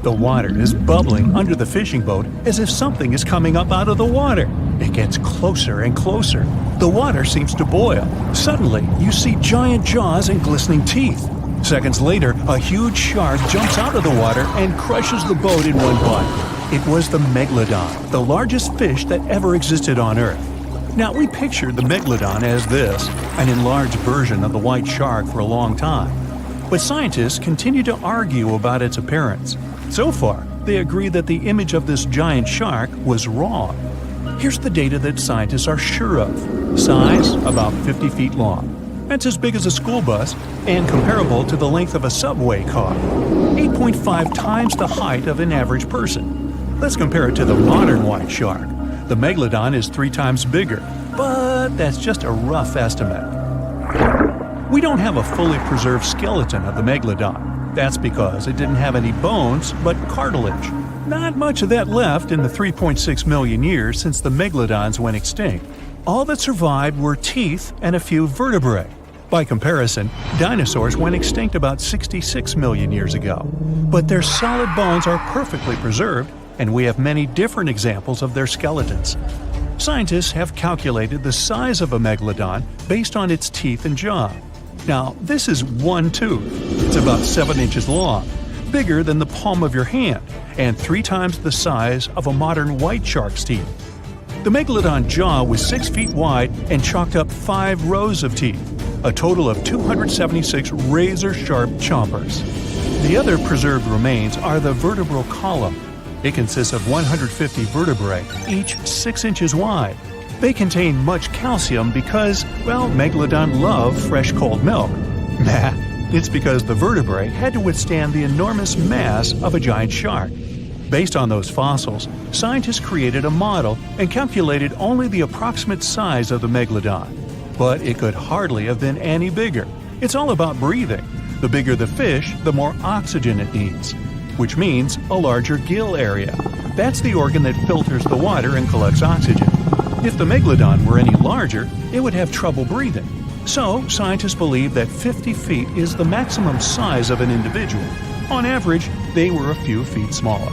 The water is bubbling under the fishing boat as if something is coming up out of the water. It gets closer and closer. The water seems to boil. Suddenly, you see giant jaws and glistening teeth. Seconds later, a huge shark jumps out of the water and crushes the boat in one bite. It was the Megalodon, the largest fish that ever existed on Earth. Now, we pictured the Megalodon as this, an enlarged version of the white shark for a long time. But scientists continue to argue about its appearance. So far, they agree that the image of this giant shark was wrong. Here's the data that scientists are sure of. Size, about 50 feet long. That's as big as a school bus and comparable to the length of a subway car. 8.5 times the height of an average person. Let's compare it to the modern white shark. The Megalodon is 3 times bigger, but that's just a rough estimate. We don't have a fully preserved skeleton of the Megalodon. That's because it didn't have any bones, but cartilage. Not much of that left in the 3.6 million years since the Megalodons went extinct. All that survived were teeth and a few vertebrae. By comparison, dinosaurs went extinct about 66 million years ago. But their solid bones are perfectly preserved, and we have many different examples of their skeletons. Scientists have calculated the size of a Megalodon based on its teeth and jaw. Now, this is one tooth. It's about 7 inches long, bigger than the palm of your hand, and 3 times the size of a modern white shark's teeth. The Megalodon jaw was 6 feet wide and chalked up 5 rows of teeth, a total of 276 razor-sharp chompers. The other preserved remains are the vertebral column. It consists of 150 vertebrae, each 6 inches wide. They contain much calcium because, well, Megalodon love fresh cold milk. Nah, it's because the vertebrae had to withstand the enormous mass of a giant shark. Based on those fossils, scientists created a model and calculated only the approximate size of the Megalodon. But it could hardly have been any bigger. It's all about breathing. The bigger the fish, the more oxygen it needs, which means a larger gill area. That's the organ that filters the water and collects oxygen. If the Megalodon were any larger, it would have trouble breathing. So, scientists believe that 50 feet is the maximum size of an individual. On average, they were a few feet smaller.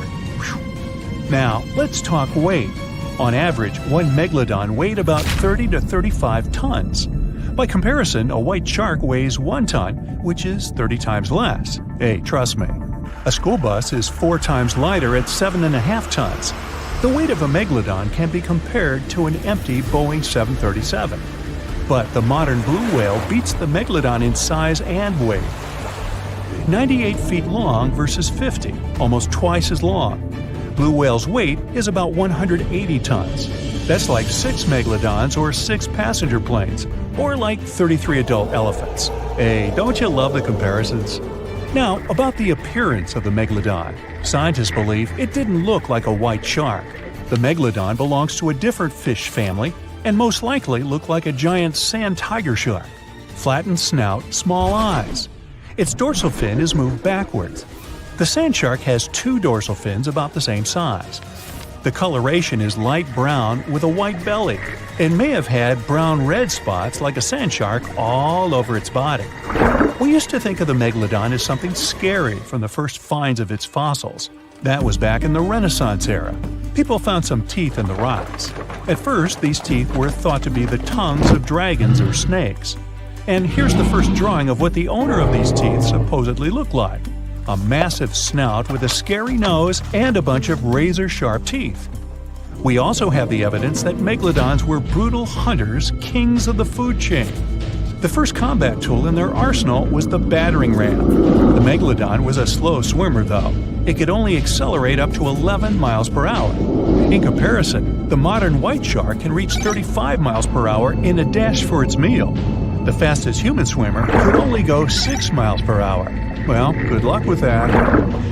Now, let's talk weight. On average, one Megalodon weighed about 30 to 35 tons. By comparison, a white shark weighs 1 ton, which is 30 times less. Hey, trust me. A school bus is 4 times lighter at 7.5 tons. The weight of a Megalodon can be compared to an empty Boeing 737. But the modern blue whale beats the Megalodon in size and weight. 98 feet long versus 50, almost twice as long. Blue whale's weight is about 180 tons. That's like 6 Megalodons or 6 passenger planes, or like 33 adult elephants. Hey, don't you love the comparisons? Now, about the appearance of the Megalodon. Scientists believe it didn't look like a white shark. The Megalodon belongs to a different fish family and most likely looked like a giant sand tiger shark. Flattened snout, small eyes. Its dorsal fin is moved backwards. The sand shark has 2 dorsal fins about the same size. The coloration is light brown with a white belly and may have had brown-red spots like a sand shark all over its body. We used to think of the Megalodon as something scary from the first finds of its fossils. That was back in the Renaissance era. People found some teeth in the rocks. At first, these teeth were thought to be the tongues of dragons or snakes. And here's the first drawing of what the owner of these teeth supposedly looked like. A massive snout with a scary nose and a bunch of razor-sharp teeth. We also have the evidence that Megalodons were brutal hunters, kings of the food chain. The first combat tool in their arsenal was the battering ram. The Megalodon was a slow swimmer, though. It could only accelerate up to 11 miles per hour. In comparison, the modern white shark can reach 35 miles per hour in a dash for its meal. The fastest human swimmer could only go 6 miles per hour. Well, good luck with that.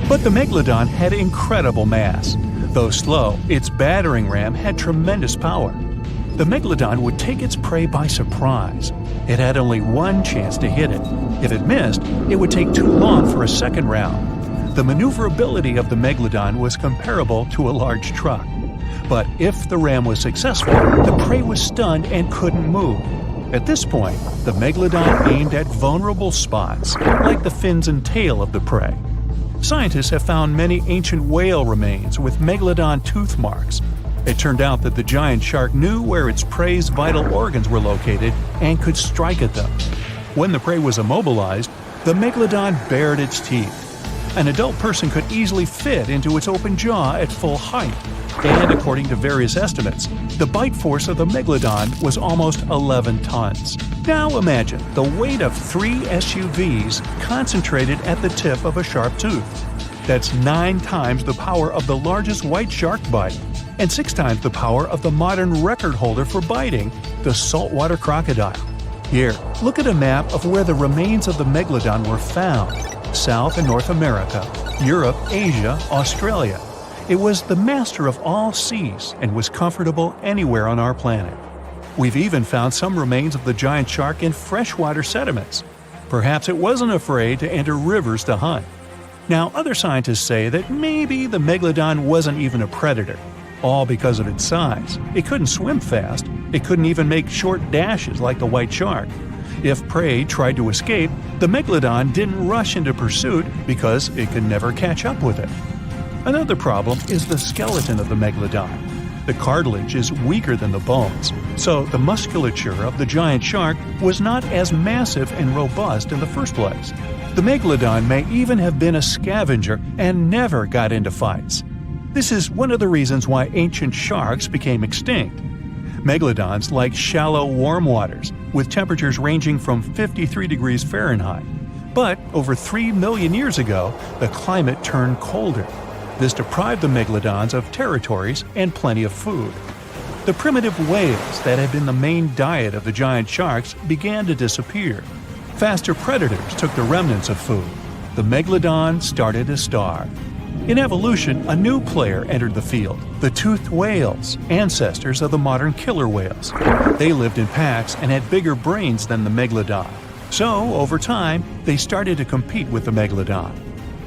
But the Megalodon had incredible mass. Though slow, its battering ram had tremendous power. The Megalodon would take its prey by surprise. It had only one chance to hit it. If it missed, it would take too long for a second round. The maneuverability of the Megalodon was comparable to a large truck. But if the ram was successful, the prey was stunned and couldn't move. At this point, the Megalodon aimed at vulnerable spots, like the fins and tail of the prey. Scientists have found many ancient whale remains with megalodon tooth marks. It turned out that the giant shark knew where its prey's vital organs were located and could strike at them. When the prey was immobilized, the megalodon bared its teeth. An adult person could easily fit into its open jaw at full height, and according to various estimates, the bite force of the megalodon was almost 11 tons. Now imagine the weight of 3 SUVs concentrated at the tip of a sharp tooth. That's 9 times the power of the largest white shark bite, and 6 times the power of the modern record holder for biting, the saltwater crocodile. Here, look at a map of where the remains of the megalodon were found. South and North America, Europe, Asia, Australia. It was the master of all seas and was comfortable anywhere on our planet. We've even found some remains of the giant shark in freshwater sediments. Perhaps it wasn't afraid to enter rivers to hunt. Now, other scientists say that maybe the megalodon wasn't even a predator, all because of its size. It couldn't swim fast. It couldn't even make short dashes like the white shark. If prey tried to escape, the megalodon didn't rush into pursuit because it could never catch up with it. Another problem is the skeleton of the megalodon. The cartilage is weaker than the bones, so the musculature of the giant shark was not as massive and robust in the first place. The megalodon may even have been a scavenger and never got into fights. This is one of the reasons why ancient sharks became extinct. Megalodons like shallow, warm waters, with temperatures ranging from 53 degrees Fahrenheit. But over 3 million years ago, the climate turned colder. This deprived the megalodons of territories and plenty of food. The primitive whales that had been the main diet of the giant sharks began to disappear. Faster predators took the remnants of food. The megalodon started to starve. In evolution, a new player entered the field, the toothed whales, ancestors of the modern killer whales. They lived in packs and had bigger brains than the megalodon. So, over time, they started to compete with the megalodon.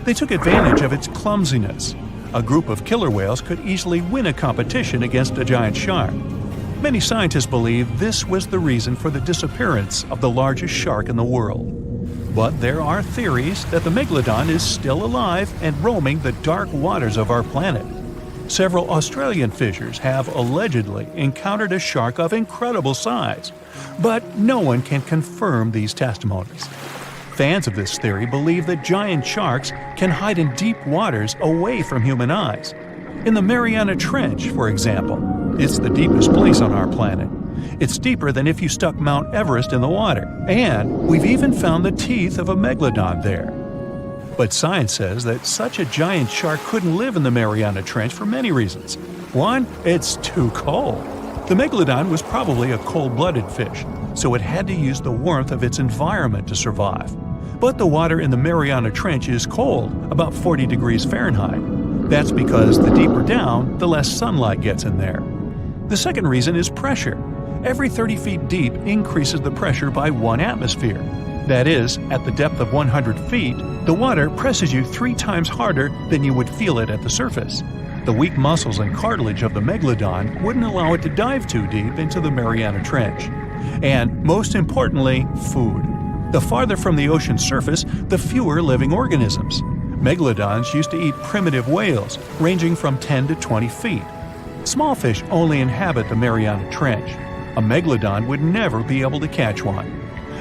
They took advantage of its clumsiness. A group of killer whales could easily win a competition against a giant shark. Many scientists believe this was the reason for the disappearance of the largest shark in the world. But there are theories that the megalodon is still alive and roaming the dark waters of our planet. Several Australian fishers have allegedly encountered a shark of incredible size, but no one can confirm these testimonies. Fans of this theory believe that giant sharks can hide in deep waters away from human eyes. In the Mariana Trench, for example, it's the deepest place on our planet. It's deeper than if you stuck Mount Everest in the water, and we've even found the teeth of a megalodon there. But science says that such a giant shark couldn't live in the Mariana Trench for many reasons. One, it's too cold. The megalodon was probably a cold-blooded fish, so it had to use the warmth of its environment to survive. But the water in the Mariana Trench is cold, about 40 degrees Fahrenheit. That's because the deeper down, the less sunlight gets in there. The second reason is pressure. Every 30 feet deep increases the pressure by 1 atmosphere. That is, at the depth of 100 feet, the water presses you 3 times harder than you would feel it at the surface. The weak muscles and cartilage of the megalodon wouldn't allow it to dive too deep into the Mariana Trench. And, most importantly, food. The farther from the ocean surface, the fewer living organisms. Megalodons used to eat primitive whales, ranging from 10 to 20 feet. Small fish only inhabit the Mariana Trench. A megalodon would never be able to catch one.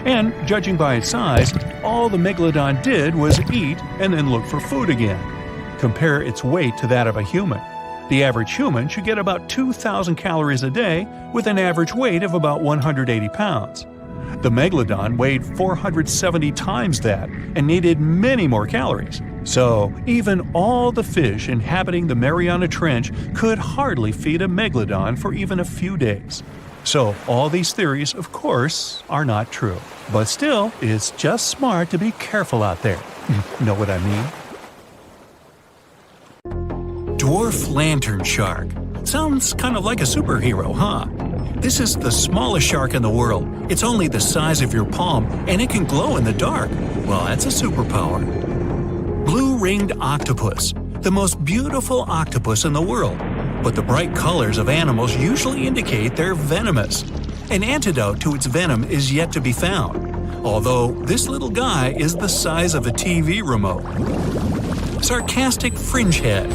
And, judging by its size, all the megalodon did was eat and then look for food again. Compare its weight to that of a human. The average human should get about 2,000 calories a day with an average weight of about 180 pounds. The megalodon weighed 470 times that and needed many more calories. So, even all the fish inhabiting the Mariana Trench could hardly feed a megalodon for even a few days. So, all these theories, of course, are not true. But still, it's just smart to be careful out there. Know what I mean? Dwarf lantern shark. Sounds kind of like a superhero, huh? This is the smallest shark in the world. It's only the size of your palm, and it can glow in the dark. Well, that's a superpower. Blue-ringed octopus. The most beautiful octopus in the world. But the bright colors of animals usually indicate they're venomous. An antidote to its venom is yet to be found, although this little guy is the size of a TV remote. Sarcastic fringehead.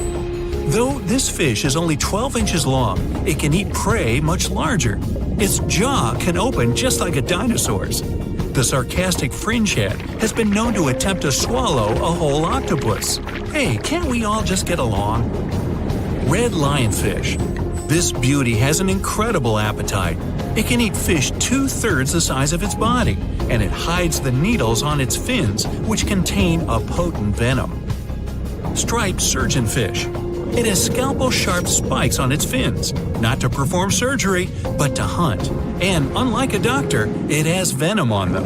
Though this fish is only 12 inches long, it can eat prey much larger. Its jaw can open just like a dinosaur's. The sarcastic fringehead has been known to attempt to swallow a whole octopus. Hey, can't we all just get along? Red lionfish. This beauty has an incredible appetite. It can eat fish 2/3 the size of its body, and it hides the needles on its fins, which contain a potent venom. Striped surgeonfish. It has scalpel-sharp spikes on its fins, not to perform surgery, but to hunt. And unlike a doctor, it has venom on them.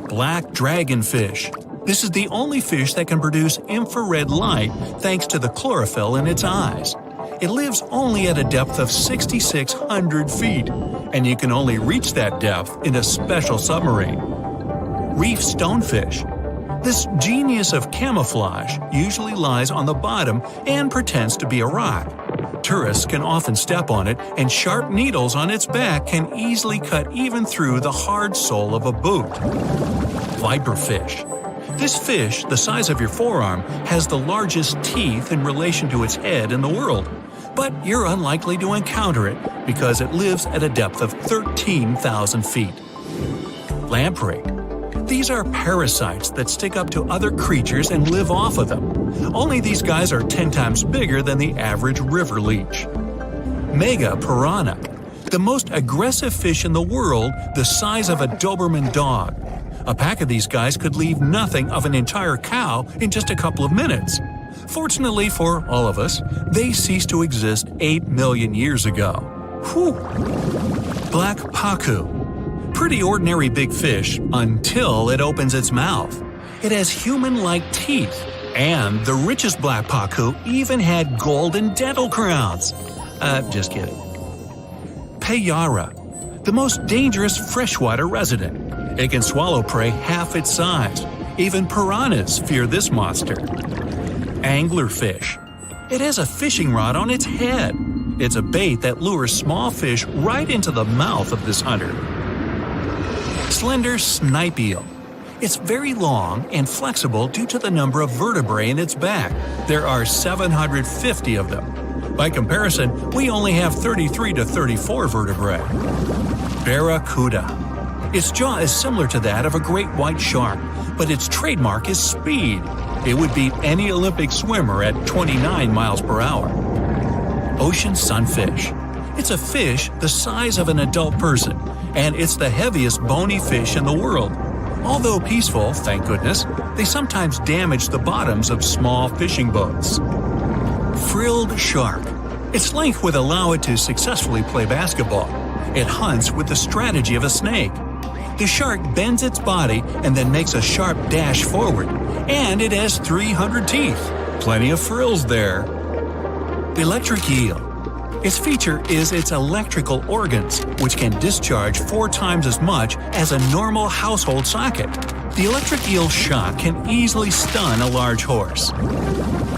Black dragonfish. This is the only fish that can produce infrared light thanks to the chlorophyll in its eyes. It lives only at a depth of 6,600 feet, and you can only reach that depth in a special submarine. Reef stonefish. This genius of camouflage usually lies on the bottom and pretends to be a rock. Tourists can often step on it, and sharp needles on its back can easily cut even through the hard sole of a boot. Viperfish. This fish, the size of your forearm, has the largest teeth in relation to its head in the world. But you're unlikely to encounter it because it lives at a depth of 13,000 feet. Lamprey. These are parasites that stick up to other creatures and live off of them. Only these guys are 10 times bigger than the average river leech. Mega piranha. The most aggressive fish in the world, the size of a Doberman dog. A pack of these guys could leave nothing of an entire cow in just a couple of minutes. Fortunately for all of us, they ceased to exist 8 million years ago. Whew! Black pacu. Pretty ordinary big fish until it opens its mouth. It has human-like teeth, and the richest black pacu even had golden dental crowns. Just kidding. Payara, the most dangerous freshwater resident. It can swallow prey half its size. Even piranhas fear this monster. Anglerfish. It has a fishing rod on its head. It's a bait that lures small fish right into the mouth of this hunter. Slender snipe eel. It's very long and flexible due to the number of vertebrae in its back. There are 750 of them. By comparison, we only have 33 to 34 vertebrae. Barracuda. Its jaw is similar to that of a great white shark, but its trademark is speed. It would beat any Olympic swimmer at 29 miles per hour. Ocean sunfish. It's a fish the size of an adult person, and it's the heaviest bony fish in the world. Although peaceful, thank goodness, they sometimes damage the bottoms of small fishing boats. Frilled shark. Its length would allow it to successfully play basketball. It hunts with the strategy of a snake. The shark bends its body and then makes a sharp dash forward, and it has 300 teeth. Plenty of frills there. Electric eel. Its feature is its electrical organs, which can discharge 4 times as much as a normal household socket. The electric eel's shock can easily stun a large horse.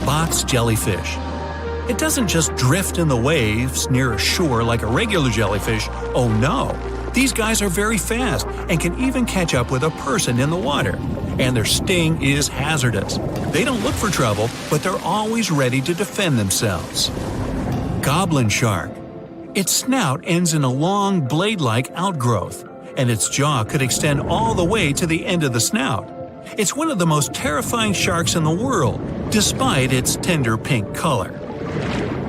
Box jellyfish. It doesn't just drift in the waves near a shore like a regular jellyfish. Oh no! These guys are very fast and can even catch up with a person in the water. And their sting is hazardous. They don't look for trouble, but they're always ready to defend themselves. Goblin shark. Its snout ends in a long blade-like outgrowth, and its jaw could extend all the way to the end of the snout. It's one of the most terrifying sharks in the world, despite its tender pink color.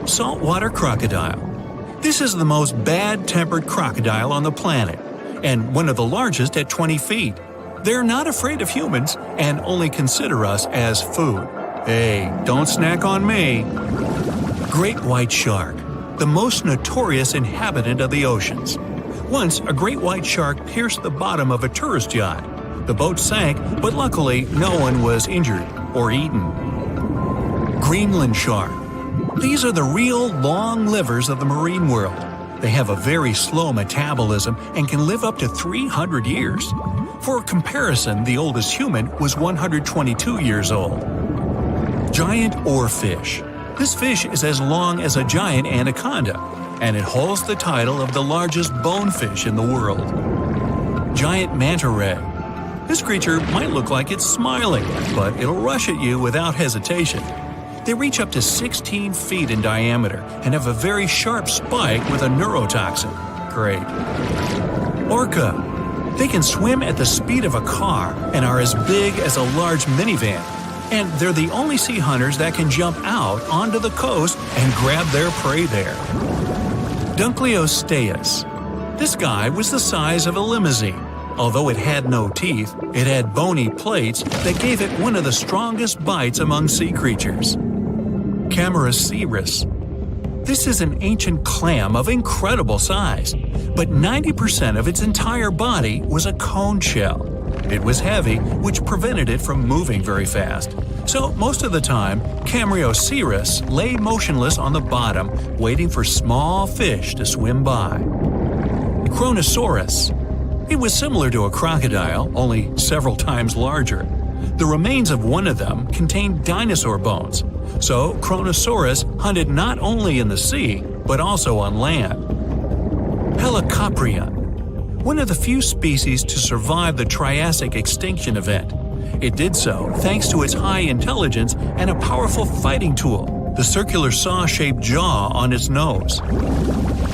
Saltwater crocodile. This is the most bad-tempered crocodile on the planet, and one of the largest at 20 feet. They're not afraid of humans and only consider us as food. Hey, don't snack on me. Great white shark, the most notorious inhabitant of the oceans. Once, a great white shark pierced the bottom of a tourist yacht. The boat sank, but luckily no one was injured or eaten. Greenland shark. These are the real long livers of the marine world. They have a very slow metabolism and can live up to 300 years. For comparison, the oldest human was 122 years old. Giant oarfish. This fish is as long as a giant anaconda, and it holds the title of the largest bonefish in the world. Giant manta ray. This creature might look like it's smiling, but it'll rush at you without hesitation. They reach up to 16 feet in diameter and have a very sharp spike with a neurotoxin. Great. Orca. They can swim at the speed of a car and are as big as a large minivan. And they're the only sea hunters that can jump out onto the coast and grab their prey there. Dunkleosteus. This guy was the size of a limousine. Although it had no teeth, it had bony plates that gave it one of the strongest bites among sea creatures. Camarasaurus. This is an ancient clam of incredible size, but 90% of its entire body was a cone shell. It was heavy, which prevented it from moving very fast. So most of the time, Camarasaurus lay motionless on the bottom, waiting for small fish to swim by. Kronosaurus. It was similar to a crocodile, only several times larger. The remains of one of them contained dinosaur bones, so Kronosaurus hunted not only in the sea, but also on land. Helicoprion. One of the few species to survive the Triassic extinction event. It did so thanks to its high intelligence and a powerful fighting tool, the circular saw-shaped jaw on its nose.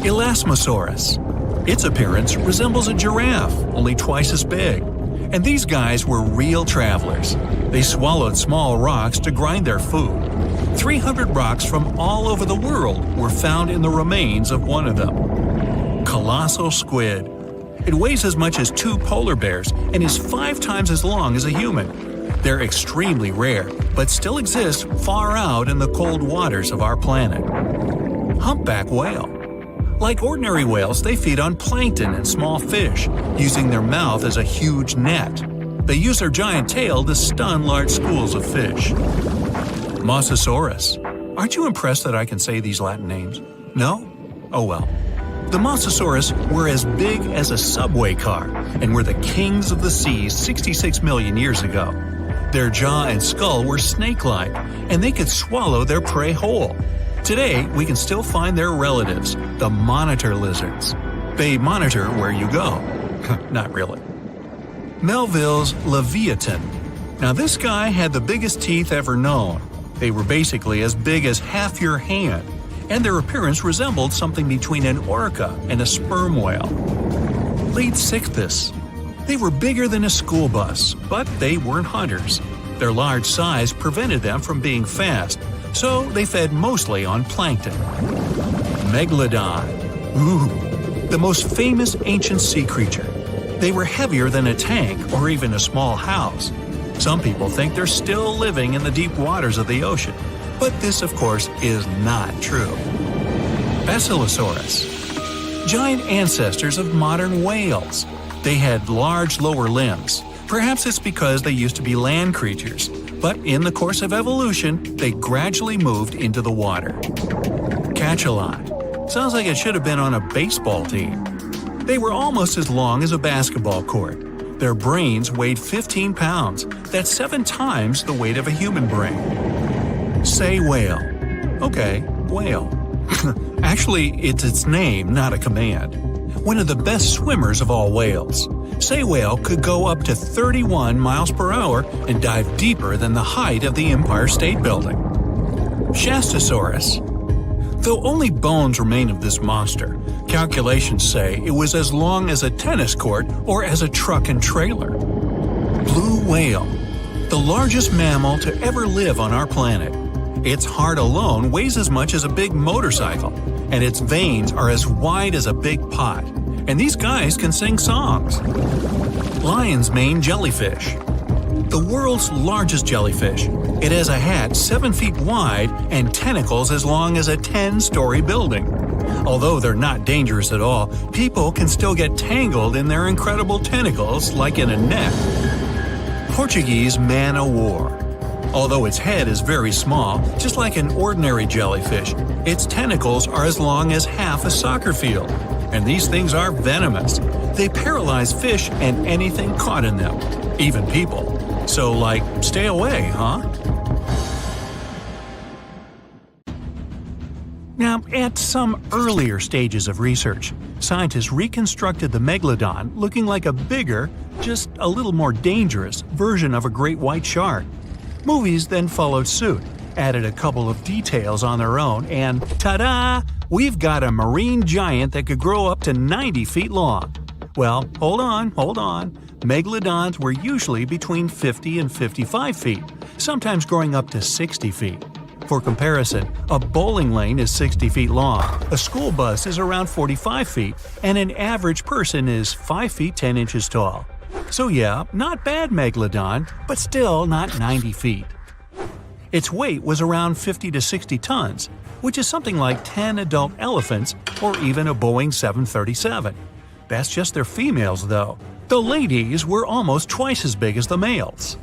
Elasmosaurus. Its appearance resembles a giraffe, only twice as big. And these guys were real travelers. They swallowed small rocks to grind their food. 300 rocks from all over the world were found in the remains of one of them. Colossal squid. It weighs as much as 2 polar bears and is 5 times as long as a human. They're extremely rare, but still exist far out in the cold waters of our planet. Humpback whale. Like ordinary whales, they feed on plankton and small fish, using their mouth as a huge net. They use their giant tail to stun large schools of fish. Mosasaurus. Aren't you impressed that I can say these Latin names? No? Oh well. The Mosasaurus were as big as a subway car and were the kings of the seas 66 million years ago. Their jaw and skull were snake-like, and they could swallow their prey whole. Today, we can still find their relatives, the monitor lizards. They monitor where you go. Not really. Melville's Leviathan. Now this guy had the biggest teeth ever known. They were basically as big as half your hand, and their appearance resembled something between an orca and a sperm whale. Leadsichthys. They were bigger than a school bus, but they weren't hunters. Their large size prevented them from being fast, so they fed mostly on plankton. Megalodon. Ooh, the most famous ancient sea creature. They were heavier than a tank or even a small house. Some people think they're still living in the deep waters of the ocean, but this, of course, is not true. Basilosaurus. Giant ancestors of modern whales. They had large lower limbs. Perhaps it's because they used to be land creatures, but in the course of evolution, they gradually moved into the water. Cachalot. Sounds like it should have been on a baseball team. They were almost as long as a basketball court. Their brains weighed 15 pounds. That's 7 times the weight of a human brain. Sei whale. Okay, whale. Actually, it's its name, not a command. One of the best swimmers of all whales. Sei whale could go up to 31 miles per hour and dive deeper than the height of the Empire State Building. Shastasaurus. Though only bones remain of this monster, calculations say it was as long as a tennis court or as a truck and trailer. Blue whale. The largest mammal to ever live on our planet. Its heart alone weighs as much as a big motorcycle, and its veins are as wide as a big pot. And these guys can sing songs. Lion's mane jellyfish. The world's largest jellyfish. It has a hat 7 feet wide and tentacles as long as a 10-story building. Although they're not dangerous at all, people can still get tangled in their incredible tentacles like in a net. Portuguese man-o'-war. Although its head is very small, just like an ordinary jellyfish, its tentacles are as long as half a soccer field. And these things are venomous. They paralyze fish and anything caught in them, even people. So, stay away, huh? Now, at some earlier stages of research, scientists reconstructed the megalodon looking like a bigger, just a little more dangerous, version of a great white shark. Movies then followed suit, added a couple of details on their own, and ta-da! We've got a marine giant that could grow up to 90 feet long. Well, hold on. Megalodons were usually between 50 and 55 feet, sometimes growing up to 60 feet. For comparison, a bowling lane is 60 feet long, a school bus is around 45 feet, and an average person is 5 feet 10 inches tall. So yeah, not bad megalodon, but still not 90 feet. Its weight was around 50 to 60 tons, which is something like 10 adult elephants or even a Boeing 737. That's just their females though. The ladies were almost twice as big as the males.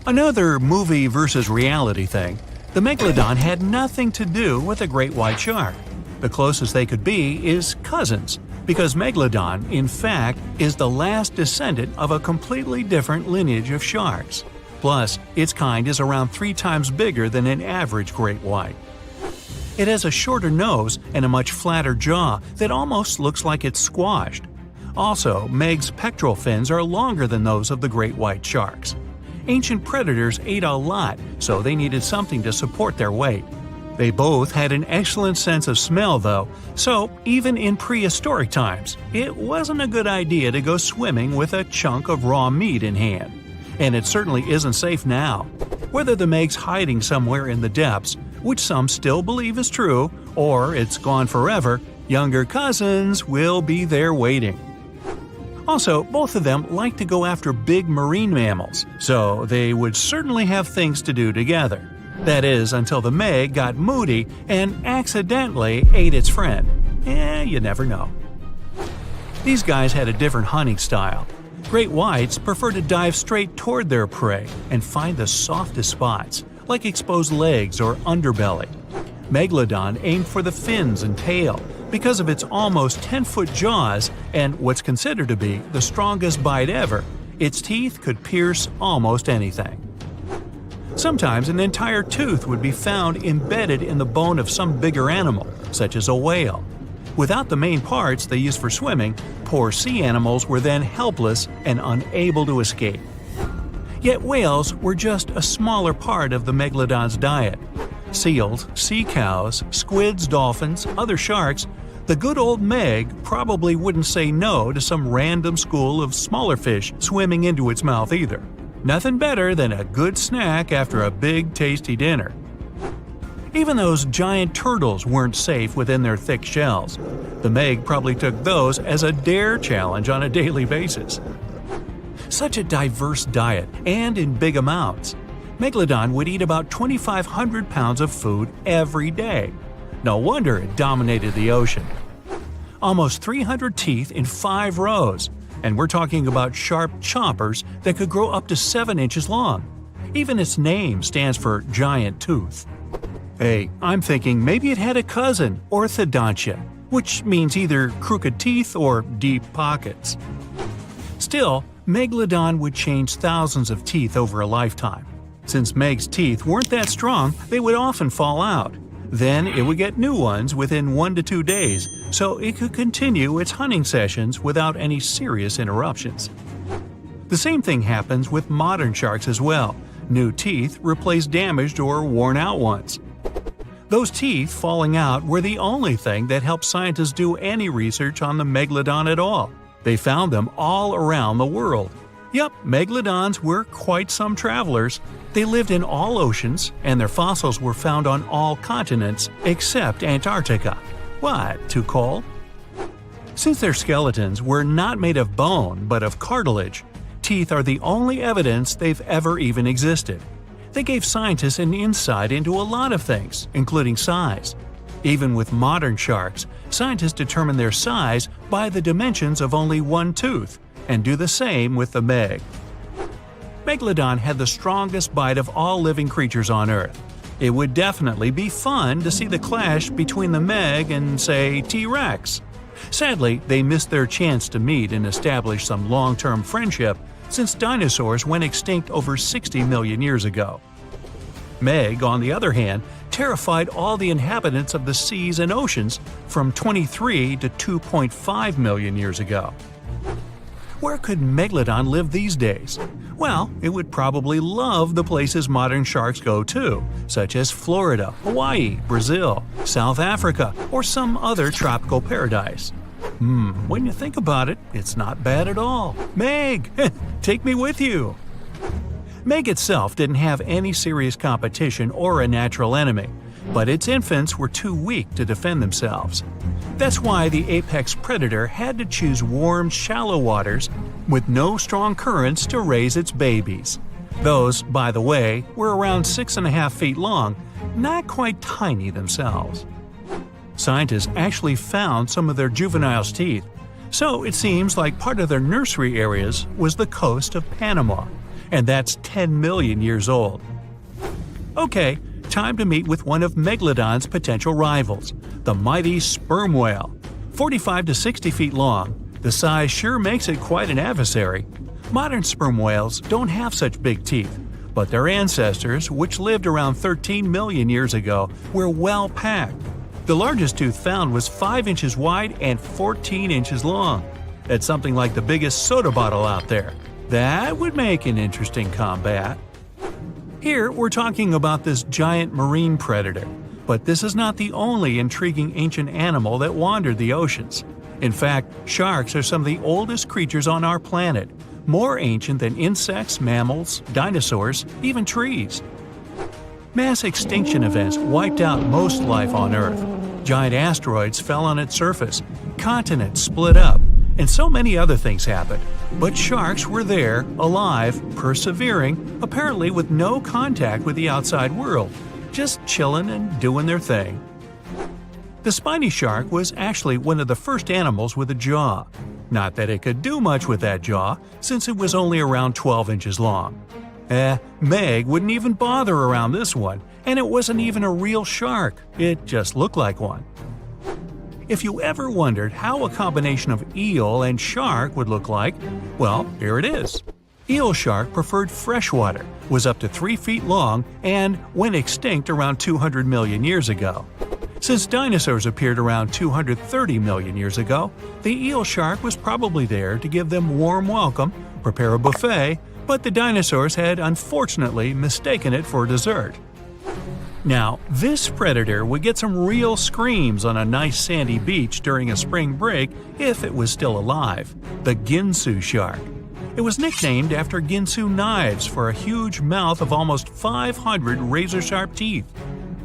Another movie versus reality thing, the megalodon had nothing to do with a great white shark. The closest they could be is cousins, because megalodon, in fact, is the last descendant of a completely different lineage of sharks. Plus, its kind is around 3 times bigger than an average great white. It has a shorter nose and a much flatter jaw that almost looks like it's squashed. Also, Meg's pectoral fins are longer than those of the great white sharks. Ancient predators ate a lot, so they needed something to support their weight. They both had an excellent sense of smell though, so even in prehistoric times, it wasn't a good idea to go swimming with a chunk of raw meat in hand. And it certainly isn't safe now. Whether the Meg's hiding somewhere in the depths, which some still believe is true, or it's gone forever, younger cousins will be there waiting. Also, both of them like to go after big marine mammals, so they would certainly have things to do together. That is, until the Meg got moody and accidentally ate its friend. You never know. These guys had a different hunting style. Great whites prefer to dive straight toward their prey and find the softest spots, like exposed legs or underbelly. Megalodon aimed for the fins and tail because of its almost 10-foot jaws and what's considered to be the strongest bite ever. Its teeth could pierce almost anything. Sometimes an entire tooth would be found embedded in the bone of some bigger animal, such as a whale. Without the main parts they use for swimming, poor sea animals were then helpless and unable to escape. Yet whales were just a smaller part of the megalodon's diet. Seals, sea cows, squids, dolphins, other sharks, the good old Meg probably wouldn't say no to some random school of smaller fish swimming into its mouth either. Nothing better than a good snack after a big tasty dinner. Even those giant turtles weren't safe within their thick shells. The Meg probably took those as a dare challenge on a daily basis. Such a diverse diet, and in big amounts. Megalodon would eat about 2,500 pounds of food every day. No wonder it dominated the ocean. Almost 300 teeth in 5 rows, and we're talking about sharp chompers that could grow up to 7 inches long. Even its name stands for giant tooth. Hey, I'm thinking maybe it had a cousin, orthodontia, which means either crooked teeth or deep pockets. Still, Megalodon would change thousands of teeth over a lifetime. Since Meg's teeth weren't that strong, they would often fall out. Then it would get new ones within 1 to 2 days, so it could continue its hunting sessions without any serious interruptions. The same thing happens with modern sharks as well. New teeth replace damaged or worn out ones. Those teeth falling out were the only thing that helped scientists do any research on the megalodon at all. They found them all around the world. Yep, megalodons were quite some travelers. They lived in all oceans, and their fossils were found on all continents except Antarctica. What, too cold? Since their skeletons were not made of bone but of cartilage, teeth are the only evidence they've ever even existed. They gave scientists an insight into a lot of things, including size. Even with modern sharks, scientists determine their size by the dimensions of only one tooth, and do the same with the Meg. Megalodon had the strongest bite of all living creatures on Earth. It would definitely be fun to see the clash between the Meg and, say, T-Rex. Sadly, they missed their chance to meet and establish some long-term friendship since dinosaurs went extinct over 60 million years ago. Meg, on the other hand, terrified all the inhabitants of the seas and oceans from 23 to 2.5 million years ago. Where could Megalodon live these days? Well, it would probably love the places modern sharks go to, such as Florida, Hawaii, Brazil, South Africa, or some other tropical paradise. When you think about it, it's not bad at all. Meg, take me with you! Meg itself didn't have any serious competition or a natural enemy, but its infants were too weak to defend themselves. That's why the apex predator had to choose warm, shallow waters with no strong currents to raise its babies. Those, by the way, were around 6.5 feet long, not quite tiny themselves. Scientists actually found some of their juveniles' teeth, so it seems like part of their nursery areas was the coast of Panama, and that's 10 million years old. Okay, time to meet with one of Megalodon's potential rivals, the mighty sperm whale. 45 to 60 feet long, the size sure makes it quite an adversary. Modern sperm whales don't have such big teeth, but their ancestors, which lived around 13 million years ago, were well packed. The largest tooth found was 5 inches wide and 14 inches long. That's something like the biggest soda bottle out there. That would make an interesting combat. Here, we're talking about this giant marine predator, but this is not the only intriguing ancient animal that wandered the oceans. In fact, sharks are some of the oldest creatures on our planet, more ancient than insects, mammals, dinosaurs, even trees. Mass extinction events wiped out most life on Earth. Giant asteroids fell on its surface, continents split up, and so many other things happened. But sharks were there, alive, persevering, apparently with no contact with the outside world, just chilling and doing their thing. The spiny shark was actually one of the first animals with a jaw. Not that it could do much with that jaw, since it was only around 12 inches long. Meg wouldn't even bother around this one, and it wasn't even a real shark, it just looked like one. If you ever wondered how a combination of eel and shark would look like, well, here it is. Eel shark preferred freshwater, was up to 3 feet long, and went extinct around 200 million years ago. Since dinosaurs appeared around 230 million years ago, the eel shark was probably there to give them warm welcome, prepare a buffet, but the dinosaurs had unfortunately mistaken it for dessert. Now, this predator would get some real screams on a nice sandy beach during a spring break if it was still alive, the Ginsu shark. It was nicknamed after Ginsu knives for a huge mouth of almost 500 razor-sharp teeth.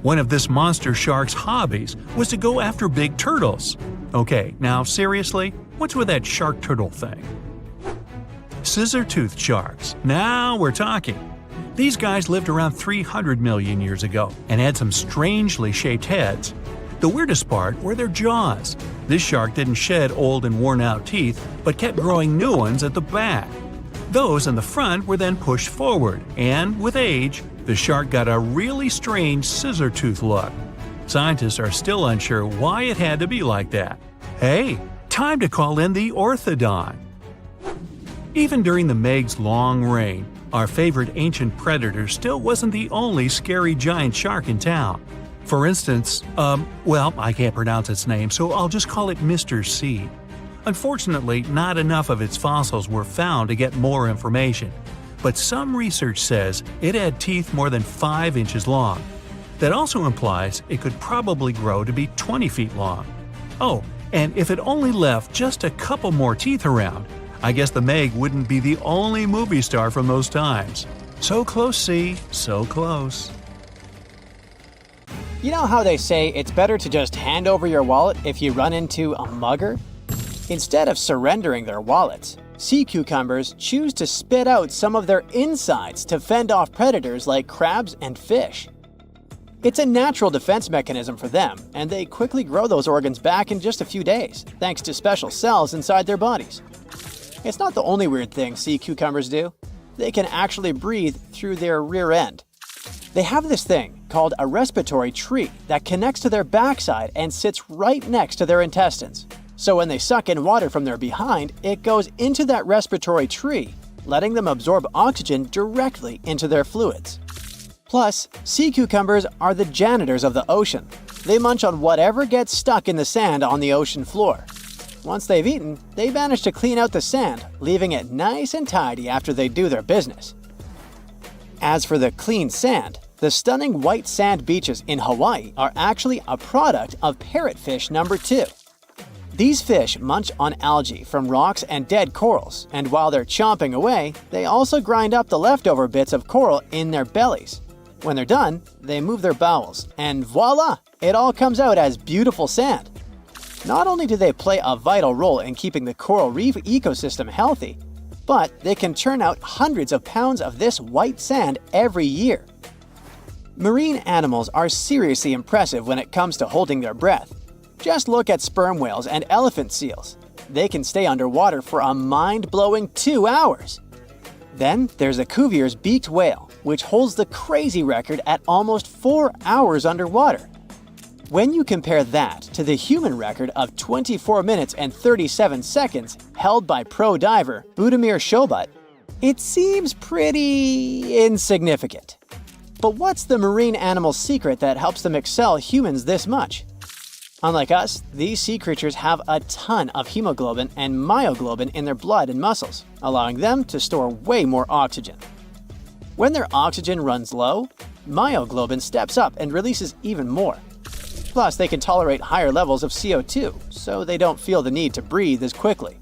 One of this monster shark's hobbies was to go after big turtles. Okay, now seriously, what's with that shark turtle thing? Scissor-toothed sharks. Now we're talking. These guys lived around 300 million years ago and had some strangely shaped heads. The weirdest part were their jaws. This shark didn't shed old and worn-out teeth, but kept growing new ones at the back. Those in the front were then pushed forward, and with age, the shark got a really strange scissor-tooth look. Scientists are still unsure why it had to be like that. Hey, time to call in the orthodon. Even during the Meg's long reign, our favorite ancient predator still wasn't the only scary giant shark in town. For instance, I can't pronounce its name, so I'll just call it Mr. C. Unfortunately, not enough of its fossils were found to get more information, but some research says it had teeth more than 5 inches long. That also implies it could probably grow to be 20 feet long. Oh, and if it only left just a couple more teeth around, I guess the Meg wouldn't be the only movie star from those times. So close, C, so close. You know how they say it's better to just hand over your wallet if you run into a mugger? Instead of surrendering their wallets, sea cucumbers choose to spit out some of their insides to fend off predators like crabs and fish. It's a natural defense mechanism for them, and they quickly grow those organs back in just a few days, thanks to special cells inside their bodies. It's not the only weird thing sea cucumbers do. They can actually breathe through their rear end. They have this thing called a respiratory tree that connects to their backside and sits right next to their intestines. So when they suck in water from their behind, it goes into that respiratory tree, letting them absorb oxygen directly into their fluids. Plus, sea cucumbers are the janitors of the ocean. They munch on whatever gets stuck in the sand on the ocean floor. Once they've eaten, they manage to clean out the sand, leaving it nice and tidy after they do their business. As for the clean sand, the stunning white sand beaches in Hawaii are actually a product of parrotfish number 2. These fish munch on algae from rocks and dead corals, and while they're chomping away, they also grind up the leftover bits of coral in their bellies. When they're done, they move their bowels, and voila! It all comes out as beautiful sand. Not only do they play a vital role in keeping the coral reef ecosystem healthy, but they can churn out hundreds of pounds of this white sand every year. Marine animals are seriously impressive when it comes to holding their breath. Just look at sperm whales and elephant seals. They can stay underwater for a mind-blowing 2 hours. Then there's a Cuvier's beaked whale, which holds the crazy record at almost 4 hours underwater. When you compare that to the human record of 24 minutes and 37 seconds held by pro diver Budimir Shobat, it seems pretty insignificant. But what's the marine animal's secret that helps them excel humans this much? Unlike us, these sea creatures have a ton of hemoglobin and myoglobin in their blood and muscles, allowing them to store way more oxygen. When their oxygen runs low, myoglobin steps up and releases even more. Plus, they can tolerate higher levels of CO2, so they don't feel the need to breathe as quickly.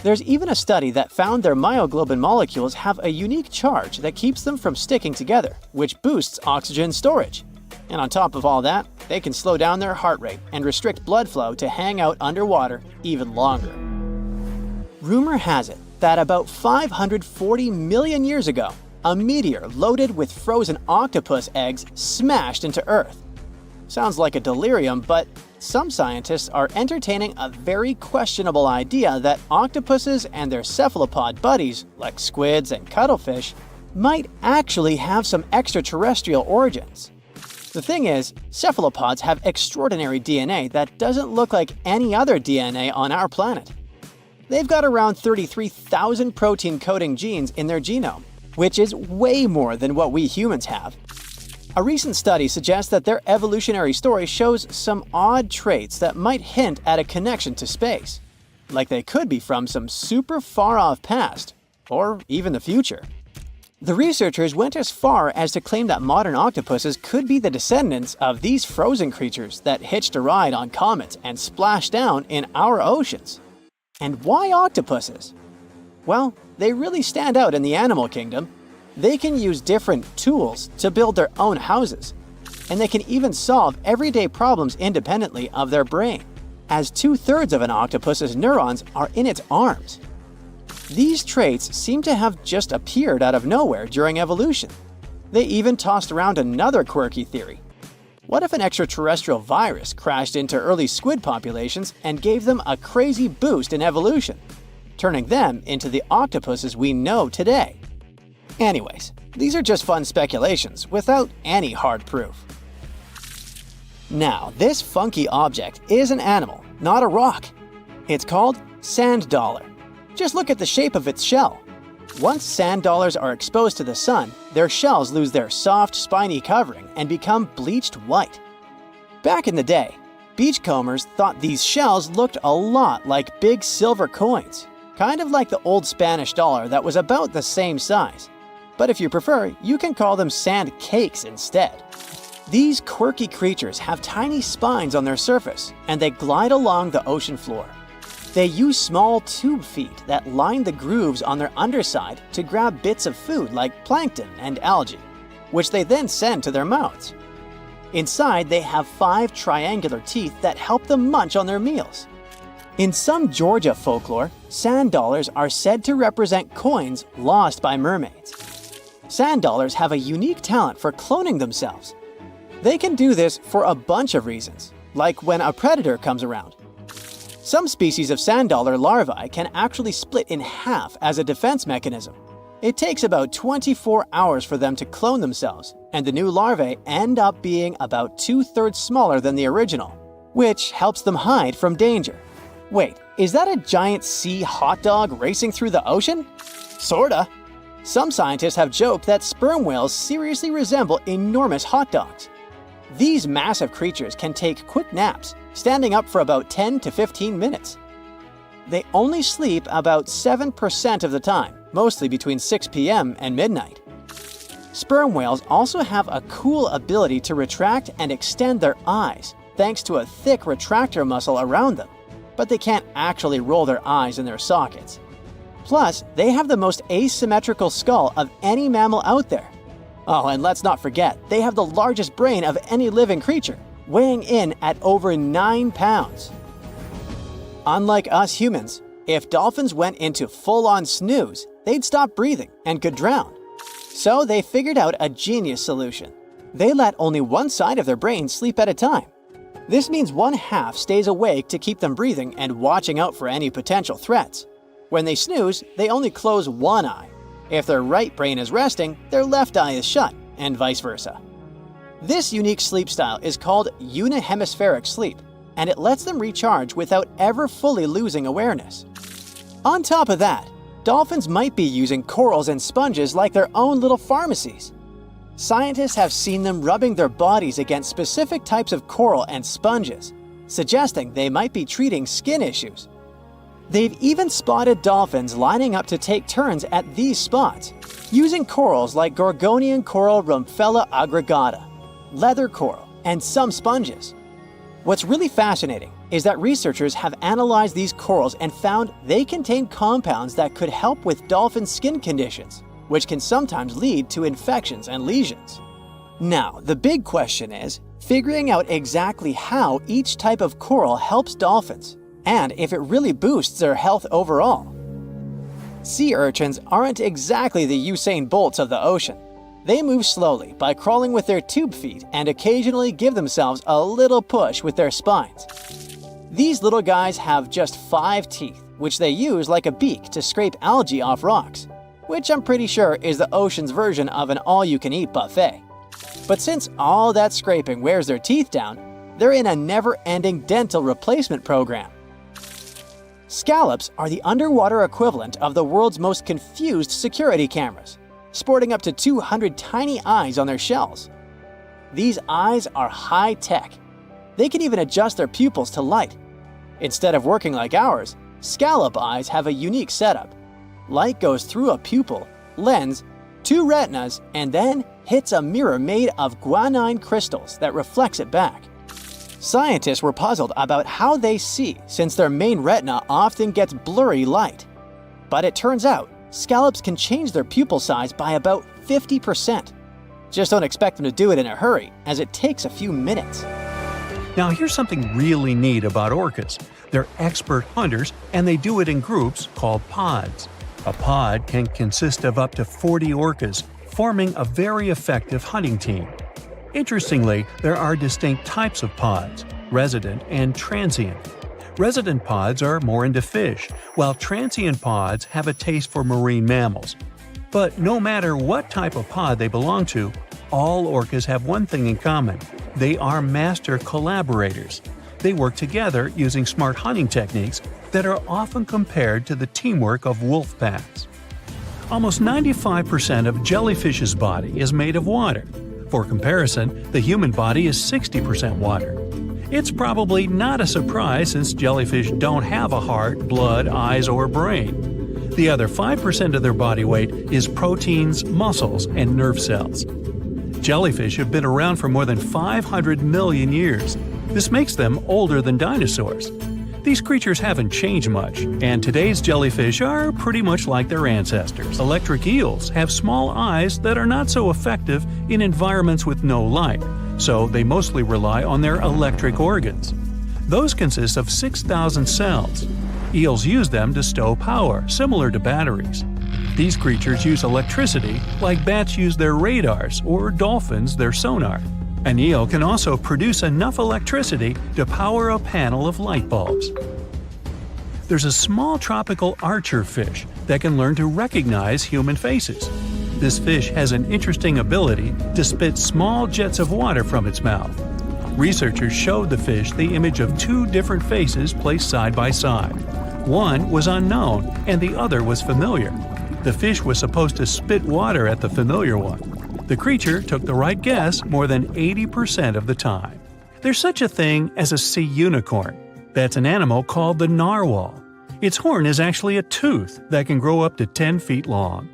There's even a study that found their myoglobin molecules have a unique charge that keeps them from sticking together, which boosts oxygen storage. And on top of all that, they can slow down their heart rate and restrict blood flow to hang out underwater even longer. Rumor has it that about 540 million years ago, a meteor loaded with frozen octopus eggs smashed into Earth. Sounds like a delirium, but some scientists are entertaining a very questionable idea that octopuses and their cephalopod buddies, like squids and cuttlefish, might actually have some extraterrestrial origins. The thing is, cephalopods have extraordinary DNA that doesn't look like any other DNA on our planet. They've got around 33,000 protein-coding genes in their genome, which is way more than what we humans have. A recent study suggests that their evolutionary story shows some odd traits that might hint at a connection to space, like they could be from some super far-off past, or even the future. The researchers went as far as to claim that modern octopuses could be the descendants of these frozen creatures that hitched a ride on comets and splashed down in our oceans. And why octopuses? Well, they really stand out in the animal kingdom. They can use different tools to build their own houses, and they can even solve everyday problems independently of their brain, as 2/3 of an octopus's neurons are in its arms. These traits seem to have just appeared out of nowhere during evolution. They even tossed around another quirky theory. What if an extraterrestrial virus crashed into early squid populations and gave them a crazy boost in evolution, turning them into the octopuses we know today? Anyways, these are just fun speculations without any hard proof. Now, this funky object is an animal, not a rock. It's called sand dollar. Just look at the shape of its shell. Once sand dollars are exposed to the sun, their shells lose their soft, spiny covering and become bleached white. Back in the day, beachcombers thought these shells looked a lot like big silver coins, kind of like the old Spanish dollar that was about the same size. But if you prefer, you can call them sand cakes instead. These quirky creatures have tiny spines on their surface, and they glide along the ocean floor. They use small tube feet that line the grooves on their underside to grab bits of food like plankton and algae, which they then send to their mouths. Inside, they have 5 triangular teeth that help them munch on their meals. In some Georgia folklore, sand dollars are said to represent coins lost by mermaids. Sand dollars have a unique talent for cloning themselves. They can do this for a bunch of reasons, like when a predator comes around. Some species of sand dollar larvae can actually split in half as a defense mechanism. It takes about 24 hours for them to clone themselves, and the new larvae end up being about 2/3 smaller than the original, which helps them hide from danger. Wait, is that a giant sea hot dog racing through the ocean? Sorta. Some scientists have joked that sperm whales seriously resemble enormous hot dogs. These massive creatures can take quick naps, standing up for about 10 to 15 minutes. They only sleep about 7% of the time, mostly between 6 p.m. and midnight. Sperm whales also have a cool ability to retract and extend their eyes, thanks to a thick retractor muscle around them, but they can't actually roll their eyes in their sockets. Plus, they have the most asymmetrical skull of any mammal out there. Oh, and let's not forget, they have the largest brain of any living creature, weighing in at over 9 pounds. Unlike us humans, if dolphins went into full-on snooze, they'd stop breathing and could drown. So they figured out a genius solution. They let only one side of their brain sleep at a time. This means one half stays awake to keep them breathing and watching out for any potential threats. When they snooze, they only close one eye. If their right brain is resting, their left eye is shut, and vice versa. This unique sleep style is called unihemispheric sleep, and it lets them recharge without ever fully losing awareness. On top of that, dolphins might be using corals and sponges like their own little pharmacies. Scientists have seen them rubbing their bodies against specific types of coral and sponges, suggesting they might be treating skin issues. They've even spotted dolphins lining up to take turns at these spots, using corals like Gorgonian coral Rumphilia aggregata, leather coral, and some sponges. What's really fascinating is that researchers have analyzed these corals and found they contain compounds that could help with dolphin skin conditions, which can sometimes lead to infections and lesions. Now, the big question is figuring out exactly how each type of coral helps dolphins, and if it really boosts their health overall. Sea urchins aren't exactly the Usain Bolts of the ocean. They move slowly by crawling with their tube feet and occasionally give themselves a little push with their spines. These little guys have just 5 teeth, which they use like a beak to scrape algae off rocks, which I'm pretty sure is the ocean's version of an all-you-can-eat buffet. But since all that scraping wears their teeth down, they're in a never-ending dental replacement program. Scallops are the underwater equivalent of the world's most confused security cameras, sporting up to 200 tiny eyes on their shells. These eyes are high-tech. They can even adjust their pupils to light. Instead of working like ours, scallop eyes have a unique setup. Light goes through a pupil, lens, 2 retinas, and then hits a mirror made of guanine crystals that reflects it back. Scientists were puzzled about how they see since their main retina often gets blurry light. But it turns out, scallops can change their pupil size by about 50%. Just don't expect them to do it in a hurry, as it takes a few minutes. Now here's something really neat about orcas. They're expert hunters, and they do it in groups called pods. A pod can consist of up to 40 orcas, forming a very effective hunting team. Interestingly, there are distinct types of pods: resident and transient. Resident pods are more into fish, while transient pods have a taste for marine mammals. But no matter what type of pod they belong to, all orcas have one thing in common: they are master collaborators. They work together using smart hunting techniques that are often compared to the teamwork of wolf packs. Almost 95% of jellyfish's body is made of water. For comparison, the human body is 60% water. It's probably not a surprise since jellyfish don't have a heart, blood, eyes, or brain. The other 5% of their body weight is proteins, muscles, and nerve cells. Jellyfish have been around for more than 500 million years. This makes them older than dinosaurs. These creatures haven't changed much, and today's jellyfish are pretty much like their ancestors. Electric eels have small eyes that are not so effective in environments with no light, so they mostly rely on their electric organs. Those consist of 6,000 cells. Eels use them to stow power, similar to batteries. These creatures use electricity like bats use their radars or dolphins their sonar. An eel can also produce enough electricity to power a panel of light bulbs. There's a small tropical archer fish that can learn to recognize human faces. This fish has an interesting ability to spit small jets of water from its mouth. Researchers showed the fish the image of 2 different faces placed side by side. One was unknown and the other was familiar. The fish was supposed to spit water at the familiar one. The creature took the right guess more than 80% of the time. There's such a thing as a sea unicorn. That's an animal called the narwhal. Its horn is actually a tooth that can grow up to 10 feet long.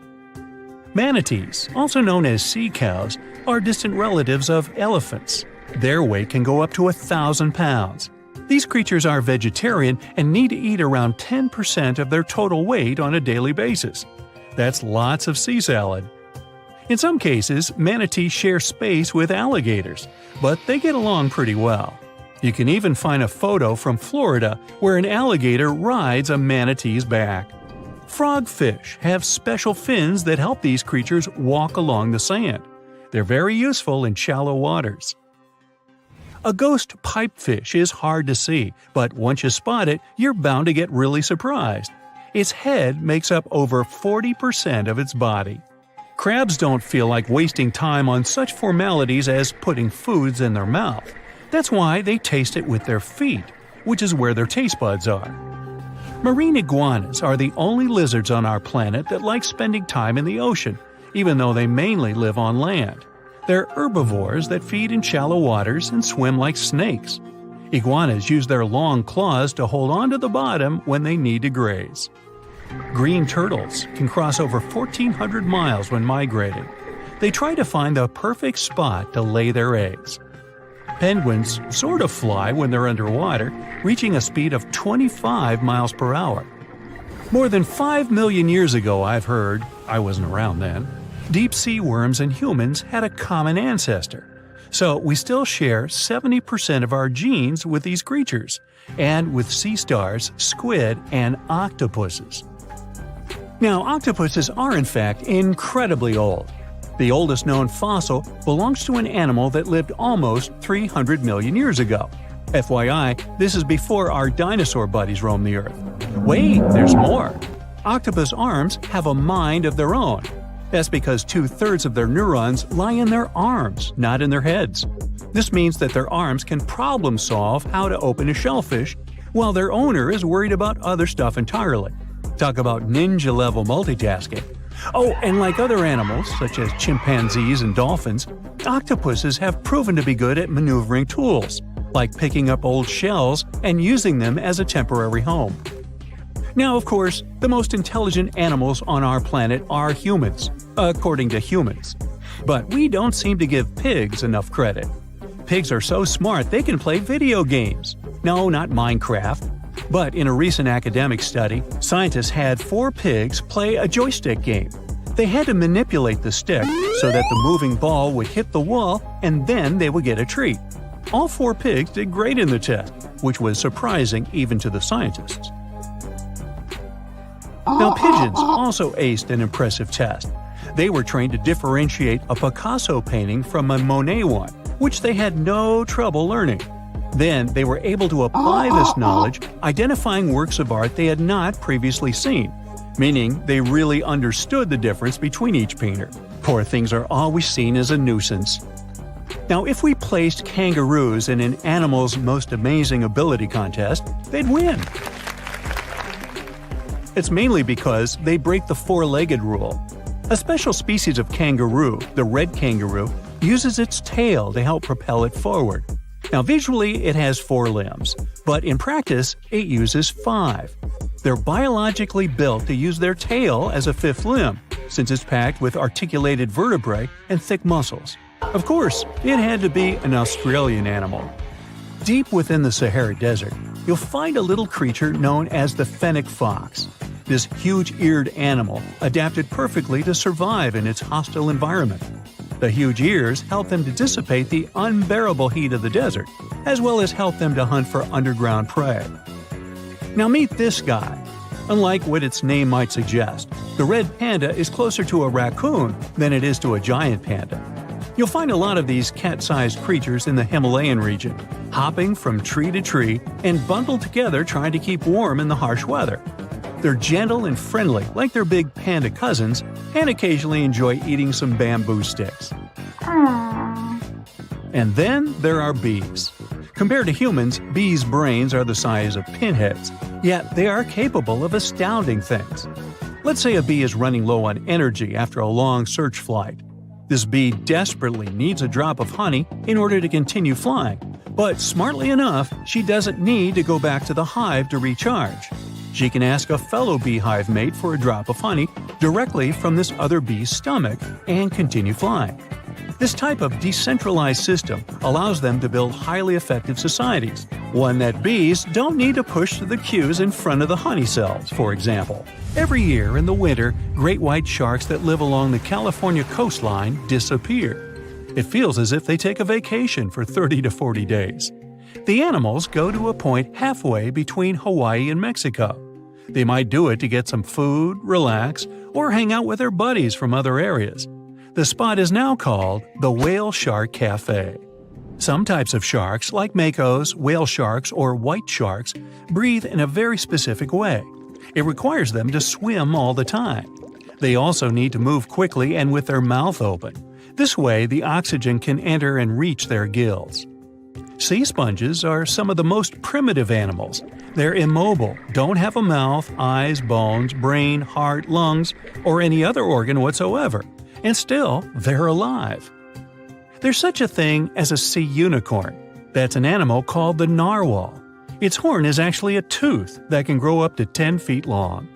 Manatees, also known as sea cows, are distant relatives of elephants. Their weight can go up to 1,000 pounds. These creatures are vegetarian and need to eat around 10% of their total weight on a daily basis. That's lots of sea salad. In some cases, manatees share space with alligators, but they get along pretty well. You can even find a photo from Florida where an alligator rides a manatee's back. Frogfish have special fins that help these creatures walk along the sand. They're very useful in shallow waters. A ghost pipefish is hard to see, but once you spot it, you're bound to get really surprised. Its head makes up over 40% of its body. Crabs don't feel like wasting time on such formalities as putting foods in their mouth. That's why they taste it with their feet, which is where their taste buds are. Marine iguanas are the only lizards on our planet that like spending time in the ocean, even though they mainly live on land. They're herbivores that feed in shallow waters and swim like snakes. Iguanas use their long claws to hold onto the bottom when they need to graze. Green turtles can cross over 1,400 miles when migrating. They try to find the perfect spot to lay their eggs. Penguins sort of fly when they're underwater, reaching a speed of 25 miles per hour. More than 5 million years ago, I've heard, I wasn't around then, deep sea worms and humans had a common ancestor. So we still share 70% of our genes with these creatures, and with sea stars, squid, and octopuses. Now, octopuses are in fact incredibly old. The oldest known fossil belongs to an animal that lived almost 300 million years ago. FYI, this is before our dinosaur buddies roamed the Earth. Wait, there's more! Octopus arms have a mind of their own. That's because 2/3 of their neurons lie in their arms, not in their heads. This means that their arms can problem solve how to open a shellfish, while their owner is worried about other stuff entirely. Talk about ninja-level multitasking. Oh, and like other animals, such as chimpanzees and dolphins, octopuses have proven to be good at maneuvering tools, like picking up old shells and using them as a temporary home. Now, of course, the most intelligent animals on our planet are humans, according to humans. But we don't seem to give pigs enough credit. Pigs are so smart they can play video games. No, not Minecraft. But in a recent academic study, scientists had 4 pigs play a joystick game. They had to manipulate the stick so that the moving ball would hit the wall and then they would get a treat. All 4 pigs did great in the test, which was surprising even to the scientists. Now, pigeons also aced an impressive test. They were trained to differentiate a Picasso painting from a Monet one, which they had no trouble learning. Then they were able to apply this knowledge, identifying works of art they had not previously seen, meaning they really understood the difference between each painter. Poor things are always seen as a nuisance. Now, if we placed kangaroos in an Animal's Most Amazing Ability contest, they'd win. It's mainly because they break the 4-legged rule. A special species of kangaroo, the red kangaroo, uses its tail to help propel it forward. Now, visually, it has 4 limbs, but in practice, it uses 5. They're biologically built to use their tail as a 5th limb, since it's packed with articulated vertebrae and thick muscles. Of course, it had to be an Australian animal. Deep within the Sahara Desert, you'll find a little creature known as the fennec fox. This huge-eared animal adapted perfectly to survive in its hostile environment. The huge ears help them to dissipate the unbearable heat of the desert, as well as help them to hunt for underground prey. Now meet this guy. Unlike what its name might suggest, the red panda is closer to a raccoon than it is to a giant panda. You'll find a lot of these cat-sized creatures in the Himalayan region, hopping from tree to tree and bundled together trying to keep warm in the harsh weather. They're gentle and friendly like their big panda cousins, and occasionally enjoy eating some bamboo sticks. And then there are bees. Compared to humans, bees' brains are the size of pinheads, yet they are capable of astounding things. Let's say a bee is running low on energy after a long search flight. This bee desperately needs a drop of honey in order to continue flying, but smartly enough, she doesn't need to go back to the hive to recharge. She can ask a fellow beehive mate for a drop of honey directly from this other bee's stomach and continue flying. This type of decentralized system allows them to build highly effective societies, one that bees don't need to push the queues in front of the honey cells, for example. Every year in the winter, great white sharks that live along the California coastline disappear. It feels as if they take a vacation for 30 to 40 days. The animals go to a point halfway between Hawaii and Mexico. They might do it to get some food, relax, or hang out with their buddies from other areas. The spot is now called the Whale Shark Cafe. Some types of sharks, like makos, whale sharks, or white sharks, breathe in a very specific way. It requires them to swim all the time. They also need to move quickly and with their mouth open. This way, the oxygen can enter and reach their gills. Sea sponges are some of the most primitive animals. They're immobile, don't have a mouth, eyes, bones, brain, heart, lungs, or any other organ whatsoever. And still, they're alive. There's such a thing as a sea unicorn. That's an animal called the narwhal. Its horn is actually a tooth that can grow up to 10 feet long.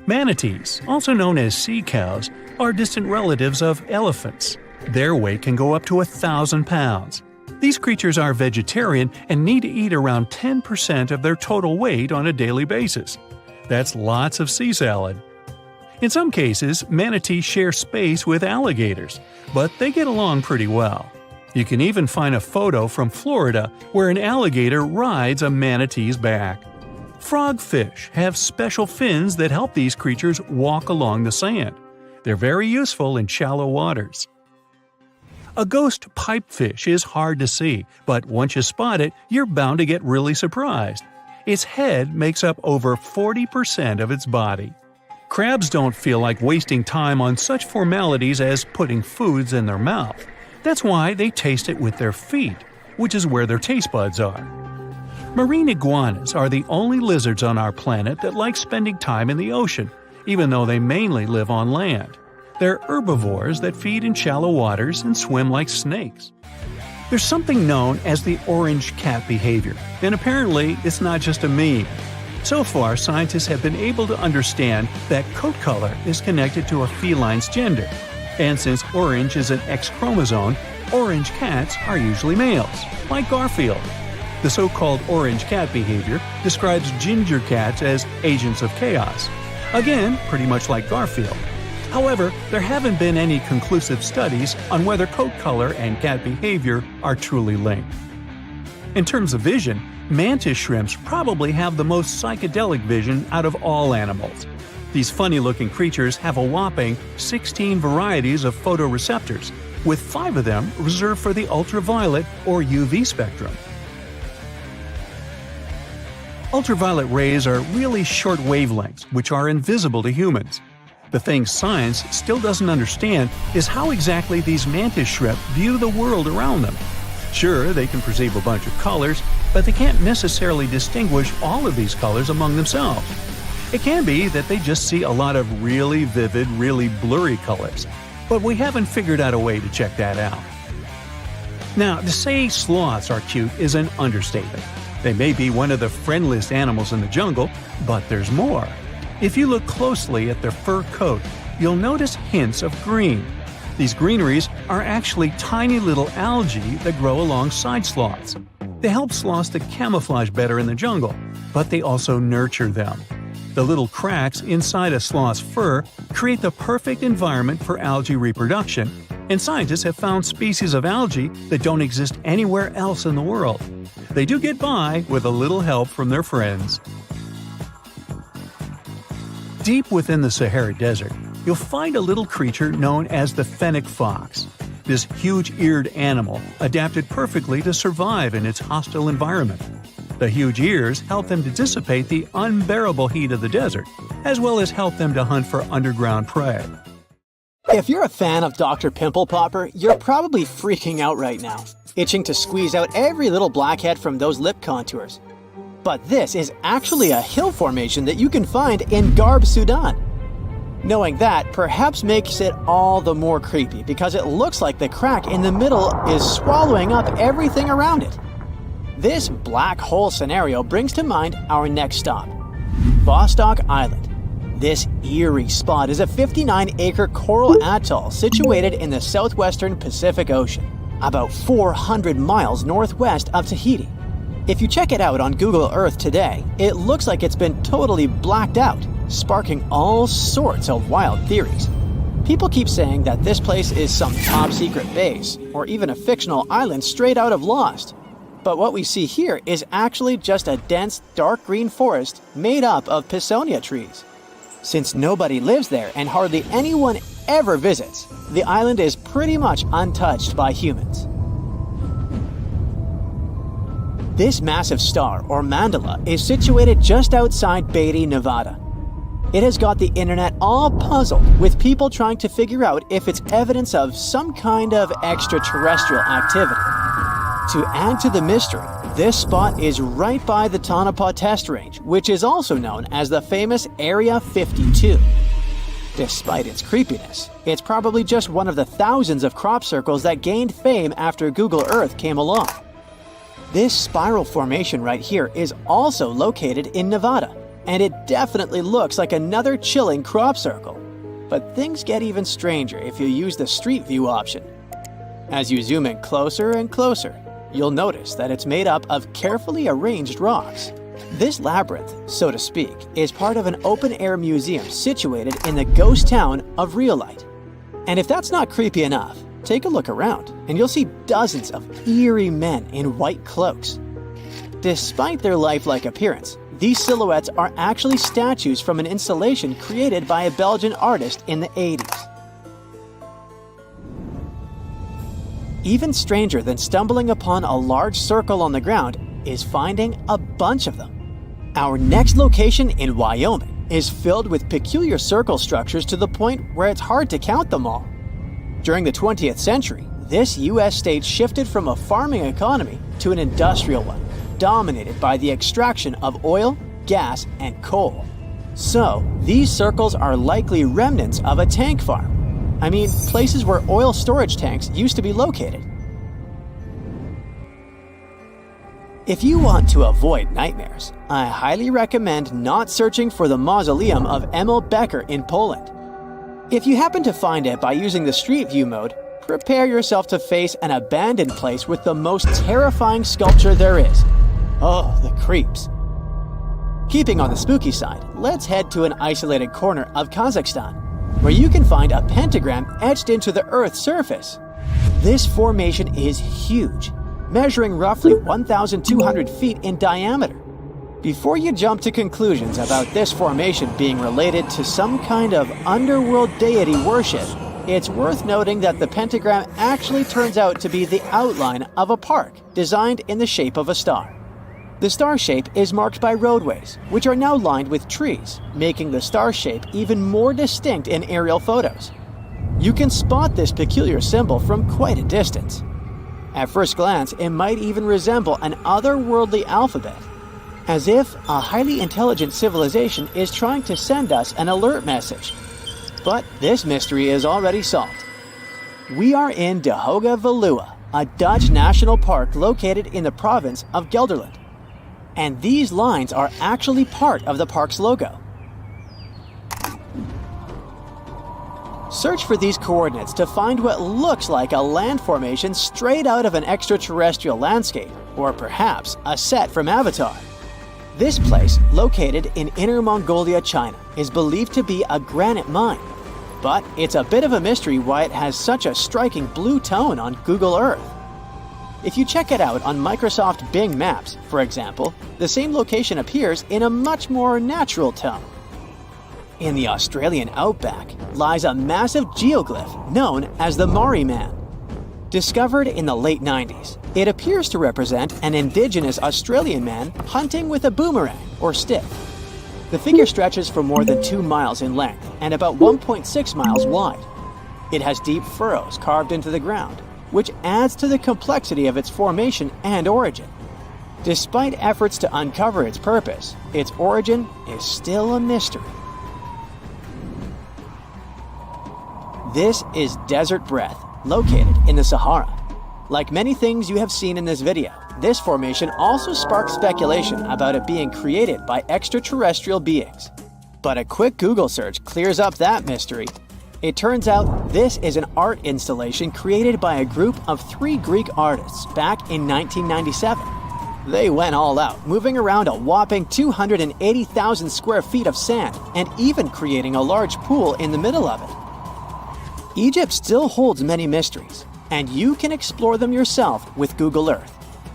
Manatees, also known as sea cows, are distant relatives of elephants. Their weight can go up to 1,000 pounds. These creatures are vegetarian and need to eat around 10% of their total weight on a daily basis. That's lots of sea salad. In some cases, manatees share space with alligators, but they get along pretty well. You can even find a photo from Florida where an alligator rides a manatee's back. Frogfish have special fins that help these creatures walk along the sand. They're very useful in shallow waters. A ghost pipefish is hard to see, but once you spot it, you're bound to get really surprised. Its head makes up over 40% of its body. Crabs don't feel like wasting time on such formalities as putting foods in their mouth. That's why they taste it with their feet, which is where their taste buds are. Marine iguanas are the only lizards on our planet that like spending time in the ocean, even though they mainly live on land. They're herbivores that feed in shallow waters and swim like snakes. There's something known as the orange cat behavior, and apparently it's not just a meme. So far, scientists have been able to understand that coat color is connected to a feline's gender. And since orange is an X chromosome, orange cats are usually males, like Garfield. The so-called orange cat behavior describes ginger cats as agents of chaos. Again, pretty much like Garfield. However, there haven't been any conclusive studies on whether coat color and cat behavior are truly linked. In terms of vision, mantis shrimps probably have the most psychedelic vision out of all animals. These funny-looking creatures have a whopping 16 varieties of photoreceptors, with 5 of them reserved for the ultraviolet or UV spectrum. Ultraviolet rays are really short wavelengths, which are invisible to humans. The thing science still doesn't understand is how exactly these mantis shrimp view the world around them. Sure, they can perceive a bunch of colors, but they can't necessarily distinguish all of these colors among themselves. It can be that they just see a lot of really vivid, really blurry colors, but we haven't figured out a way to check that out. Now, to say sloths are cute is an understatement. They may be one of the friendliest animals in the jungle, but there's more. If you look closely at their fur coat, you'll notice hints of green. These greeneries are actually tiny little algae that grow alongside sloths. They help sloths to camouflage better in the jungle, but they also nurture them. The little cracks inside a sloth's fur create the perfect environment for algae reproduction, and scientists have found species of algae that don't exist anywhere else in the world. They do get by with a little help from their friends. Deep within the Sahara Desert, you'll find a little creature known as the fennec fox. This huge-eared animal adapted perfectly to survive in its hostile environment. The huge ears help them to dissipate the unbearable heat of the desert, as well as help them to hunt for underground prey. If you're a fan of Dr. Pimple Popper, you're probably freaking out right now, itching to squeeze out every little blackhead from those lip contours. But this is actually a hill formation that you can find in Garb, Sudan. Knowing that perhaps makes it all the more creepy because it looks like the crack in the middle is swallowing up everything around it. This black hole scenario brings to mind our next stop, Vostok Island. This eerie spot is a 59-acre coral atoll situated in the southwestern Pacific Ocean, about 400 miles northwest of Tahiti. If you check it out on Google Earth today, it looks like it's been totally blacked out, sparking all sorts of wild theories. People keep saying that this place is some top-secret base, or even a fictional island straight out of Lost. But what we see here is actually just a dense, dark green forest made up of Pisonia trees. Since nobody lives there and hardly anyone ever visits, the island is pretty much untouched by humans. This massive star, or mandala, is situated just outside Beatty, Nevada. It has got the internet all puzzled, with people trying to figure out if it's evidence of some kind of extraterrestrial activity. To add to the mystery, this spot is right by the Tonopah Test Range, which is also known as the famous Area 52. Despite its creepiness, it's probably just one of the thousands of crop circles that gained fame after Google Earth came along. This spiral formation right here is also located in Nevada, and it definitely looks like another chilling crop circle. But things get even stranger if you use the Street View option. As you zoom in closer and closer, you'll notice that it's made up of carefully arranged rocks. This labyrinth, so to speak, is part of an open-air museum situated in the ghost town of Rhyolite. And if that's not creepy enough, take a look around and you'll see dozens of eerie men in white cloaks. Despite their lifelike appearance, these silhouettes are actually statues from an installation created by a Belgian artist in the 80s. Even stranger than stumbling upon a large circle on the ground is finding a bunch of them. Our next location in Wyoming is filled with peculiar circle structures to the point where it's hard to count them all. During the 20th century, this U.S. state shifted from a farming economy to an industrial one, dominated by the extraction of oil, gas, and coal. So, these circles are likely remnants of a tank farm. I mean, places where oil storage tanks used to be located. If you want to avoid nightmares, I highly recommend not searching for the mausoleum of Emil Becker in Poland. If you happen to find it by using the Street View mode, prepare yourself to face an abandoned place with the most terrifying sculpture there is. Oh, the creeps. Keeping on the spooky side, let's head to an isolated corner of Kazakhstan, where you can find a pentagram etched into the Earth's surface. This formation is huge, measuring roughly 1,200 feet in diameter. Before you jump to conclusions about this formation being related to some kind of underworld deity worship, it's worth noting that the pentagram actually turns out to be the outline of a park designed in the shape of a star. The star shape is marked by roadways, which are now lined with trees, making the star shape even more distinct in aerial photos. You can spot this peculiar symbol from quite a distance. At first glance, it might even resemble an otherworldly alphabet, as if a highly intelligent civilization is trying to send us an alert message. But this mystery is already solved. We are in De Hoge Veluwe, a Dutch national park located in the province of Gelderland. And these lines are actually part of the park's logo. Search for these coordinates to find what looks like a land formation straight out of an extraterrestrial landscape, or perhaps a set from Avatar. This place, located in Inner Mongolia, China, is believed to be a granite mine. But it's a bit of a mystery why it has such a striking blue tone on Google Earth. If you check it out on Microsoft Bing Maps, for example, the same location appears in a much more natural tone. In the Australian outback lies a massive geoglyph known as the Maori Man. Discovered in the late 90s, it appears to represent an indigenous Australian man hunting with a boomerang or stick. The figure stretches for more than 2 miles in length and about 1.6 miles wide. It has deep furrows carved into the ground, which adds to the complexity of its formation and origin. Despite efforts to uncover its purpose, its origin is still a mystery. This is Desert Breath, located in the Sahara. Like many things you have seen in this video, this formation also sparks speculation about it being created by extraterrestrial beings. But a quick Google search clears up that mystery. It turns out this is an art installation created by a group of 3 Greek artists back in 1997. They went all out, moving around a whopping 280,000 square feet of sand and even creating a large pool in the middle of it. Egypt still holds many mysteries, and you can explore them yourself with Google Earth.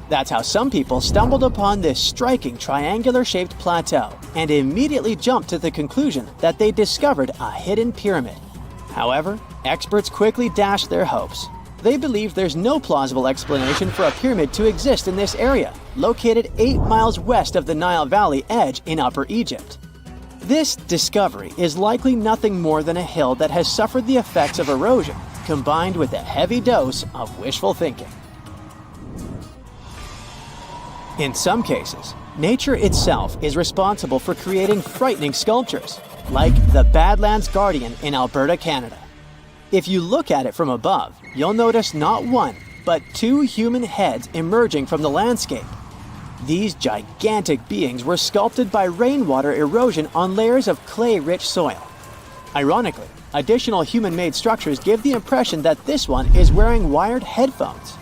That's how some people stumbled upon this striking triangular-shaped plateau and immediately jumped to the conclusion that they discovered a hidden pyramid. However, experts quickly dashed their hopes. They believe there's no plausible explanation for a pyramid to exist in this area, located 8 miles west of the Nile Valley edge in Upper Egypt. This discovery is likely nothing more than a hill that has suffered the effects of erosion, combined with a heavy dose of wishful thinking. In some cases, nature itself is responsible for creating frightening sculptures, like the Badlands Guardian in Alberta, Canada. If you look at it from above, you'll notice not one, but 2 human heads emerging from the landscape. These gigantic beings were sculpted by rainwater erosion on layers of clay-rich soil. Ironically, additional human-made structures give the impression that this one is wearing wired headphones.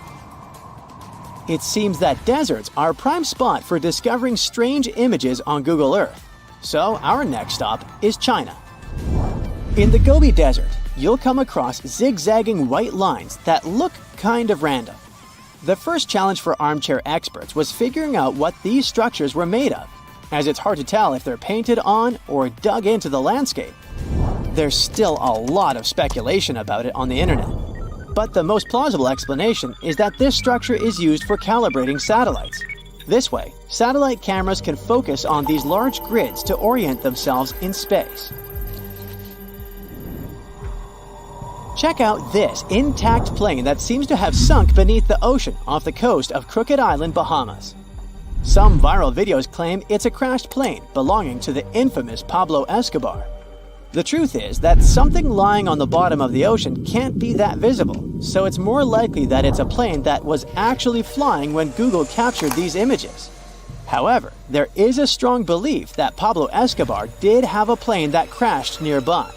It seems that deserts are a prime spot for discovering strange images on Google Earth. So our next stop is China. In the Gobi Desert, you'll come across zigzagging white lines that look kind of random. The first challenge for armchair experts was figuring out what these structures were made of, as it's hard to tell if they're painted on or dug into the landscape. There's still a lot of speculation about it on the internet. But the most plausible explanation is that this structure is used for calibrating satellites. This way, satellite cameras can focus on these large grids to orient themselves in space. Check out this intact plane that seems to have sunk beneath the ocean off the coast of Crooked Island, Bahamas. Some viral videos claim it's a crashed plane belonging to the infamous Pablo Escobar. The truth is that something lying on the bottom of the ocean can't be that visible, so it's more likely that it's a plane that was actually flying when Google captured these images. However, there is a strong belief that Pablo Escobar did have a plane that crashed nearby,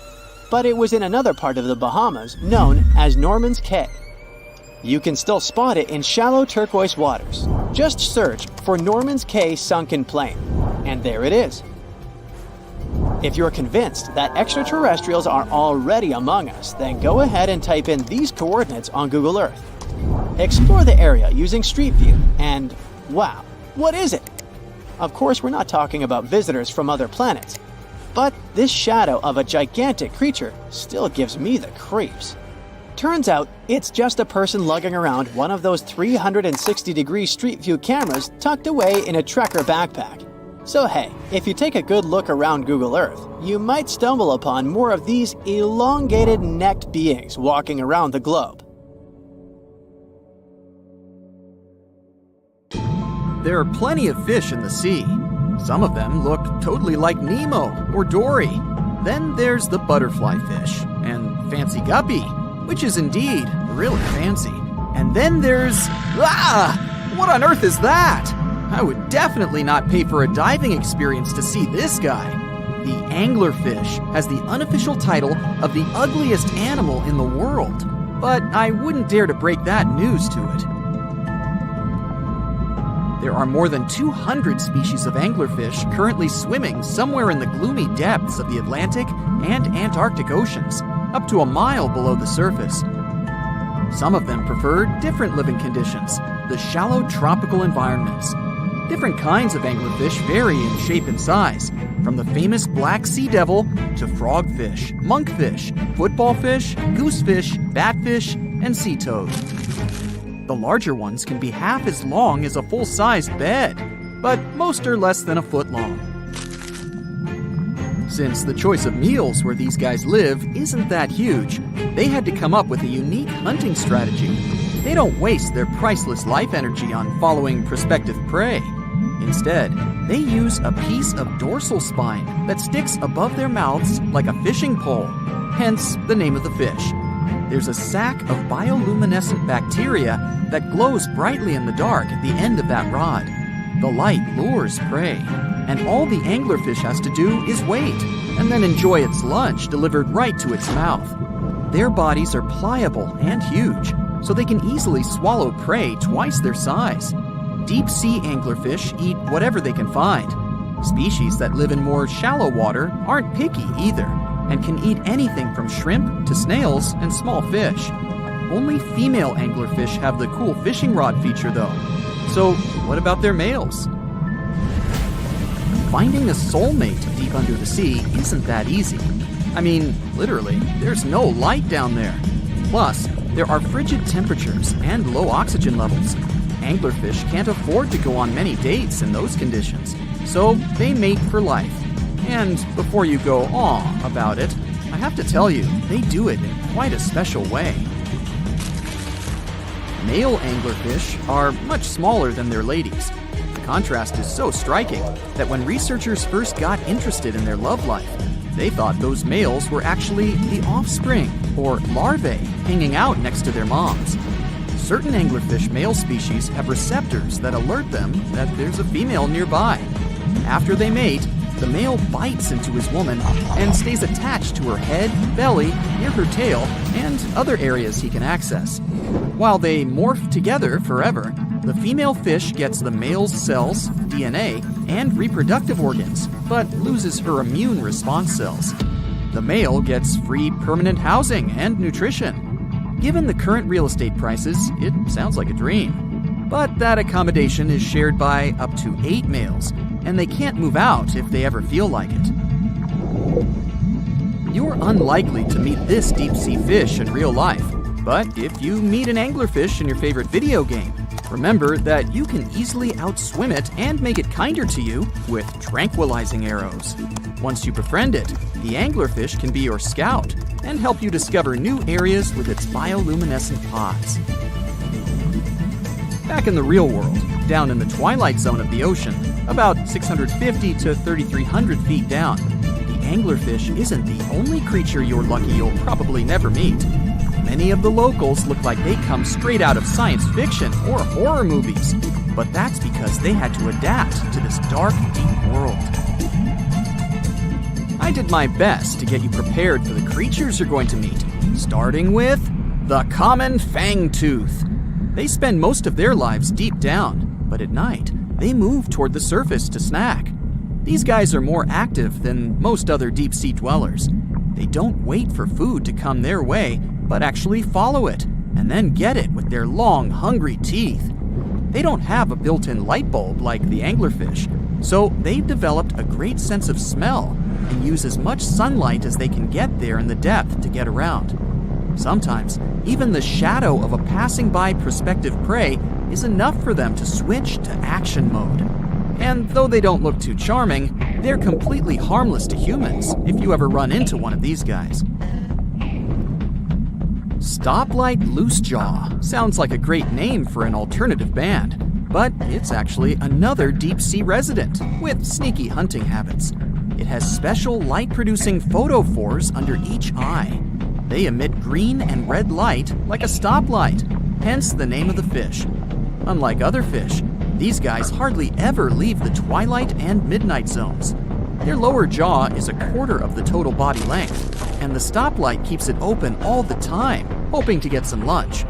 but it was in another part of the Bahamas known as Norman's Cay. You can still spot it in shallow turquoise waters. Just search for Norman's Cay sunken plane, and there it is. If you're convinced that extraterrestrials are already among us, then go ahead and type in these coordinates on Google Earth. Explore the area using Street View, and wow, what is it? Of course, we're not talking about visitors from other planets, but this shadow of a gigantic creature still gives me the creeps. Turns out, it's just a person lugging around one of those 360-degree Street View cameras tucked away in a trekker backpack. So hey, if you take a good look around Google Earth, you might stumble upon more of these elongated necked beings walking around the globe. There are plenty of fish in the sea. Some of them look totally like Nemo or Dory. Then there's the butterfly fish and fancy guppy, which is indeed really fancy. And then there's... what on earth is that? I would definitely not pay for a diving experience to see this guy. The anglerfish has the unofficial title of the ugliest animal in the world, but I wouldn't dare to break that news to it. There are more than 200 species of anglerfish currently swimming somewhere in the gloomy depths of the Atlantic and Antarctic Oceans, up to a mile below the surface. Some of them prefer different living conditions, the shallow tropical environments. Different kinds of anglerfish vary in shape and size, from the famous black sea devil to frogfish, monkfish, footballfish, goosefish, batfish, and sea toad. The larger ones can be half as long as a full-sized bed, but most are less than a foot long. Since the choice of meals where these guys live isn't that huge, they had to come up with a unique hunting strategy. They don't waste their priceless life energy on following prospective prey. Instead, they use a piece of dorsal spine that sticks above their mouths like a fishing pole, hence the name of the fish, There's a sac of bioluminescent bacteria that glows brightly in the dark at the end of that rod. The light lures prey, and all the anglerfish has to do is wait, and then enjoy its lunch delivered right to its mouth. Their bodies are pliable and huge, so they can easily swallow prey twice their size. Deep-sea anglerfish eat whatever they can find. Species that live in more shallow water aren't picky either, and can eat anything from shrimp to snails and small fish. Only female anglerfish have the cool fishing rod feature though. So what about their males? Finding a soulmate deep under the sea isn't that easy. I mean, literally, there's no light down there. Plus, there are frigid temperatures and low oxygen levels. Anglerfish can't afford to go on many dates in those conditions, so they mate for life. And before you go aw about it, I have to tell you, they do it in quite a special way. Male anglerfish are much smaller than their ladies. The contrast is so striking that when researchers first got interested in their love life, they thought those males were actually the offspring, or larvae, hanging out next to their moms. Certain anglerfish male species have receptors that alert them that there's a female nearby. After they mate, the male bites into his woman and stays attached to her head, belly, near her tail, and other areas he can access. While they morph together forever, the female fish gets the male's cells, DNA, and reproductive organs, but loses her immune response cells. The male gets free permanent housing and nutrition. Given the current real estate prices, it sounds like a dream. But that accommodation is shared by up to 8 males, and they can't move out if they ever feel like it. You're unlikely to meet this deep-sea fish in real life, but if you meet an anglerfish in your favorite video game, remember that you can easily outswim it and make it kinder to you with tranquilizing arrows. Once you befriend it, the anglerfish can be your scout and help you discover new areas with its bioluminescent pods. Back in the real world, down in the twilight zone of the ocean, about 650 to 3,300 feet down, the anglerfish isn't the only creature you're lucky you'll probably never meet. Many of the locals look like they come straight out of science fiction or horror movies, but that's because they had to adapt to this dark, deep world. I did my best to get you prepared for the creatures you're going to meet, starting with the common fangtooth. They spend most of their lives deep down, but at night, they move toward the surface to snack. These guys are more active than most other deep-sea dwellers. They don't wait for food to come their way, but actually follow it, and then get it with their long, hungry teeth. They don't have a built-in light bulb like the anglerfish, so they've developed a great sense of smell and use as much sunlight as they can get there in the depth to get around. Sometimes, even the shadow of a passing by prospective prey is enough for them to switch to action mode. And though they don't look too charming, they're completely harmless to humans if you ever run into one of these guys. Stoplight Loosejaw sounds like a great name for an alternative band, but it's actually another deep-sea resident with sneaky hunting habits. It has special light-producing photophores under each eye. They emit green and red light like a stoplight, hence the name of the fish. Unlike other fish, these guys hardly ever leave the twilight and midnight zones. Their lower jaw is a quarter of the total body length, and the stoplight keeps it open all the time, hoping to get some lunch.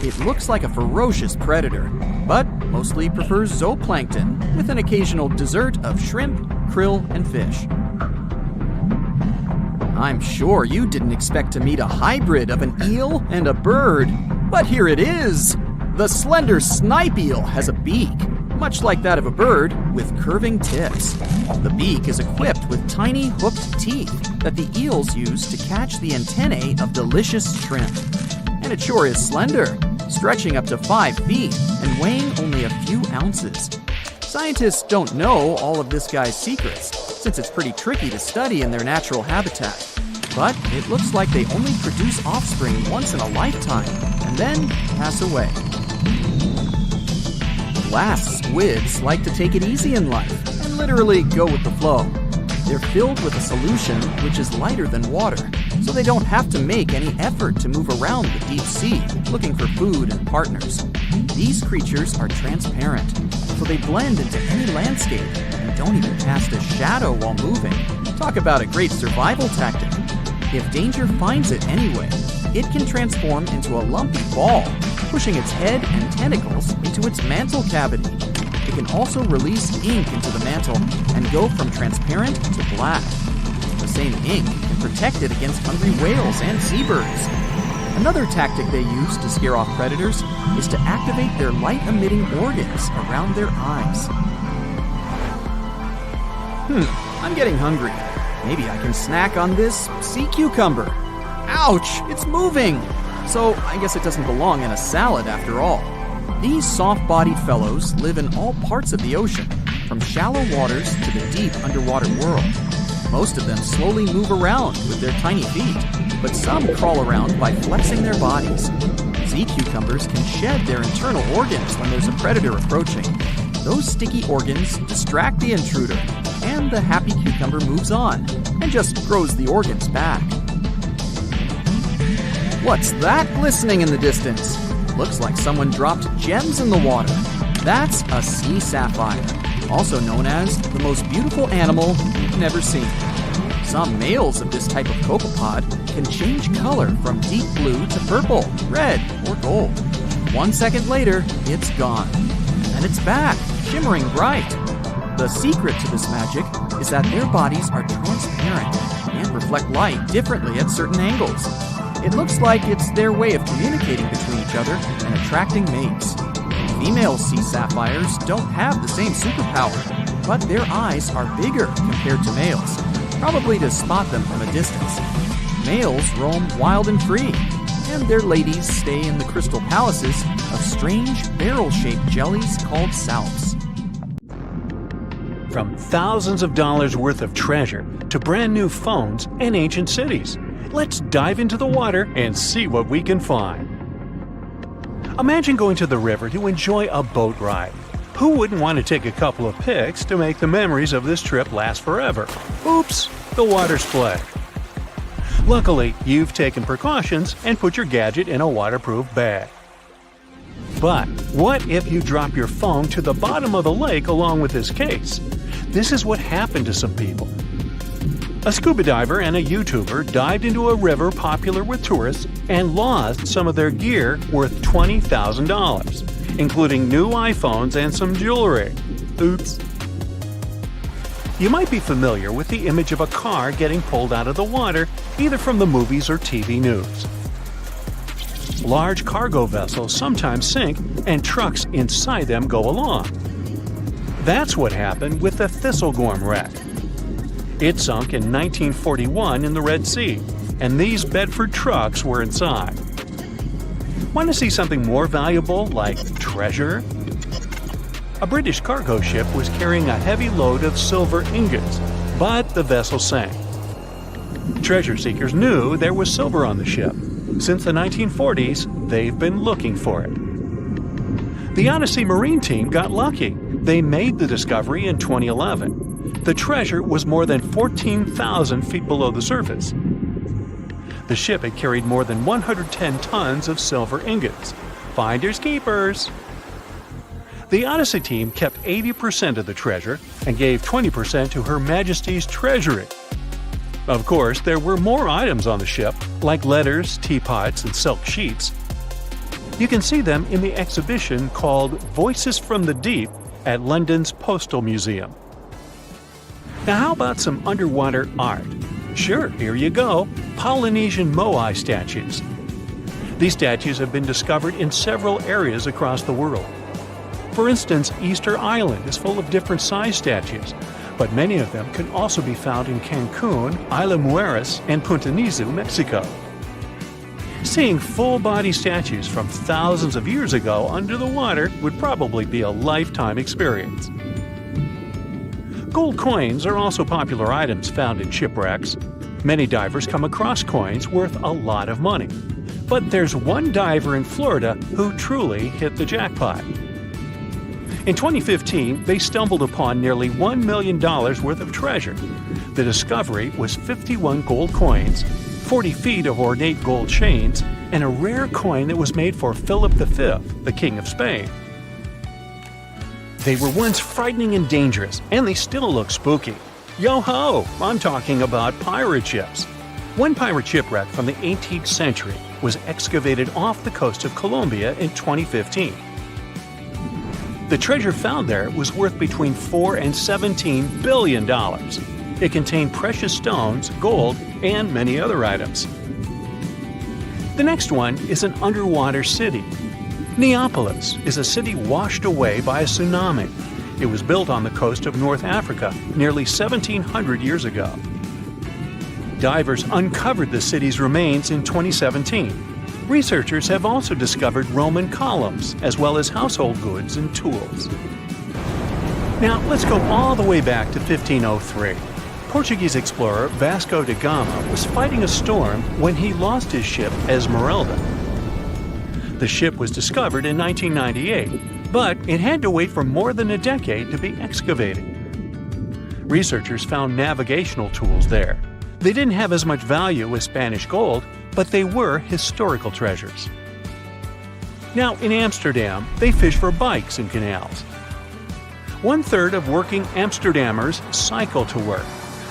It looks like a ferocious predator, but mostly prefers zooplankton with an occasional dessert of shrimp, krill, and fish. I'm sure you didn't expect to meet a hybrid of an eel and a bird, but here it is! The slender snipe eel has a beak, much like that of a bird, with curving tips. The beak is equipped with tiny hooked teeth that the eels use to catch the antennae of delicious shrimp. And it sure is slender, stretching up to 5 feet and weighing only a few ounces. Scientists don't know all of this guy's secrets, since it's pretty tricky to study in their natural habitat. But it looks like they only produce offspring once in a lifetime, and then pass away. Glass squids like to take it easy in life, and literally go with the flow. They're filled with a solution which is lighter than water, so they don't have to make any effort to move around the deep sea looking for food and partners. These creatures are transparent, so they blend into any landscape and don't even cast a shadow while moving. Talk about a great survival tactic. If danger finds it anyway, it can transform into a lumpy ball, pushing its head and tentacles into its mantle cavity. It can also release ink into the mantle and go from transparent to black. The same ink can protect it against hungry whales and seabirds. Another tactic they use to scare off predators is to activate their light-emitting organs around their eyes. I'm getting hungry. Maybe I can snack on this sea cucumber. Ouch, it's moving! So I guess it doesn't belong in a salad after all. These soft-bodied fellows live in all parts of the ocean, from shallow waters to the deep underwater world. Most of them slowly move around with their tiny feet, but some crawl around by flexing their bodies. Sea cucumbers can shed their internal organs when there's a predator approaching. Those sticky organs distract the intruder, and the happy cucumber moves on and just grows the organs back. What's that glistening in the distance? Looks like someone dropped gems in the water. That's a sea sapphire, also known as the most beautiful animal you've never seen. Some males of this type of copepod can change color from deep blue to purple, red, or gold. 1 second later, it's gone. And it's back, shimmering bright. The secret to this magic is that their bodies are transparent and reflect light differently at certain angles. It looks like it's their way of communicating between each other and attracting mates. Female sea sapphires don't have the same superpower, but their eyes are bigger compared to males, probably to spot them from a distance. Males roam wild and free, and their ladies stay in the crystal palaces of strange barrel-shaped jellies called salps. From thousands of dollars worth of treasure to brand new phones and ancient cities, let's dive into the water and see what we can find. Imagine going to the river to enjoy a boat ride. Who wouldn't want to take a couple of pics to make the memories of this trip last forever? Oops, the water split. Luckily, you've taken precautions and put your gadget in a waterproof bag. But what if you drop your phone to the bottom of the lake along with this case? This is what happened to some people. A scuba diver and a YouTuber dived into a river popular with tourists and lost some of their gear worth $20,000, including new iPhones and some jewelry. Oops. You might be familiar with the image of a car getting pulled out of the water, either from the movies or TV news. Large cargo vessels sometimes sink, and trucks inside them go along. That's what happened with the Thistlegorm wreck. It sunk in 1941 in the Red Sea, and these Bedford trucks were inside. Want to see something more valuable, like treasure? A British cargo ship was carrying a heavy load of silver ingots, but the vessel sank. Treasure seekers knew there was silver on the ship. Since the 1940s, they've been looking for it. The Odyssey Marine Team got lucky. They made the discovery in 2011. The treasure was more than 14,000 feet below the surface. The ship had carried more than 110 tons of silver ingots. Finders keepers. The Odyssey team kept 80% of the treasure and gave 20% to Her Majesty's Treasury. Of course, there were more items on the ship, like letters, teapots, and silk sheets. You can see them in the exhibition called Voices from the Deep at London's Postal Museum. Now how about some underwater art? Sure, here you go, Polynesian moai statues. These statues have been discovered in several areas across the world. For instance, Easter Island is full of different size statues, but many of them can also be found in Cancun, Isla Mujeres, and Punta Nizu, Mexico. Seeing full-body statues from thousands of years ago under the water would probably be a lifetime experience. Gold coins are also popular items found in shipwrecks. Many divers come across coins worth a lot of money. But there's one diver in Florida who truly hit the jackpot. In 2015, they stumbled upon nearly $1 million worth of treasure. The discovery was 51 gold coins, 40 feet of ornate gold chains, and a rare coin that was made for Philip V, the King of Spain. They were once frightening and dangerous, and they still look spooky. Yo-ho! I'm talking about pirate ships. One pirate shipwreck from the 18th century was excavated off the coast of Colombia in 2015. The treasure found there was worth between $4 and $17 billion. It contained precious stones, gold, and many other items. The next one is an underwater city. Neapolis is a city washed away by a tsunami. It was built on the coast of North Africa nearly 1,700 years ago. Divers uncovered the city's remains in 2017. Researchers have also discovered Roman columns, as well as household goods and tools. Now, let's go all the way back to 1503. Portuguese explorer Vasco da Gama was fighting a storm when he lost his ship Esmeralda. The ship was discovered in 1998, but it had to wait for more than a decade to be excavated. Researchers found navigational tools there. They didn't have as much value as Spanish gold, but they were historical treasures. Now, in Amsterdam, they fish for bikes in canals. 1/3 of working Amsterdammers cycle to work.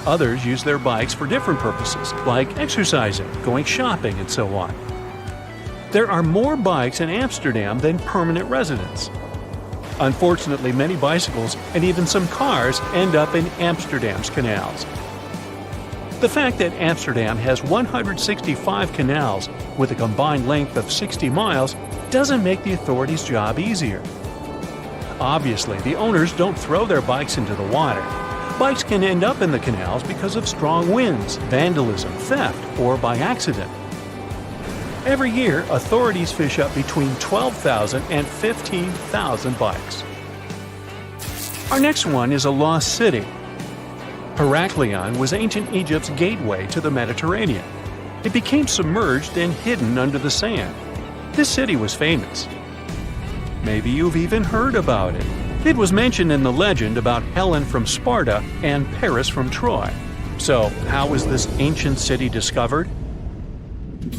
Others use their bikes for different purposes, like exercising, going shopping, and so on. There are more bikes in Amsterdam than permanent residents. Unfortunately, many bicycles and even some cars end up in Amsterdam's canals. The fact that Amsterdam has 165 canals with a combined length of 60 miles doesn't make the authorities' job easier. Obviously, the owners don't throw their bikes into the water. Bikes can end up in the canals because of strong winds, vandalism, theft, or by accident. Every year, authorities fish up between 12,000 and 15,000 bikes. Our next one is a lost city. Heraklion was ancient Egypt's gateway to the Mediterranean. It became submerged and hidden under the sand. This city was famous. Maybe you've even heard about it. It was mentioned in the legend about Helen from Sparta and Paris from Troy. So, how was this ancient city discovered?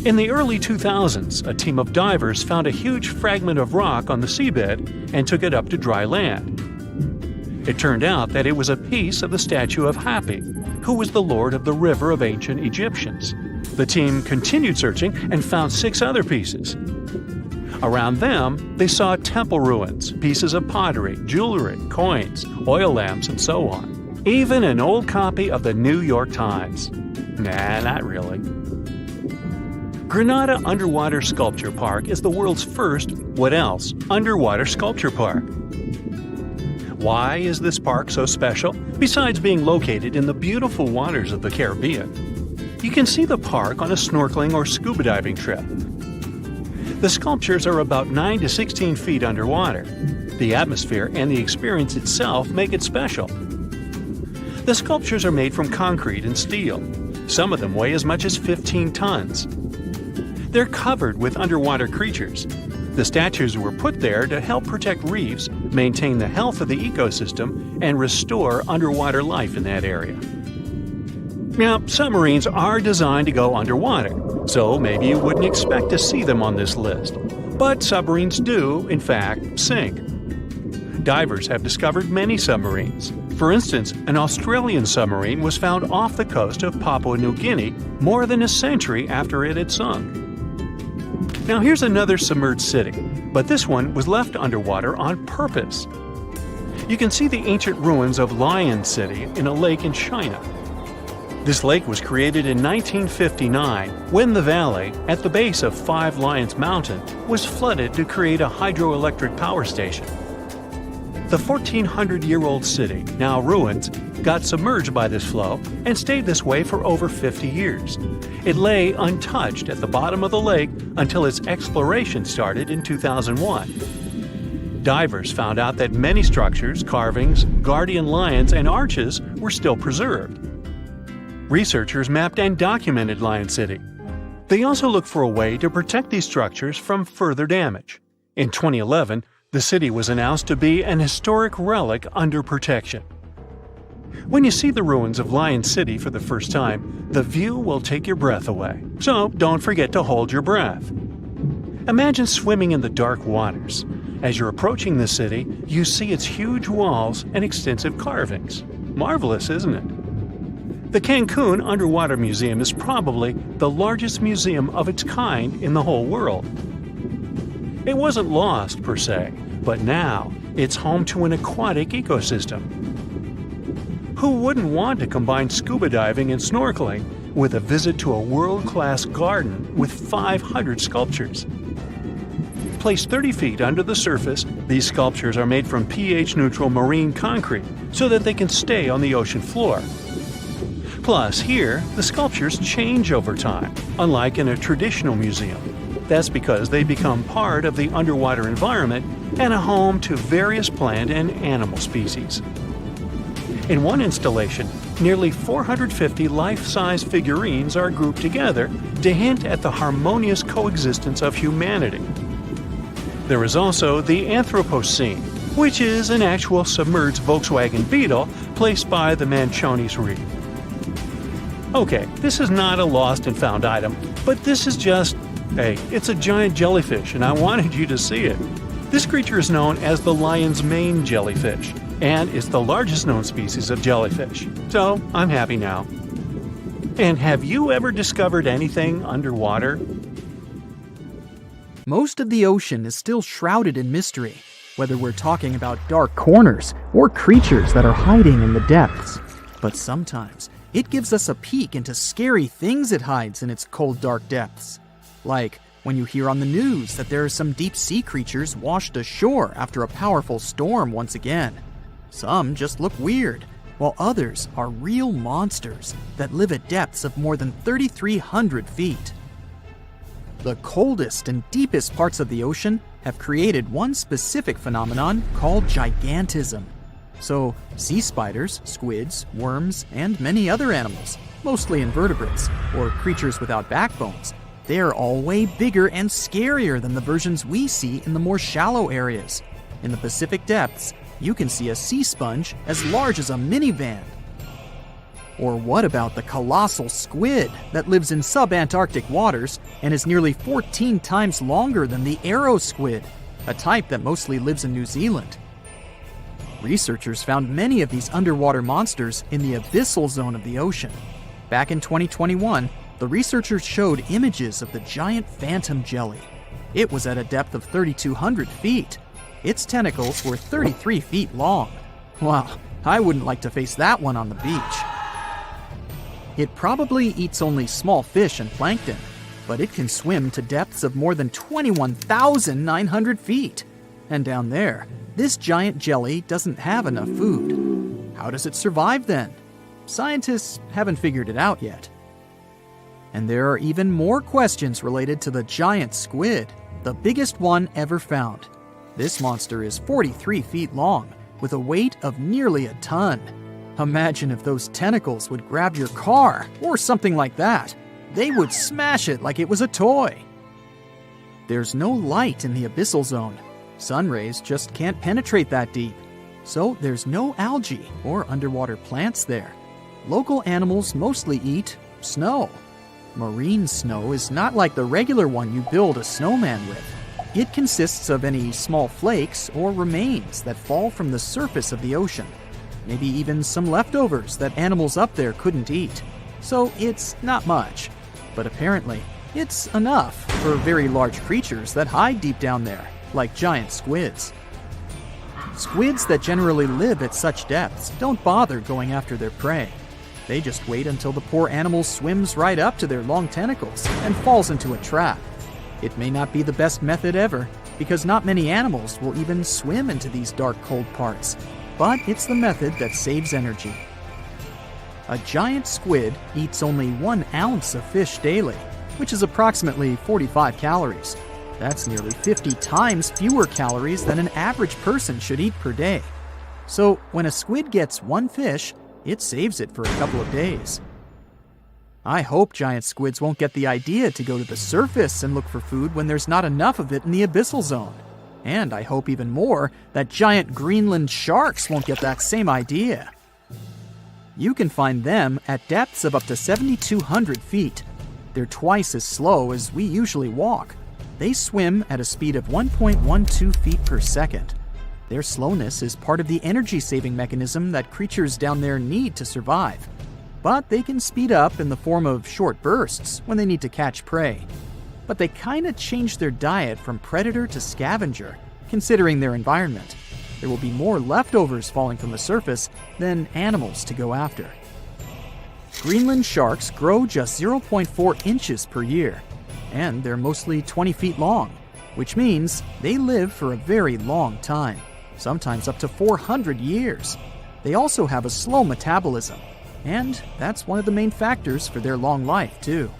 In the early 2000s, a team of divers found a huge fragment of rock on the seabed and took it up to dry land. It turned out that it was a piece of the statue of Hapi, who was the lord of the river of ancient Egyptians. The team continued searching and found 6 other pieces. Around them, they saw temple ruins, pieces of pottery, jewelry, coins, oil lamps, and so on. Even an old copy of the New York Times. Nah, not really. Granada Underwater Sculpture Park is the world's first, what else, underwater sculpture park. Why is this park so special, besides being located in the beautiful waters of the Caribbean? You can see the park on a snorkeling or scuba diving trip. The sculptures are about 9 to 16 feet underwater. The atmosphere and the experience itself make it special. The sculptures are made from concrete and steel. Some of them weigh as much as 15 tons. They're covered with underwater creatures. The statues were put there to help protect reefs, maintain the health of the ecosystem, and restore underwater life in that area. Now, submarines are designed to go underwater, so maybe you wouldn't expect to see them on this list. But submarines do, in fact, sink. Divers have discovered many submarines. For instance, an Australian submarine was found off the coast of Papua New Guinea more than a century after it had sunk. Now here's another submerged city, but this one was left underwater on purpose. You can see the ancient ruins of Lion City in a lake in China. This lake was created in 1959 when the valley, at the base of Five Lions Mountain, was flooded to create a hydroelectric power station. The 1,400-year-old city, now ruins, got submerged by this flow and stayed this way for over 50 years. It lay untouched at the bottom of the lake until its exploration started in 2001. Divers found out that many structures, carvings, guardian lions, and arches were still preserved. Researchers mapped and documented Lion City. They also looked for a way to protect these structures from further damage. In 2011, the city was announced to be an historic relic under protection. When you see the ruins of Lion City for the first time, the view will take your breath away. So don't forget to hold your breath. Imagine swimming in the dark waters. As you're approaching the city, you see its huge walls and extensive carvings. Marvelous, isn't it? The Cancun Underwater Museum is probably the largest museum of its kind in the whole world. It wasn't lost, per se, but now it's home to an aquatic ecosystem. Who wouldn't want to combine scuba diving and snorkeling with a visit to a world-class garden with 500 sculptures? Placed 30 feet under the surface, these sculptures are made from pH-neutral marine concrete so that they can stay on the ocean floor. Plus, here, the sculptures change over time, unlike in a traditional museum. That's because they become part of the underwater environment and a home to various plant and animal species. In one installation, nearly 450 life-size figurines are grouped together to hint at the harmonious coexistence of humanity. There is also the Anthropocene, which is an actual submerged Volkswagen Beetle placed by the Manchonis Reef. Okay, this is not a lost and found item, but this is just, hey, it's a giant jellyfish and I wanted you to see it. This creature is known as the lion's mane jellyfish, and it's the largest known species of jellyfish. So, I'm happy now. And have you ever discovered anything underwater? Most of the ocean is still shrouded in mystery, whether we're talking about dark corners or creatures that are hiding in the depths. But sometimes, it gives us a peek into scary things it hides in its cold, dark depths. Like when you hear on the news that there are some deep-sea creatures washed ashore after a powerful storm once again. Some just look weird, while others are real monsters that live at depths of more than 3,300 feet. The coldest and deepest parts of the ocean have created one specific phenomenon called gigantism. So, sea spiders, squids, worms, and many other animals, mostly invertebrates, or creatures without backbones, they're all way bigger and scarier than the versions we see in the more shallow areas. In the Pacific depths, you can see a sea sponge as large as a minivan. Or what about the colossal squid that lives in subantarctic waters and is nearly 14 times longer than the arrow squid, a type that mostly lives in New Zealand? Researchers found many of these underwater monsters in the abyssal zone of the ocean. Back in 2021, the researchers showed images of the giant phantom jelly. It was at a depth of 3,200 feet. Its tentacles were 33 feet long. Wow, I wouldn't like to face that one on the beach. It probably eats only small fish and plankton, but it can swim to depths of more than 21,900 feet. And down there, this giant jelly doesn't have enough food. How does it survive then? Scientists haven't figured it out yet. And there are even more questions related to the giant squid, the biggest one ever found. This monster is 43 feet long, with a weight of nearly a ton. Imagine if those tentacles would grab your car, or something like that. They would smash it like it was a toy. There's no light in the abyssal zone. Sun rays just can't penetrate that deep. So there's no algae or underwater plants there. Local animals mostly eat snow. Marine snow is not like the regular one you build a snowman with. It consists of any small flakes or remains that fall from the surface of the ocean. Maybe even some leftovers that animals up there couldn't eat. So it's not much. But apparently, it's enough for very large creatures that hide deep down there, like giant squids. Squids that generally live at such depths don't bother going after their prey. They just wait until the poor animal swims right up to their long tentacles and falls into a trap. It may not be the best method ever, because not many animals will even swim into these dark, cold parts. But it's the method that saves energy. A giant squid eats only 1 ounce of fish daily, which is approximately 45 calories. That's nearly 50 times fewer calories than an average person should eat per day. So when a squid gets 1 fish, it saves it for a couple of days. I hope giant squids won't get the idea to go to the surface and look for food when there's not enough of it in the abyssal zone. And I hope even more that giant Greenland sharks won't get that same idea. You can find them at depths of up to 7,200 feet. They're twice as slow as we usually walk. They swim at a speed of 1.12 feet per second. Their slowness is part of the energy-saving mechanism that creatures down there need to survive. But they can speed up in the form of short bursts when they need to catch prey. But they kinda change their diet from predator to scavenger, considering their environment. There will be more leftovers falling from the surface than animals to go after. Greenland sharks grow just 0.4 inches per year, and they're mostly 20 feet long, which means they live for a very long time, sometimes up to 400 years. They also have a slow metabolism, and that's one of the main factors for their long life, too.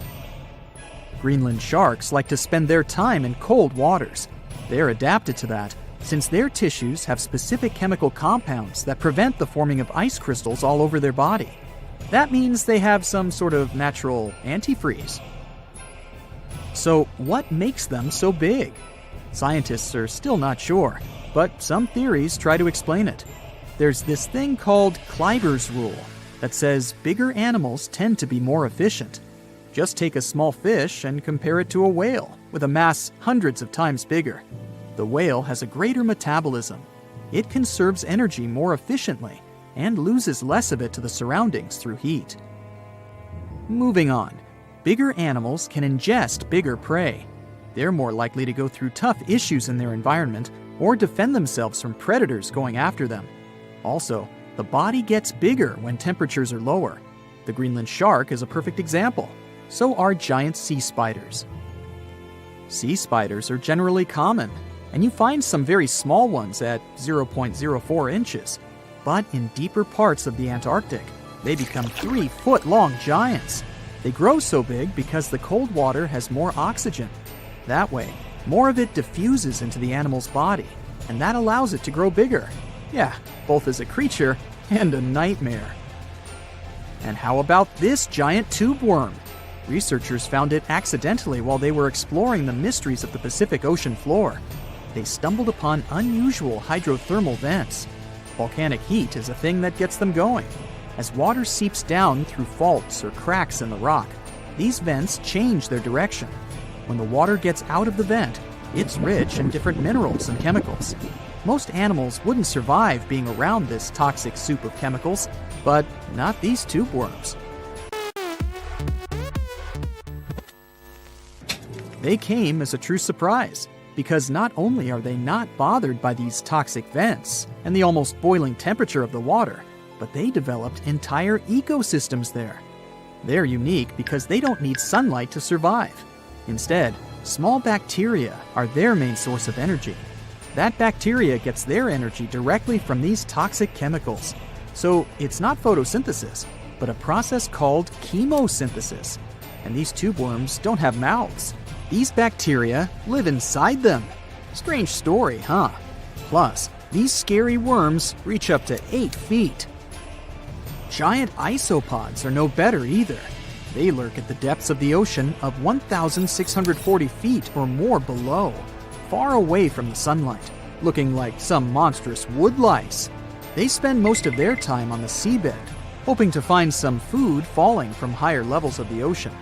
Greenland sharks like to spend their time in cold waters. They're adapted to that, since their tissues have specific chemical compounds that prevent the forming of ice crystals all over their body. That means they have some sort of natural antifreeze. So, what makes them so big? Scientists are still not sure, but some theories try to explain it. There's this thing called Kleiber's rule that says bigger animals tend to be more efficient. Just take a small fish and compare it to a whale with a mass hundreds of times bigger. The whale has a greater metabolism. It conserves energy more efficiently and loses less of it to the surroundings through heat. Moving on, bigger animals can ingest bigger prey. They're more likely to go through tough issues in their environment or defend themselves from predators going after them. Also, the body gets bigger when temperatures are lower. The Greenland shark is a perfect example. So are giant sea spiders. Sea spiders are generally common, and you find some very small ones at 0.04 inches. But in deeper parts of the Antarctic, they become 3-foot-long giants. They grow so big because the cold water has more oxygen. That way, more of it diffuses into the animal's body, and that allows it to grow bigger. Yeah, both as a creature and a nightmare. And how about this giant tube worm? Researchers found it accidentally while they were exploring the mysteries of the Pacific Ocean floor. They stumbled upon unusual hydrothermal vents. Volcanic heat is a thing that gets them going. As water seeps down through faults or cracks in the rock, these vents change their direction. When the water gets out of the vent, it's rich in different minerals and chemicals. Most animals wouldn't survive being around this toxic soup of chemicals, but not these tube worms. They came as a true surprise, because not only are they not bothered by these toxic vents and the almost boiling temperature of the water, but they developed entire ecosystems there. They're unique because they don't need sunlight to survive. Instead, small bacteria are their main source of energy. That bacteria gets their energy directly from these toxic chemicals. So it's not photosynthesis, but a process called chemosynthesis. And these tube worms don't have mouths. These bacteria live inside them. Strange story, huh? Plus, these scary worms reach up to 8 feet. Giant isopods are no better either. They lurk at the depths of the ocean of 1,640 feet or more below, far away from the sunlight, looking like some monstrous wood lice. They spend most of their time on the seabed, hoping to find some food falling from higher levels of the ocean.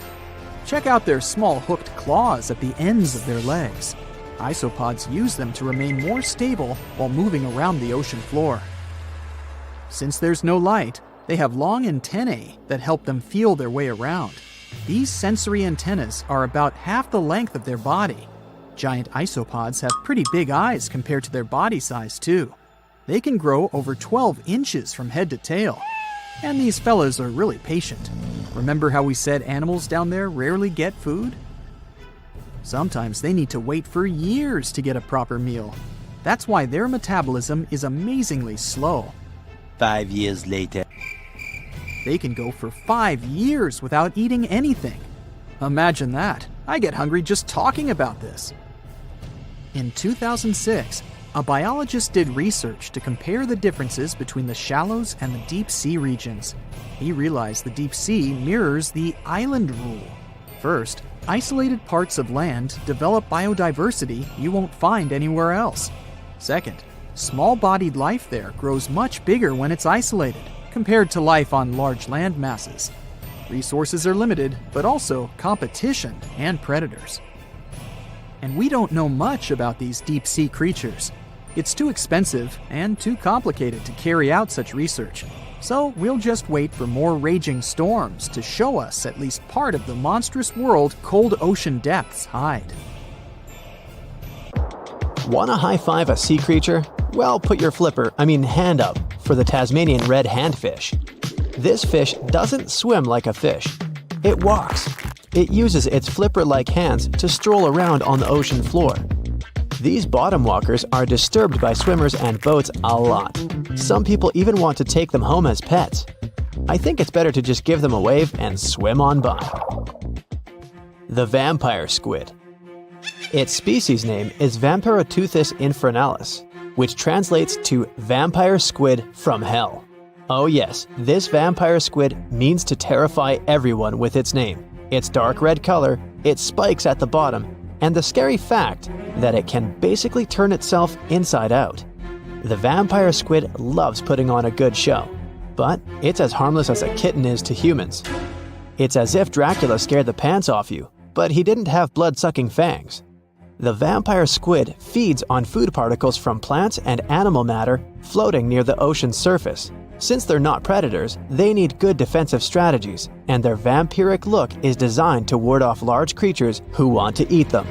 Check out their small hooked claws at the ends of their legs. Isopods use them to remain more stable while moving around the ocean floor. Since there's no light, they have long antennae that help them feel their way around. These sensory antennas are about half the length of their body. Giant isopods have pretty big eyes compared to their body size, too. They can grow over 12 inches from head to tail. And these fellas are really patient. Remember how we said animals down there rarely get food? Sometimes they need to wait for years to get a proper meal. That's why their metabolism is amazingly slow. 5 years later. They can go for 5 years without eating anything. Imagine that. I get hungry just talking about this. In 2006, a biologist did research to compare the differences between the shallows and the deep sea regions. He realized the deep sea mirrors the island rule. First, isolated parts of land develop biodiversity you won't find anywhere else. Second, small-bodied life there grows much bigger when it's isolated, compared to life on large land masses. Resources are limited, but also competition and predators. And we don't know much about these deep-sea creatures. It's too expensive and too complicated to carry out such research, so we'll just wait for more raging storms to show us at least part of the monstrous world cold ocean depths hide. Want to high-five a sea creature? Well, put your hand up for the Tasmanian red handfish. This fish doesn't swim like a fish. It walks. It uses its flipper-like hands to stroll around on the ocean floor. These bottom walkers are disturbed by swimmers and boats a lot. Some people even want to take them home as pets. I think it's better to just give them a wave and swim on by. The vampire squid. Its species name is Vampiroteuthis infernalis, which translates to vampire squid from hell. Oh yes, this vampire squid means to terrify everyone with its name, its dark red color, its spikes at the bottom, and the scary fact that it can basically turn itself inside out. The vampire squid loves putting on a good show, but it's as harmless as a kitten is to humans. It's as if Dracula scared the pants off you, but he didn't have blood-sucking fangs. The vampire squid feeds on food particles from plants and animal matter floating near the ocean's surface. Since they're not predators, they need good defensive strategies, and their vampiric look is designed to ward off large creatures who want to eat them.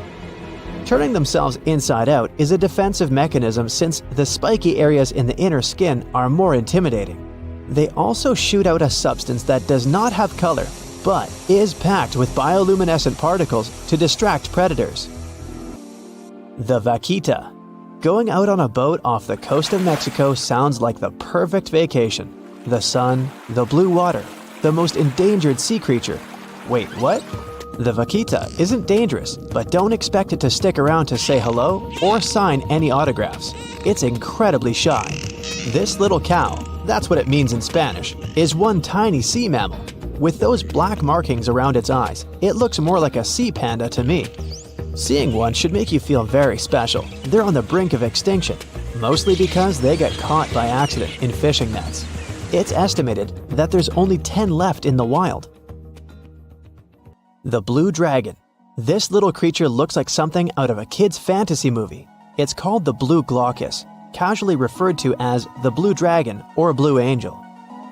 Turning themselves inside out is a defensive mechanism since the spiky areas in the inner skin are more intimidating. They also shoot out a substance that does not have color, but is packed with bioluminescent particles to distract predators. The vaquita. Going out on a boat off the coast of Mexico sounds like the perfect vacation. The sun, the blue water, the most endangered sea creature. Wait, what? The vaquita isn't dangerous, but don't expect it to stick around to say hello or sign any autographs. It's incredibly shy. This little cow, that's what it means in Spanish, is one tiny sea mammal. With those black markings around its eyes, it looks more like a sea panda to me. Seeing one should make you feel very special. They're on the brink of extinction, mostly because they got caught by accident in fishing nets. It's estimated that there's only 10 left in the wild. The blue dragon. This little creature looks like something out of a kid's fantasy movie. It's called the blue glaucus, casually referred to as the blue dragon or blue angel.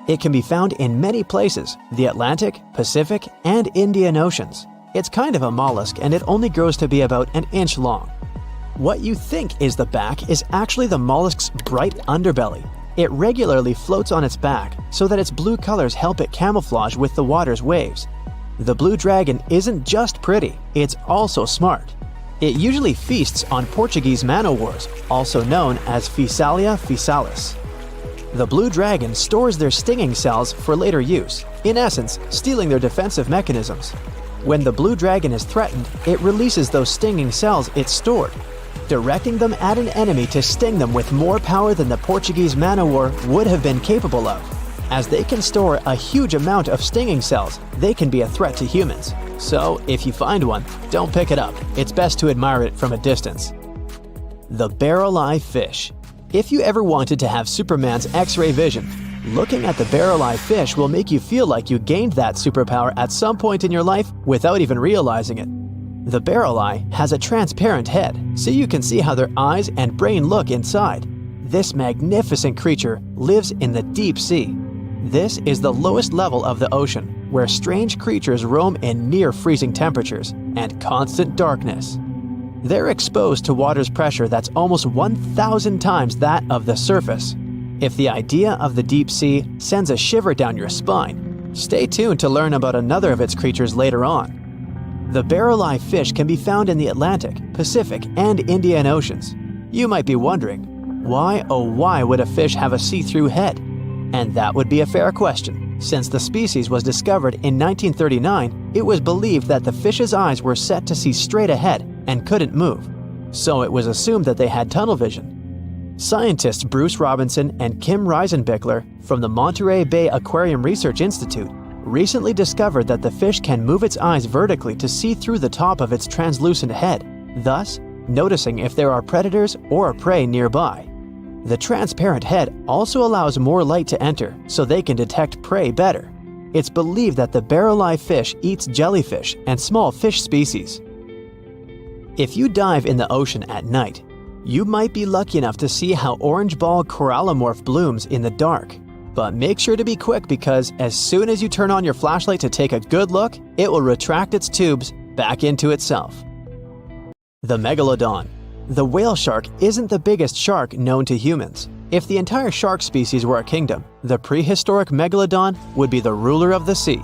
It can be found in many places, the Atlantic, Pacific, and Indian Oceans. It's kind of a mollusk and it only grows to be about an inch long. What you think is the back is actually the mollusk's bright underbelly. It regularly floats on its back so that its blue colors help it camouflage with the water's waves. The blue dragon isn't just pretty, it's also smart. It usually feasts on Portuguese man-o'-wars, also known as Physalia physalis. The blue dragon stores their stinging cells for later use, in essence, stealing their defensive mechanisms. When the blue dragon is threatened, it releases those stinging cells it stored, directing them at an enemy to sting them with more power than the Portuguese man-o'-war would have been capable of. As they can store a huge amount of stinging cells, they can be a threat to humans. So, if you find one, don't pick it up. It's best to admire it from a distance. The barrel-eye fish. If you ever wanted to have Superman's X-ray vision, looking at the barrel-eye fish will make you feel like you gained that superpower at some point in your life without even realizing it. The barrel eye has a transparent head, so you can see how their eyes and brain look inside. This magnificent creature lives in the deep sea. This is the lowest level of the ocean, where strange creatures roam in near-freezing temperatures and constant darkness. They're exposed to water's pressure that's almost 1,000 times that of the surface. If the idea of the deep sea sends a shiver down your spine, stay tuned to learn about another of its creatures later on. The barrel-eye fish can be found in the Atlantic, Pacific, and Indian Oceans. You might be wondering, why oh why would a fish have a see-through head? And that would be a fair question. Since the species was discovered in 1939, it was believed that the fish's eyes were set to see straight ahead and couldn't move. So it was assumed that they had tunnel vision. Scientists Bruce Robinson and Kim Reisenbichler from the Monterey Bay Aquarium Research Institute recently discovered that the fish can move its eyes vertically to see through the top of its translucent head, thus noticing if there are predators or prey nearby. The transparent head also allows more light to enter so they can detect prey better. It's believed that the barrel-eye fish eats jellyfish and small fish species. If you dive in the ocean at night, you might be lucky enough to see how orange ball corallomorph blooms in the dark. But make sure to be quick because as soon as you turn on your flashlight to take a good look, it will retract its tubes back into itself. The megalodon. The whale shark isn't the biggest shark known to humans. If the entire shark species were a kingdom, the prehistoric megalodon would be the ruler of the sea.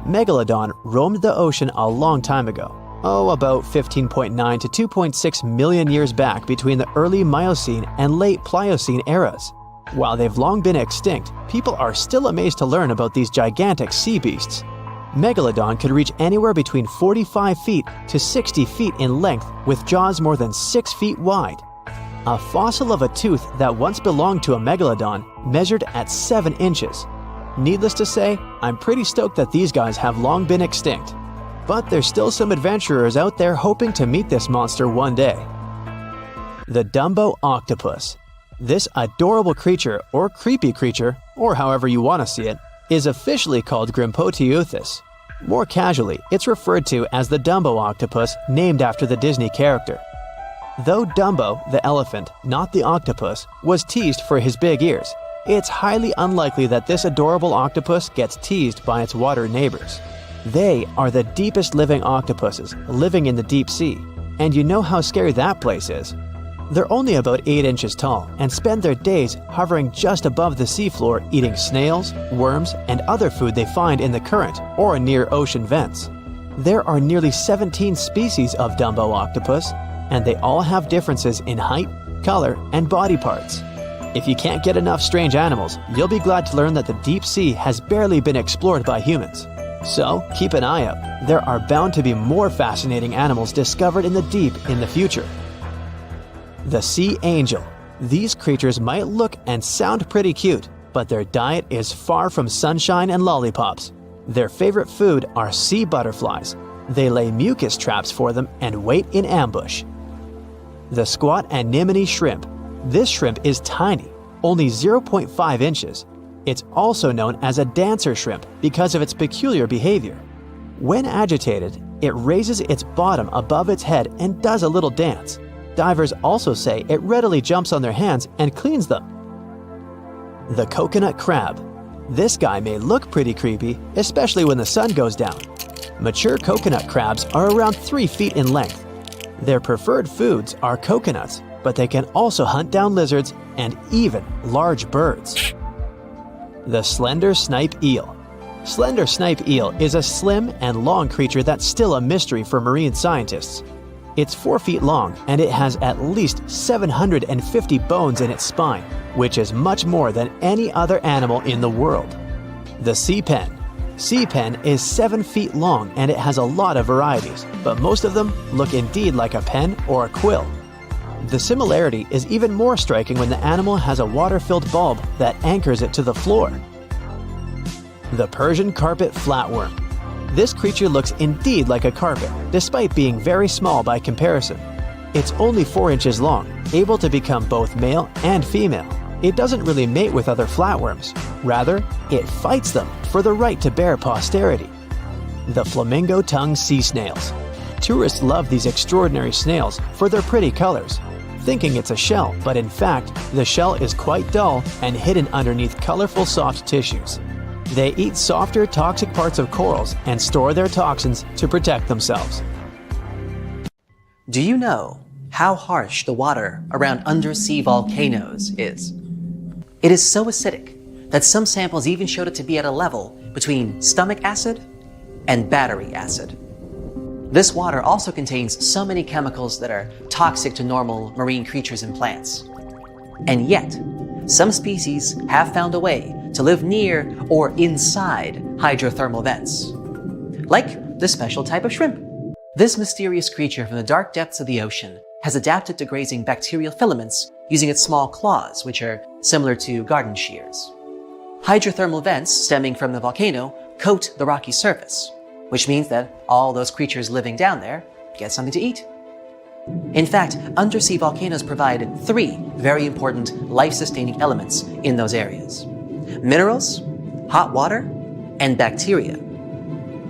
Megalodon roamed the ocean a long time ago. About 15.9 to 2.6 million years back between the early Miocene and late Pliocene eras. While they've long been extinct, people are still amazed to learn about these gigantic sea beasts. Megalodon could reach anywhere between 45 feet to 60 feet in length with jaws more than 6 feet wide. A fossil of a tooth that once belonged to a megalodon measured at 7 inches. Needless to say, I'm pretty stoked that these guys have long been extinct. But there's still some adventurers out there hoping to meet this monster one day. The Dumbo octopus. This adorable creature, or creepy creature, or however you want to see it, is officially called Grimpoteuthis. More casually, it's referred to as the Dumbo octopus, named after the Disney character. Though Dumbo, the elephant, not the octopus, was teased for his big ears, it's highly unlikely that this adorable octopus gets teased by its water neighbors. They are the deepest living octopuses, living in the deep sea, and you know how scary that place is. They're only about 8 inches tall and spend their days hovering just above the seafloor eating snails, worms, and other food they find in the current or near ocean vents. There are nearly 17 species of Dumbo octopus, and they all have differences in height, color, and body parts. If you can't get enough strange animals, you'll be glad to learn that the deep sea has barely been explored by humans. So keep an eye out. There are bound to be more fascinating animals discovered in the deep in the future. The sea angel. These creatures might look and sound pretty cute, but their diet is far from sunshine and lollipops. Their favorite food are sea butterflies. They lay mucus traps for them and wait in ambush. The squat anemone shrimp. This shrimp is tiny, only 0.5 inches. It's also known as a dancer shrimp because of its peculiar behavior. When agitated, it raises its bottom above its head and does a little dance. Divers also say it readily jumps on their hands and cleans them. The coconut crab. This guy may look pretty creepy, especially when the sun goes down. Mature coconut crabs are around 3 feet in length. Their preferred foods are coconuts, but they can also hunt down lizards and even large birds. The slender snipe eel. Slender snipe eel is a slim and long creature that's still a mystery for marine scientists. It's 4 feet long and it has at least 750 bones in its spine, which is much more than any other animal in the world. The sea pen. Sea pen is 7 feet long and it has a lot of varieties, but most of them look indeed like a pen or a quill. The similarity is even more striking when the animal has a water-filled bulb that anchors it to the floor. The Persian carpet flatworm. This creature looks indeed like a carpet, despite being very small by comparison. It's only 4 inches long, able to become both male and female. It doesn't really mate with other flatworms. Rather, it fights them for the right to bear posterity. The flamingo-tongued sea snails. Tourists love these extraordinary snails for their pretty colors, thinking it's a shell, but in fact, the shell is quite dull and hidden underneath colorful soft tissues. They eat softer, toxic parts of corals and store their toxins to protect themselves. Do you know how harsh the water around undersea volcanoes is? It is so acidic that some samples even showed it to be at a level between stomach acid and battery acid. This water also contains so many chemicals that are toxic to normal marine creatures and plants. And yet, some species have found a way to live near or inside hydrothermal vents, like the special type of shrimp. This mysterious creature from the dark depths of the ocean has adapted to grazing bacterial filaments using its small claws, which are similar to garden shears. Hydrothermal vents stemming from the volcano coat the rocky surface, which means that all those creatures living down there get something to eat. In fact, undersea volcanoes provide three very important life-sustaining elements in those areas: minerals, hot water, and bacteria.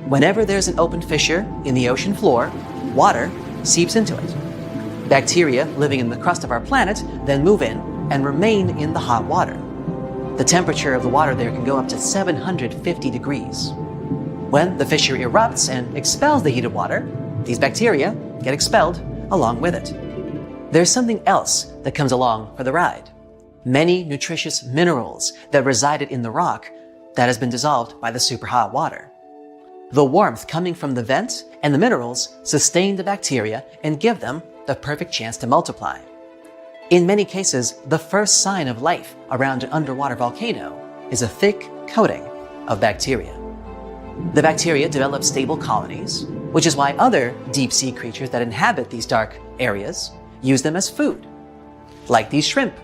Whenever there's an open fissure in the ocean floor, water seeps into it. Bacteria living in the crust of our planet then move in and remain in the hot water. The temperature of the water there can go up to 750 degrees. When the fissure erupts and expels the heated water, these bacteria get expelled along with it. There's something else that comes along for the ride: many nutritious minerals that resided in the rock that has been dissolved by the superhot water. The warmth coming from the vent and the minerals sustain the bacteria and give them the perfect chance to multiply. In many cases, the first sign of life around an underwater volcano is a thick coating of bacteria. The bacteria develop stable colonies, which is why other deep-sea creatures that inhabit these dark areas use them as food, like these shrimp.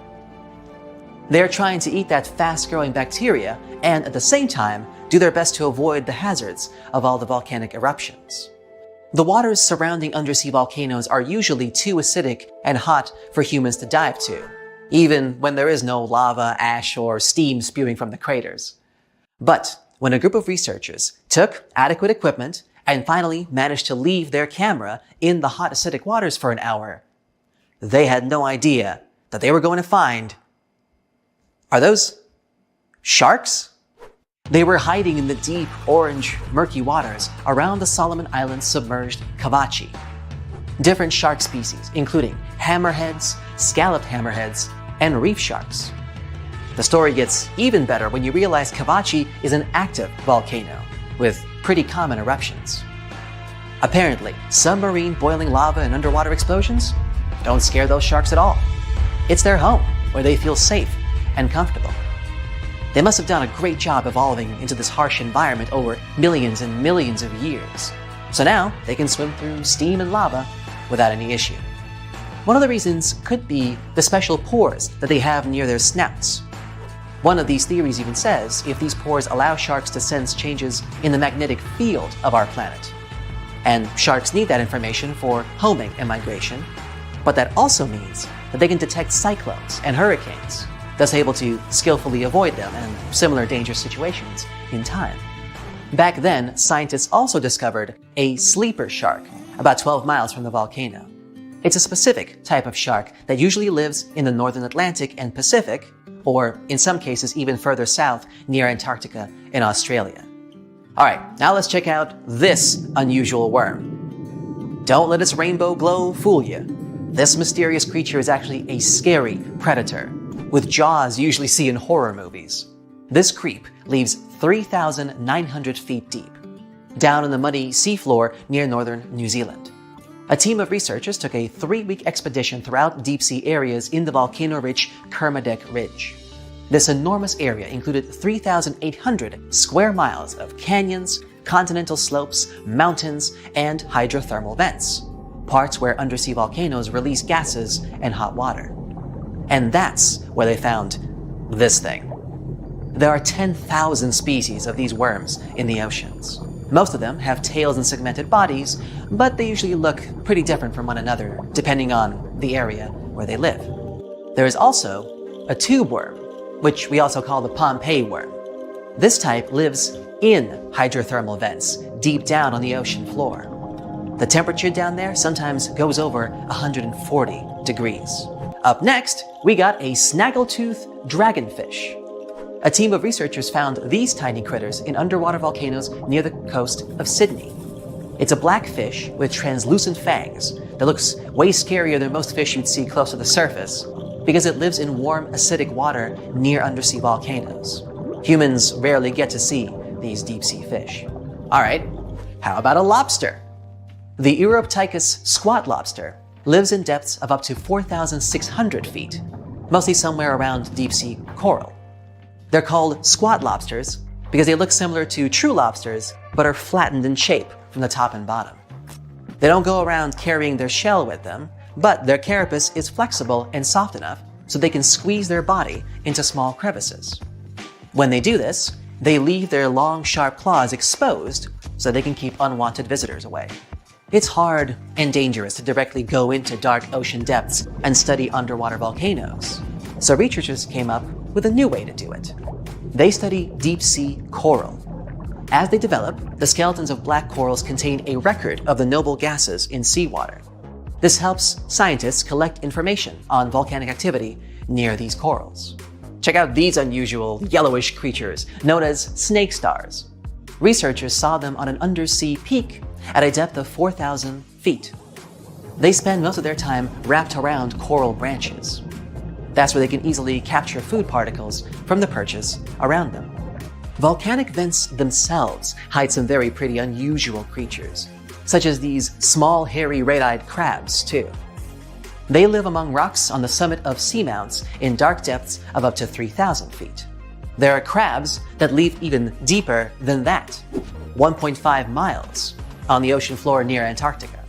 They are trying to eat that fast-growing bacteria and at the same time do their best to avoid the hazards of all the volcanic eruptions. The waters surrounding undersea volcanoes are usually too acidic and hot for humans to dive to, even when there is no lava, ash, or steam spewing from the craters. But when a group of researchers took adequate equipment and finally managed to leave their camera in the hot acidic waters for an hour, they had no idea that they were going to find... Are those sharks? They were hiding in the deep, orange, murky waters around the Solomon Islands submerged Cavachi. Different shark species, including hammerheads, scalloped hammerheads, and reef sharks. The story gets even better when you realize Cavachi is an active volcano with pretty common eruptions. Apparently, submarine boiling lava and underwater explosions don't scare those sharks at all. It's their home, where they feel safe and comfortable. They must have done a great job evolving into this harsh environment over millions and millions of years. So now they can swim through steam and lava without any issue. One of the reasons could be the special pores that they have near their snouts. One of these theories even says if these pores allow sharks to sense changes in the magnetic field of our planet. And sharks need that information for homing and migration, but that also means that they can detect cyclones and hurricanes, thus able to skillfully avoid them and similar dangerous situations in time. Back then, scientists also discovered a sleeper shark about 12 miles from the volcano. It's a specific type of shark that usually lives in the northern Atlantic and Pacific, or in some cases even further south near Antarctica in Australia. Alright, now let's check out this unusual worm. Don't let its rainbow glow fool you. This mysterious creature is actually a scary predator, with jaws you usually see in horror movies. This creep lives 3,900 feet deep, down in the muddy seafloor near northern New Zealand. A team of researchers took a 3-week expedition throughout deep-sea areas in the volcano-rich Kermadec Ridge. This enormous area included 3,800 square miles of canyons, continental slopes, mountains, and hydrothermal vents, parts where undersea volcanoes release gases and hot water. And that's where they found this thing. There are 10,000 species of these worms in the oceans. Most of them have tails and segmented bodies, but they usually look pretty different from one another depending on the area where they live. There is also a tube worm, which we also call the Pompeii worm. This type lives in hydrothermal vents deep down on the ocean floor. The temperature down there sometimes goes over 140 degrees. Up next, we got a snaggletooth dragonfish. A team of researchers found these tiny critters in underwater volcanoes near the coast of Sydney. It's a black fish with translucent fangs that looks way scarier than most fish you'd see close to the surface because it lives in warm, acidic water near undersea volcanoes. Humans rarely get to see these deep-sea fish. Alright, how about a lobster? The Uroptychus squat lobster lives in depths of up to 4,600 feet, mostly somewhere around deep-sea coral. They're called squat lobsters because they look similar to true lobsters, but are flattened in shape from the top and bottom. They don't go around carrying their shell with them, but their carapace is flexible and soft enough so they can squeeze their body into small crevices. When they do this, they leave their long, sharp claws exposed so they can keep unwanted visitors away. It's hard and dangerous to directly go into dark ocean depths and study underwater volcanoes. So researchers came up with a new way to do it. They study deep sea coral. As they develop, the skeletons of black corals contain a record of the noble gases in seawater. This helps scientists collect information on volcanic activity near these corals. Check out these unusual yellowish creatures known as snake stars. Researchers saw them on an undersea peak at a depth of 4,000 feet. They spend most of their time wrapped around coral branches. That's where they can easily capture food particles from the perches around them. Volcanic vents themselves hide some very pretty unusual creatures, such as these small hairy red-eyed crabs too. They live among rocks on the summit of seamounts in dark depths of up to 3,000 feet. There are crabs that live even deeper than that, 1.5 miles, on the ocean floor near Antarctica.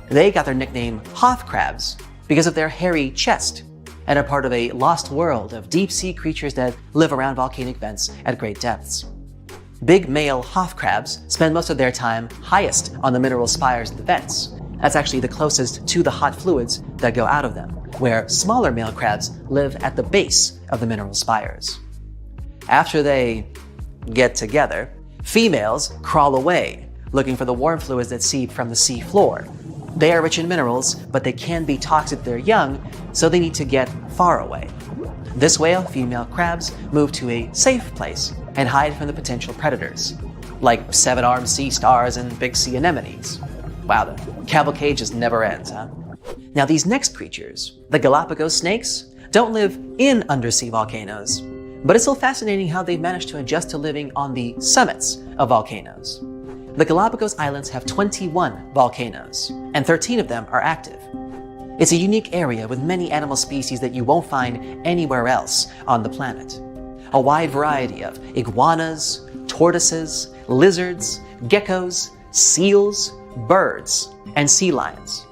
They got their nickname Hoth crabs because of their hairy chest and are part of a lost world of deep-sea creatures that live around volcanic vents at great depths. Big male Hoth crabs spend most of their time highest on the mineral spires of the vents. That's actually the closest to the hot fluids that go out of them, where smaller male crabs live at the base of the mineral spires. After they get together, females crawl away, looking for the warm fluids that seep from the sea floor. They are rich in minerals, but they can be toxic to their young, so they need to get far away. This way, female crabs move to a safe place and hide from the potential predators, like seven-armed sea stars and big sea anemones. Wow, the cavalcade just never ends, huh? Now, these next creatures, the Galapagos snakes, don't live in undersea volcanoes, but it's still fascinating how they've managed to adjust to living on the summits of volcanoes. The Galapagos Islands have 21 volcanoes, and 13 of them are active. It's a unique area with many animal species that you won't find anywhere else on the planet. A wide variety of iguanas, tortoises, lizards, geckos, seals, birds, and sea lions,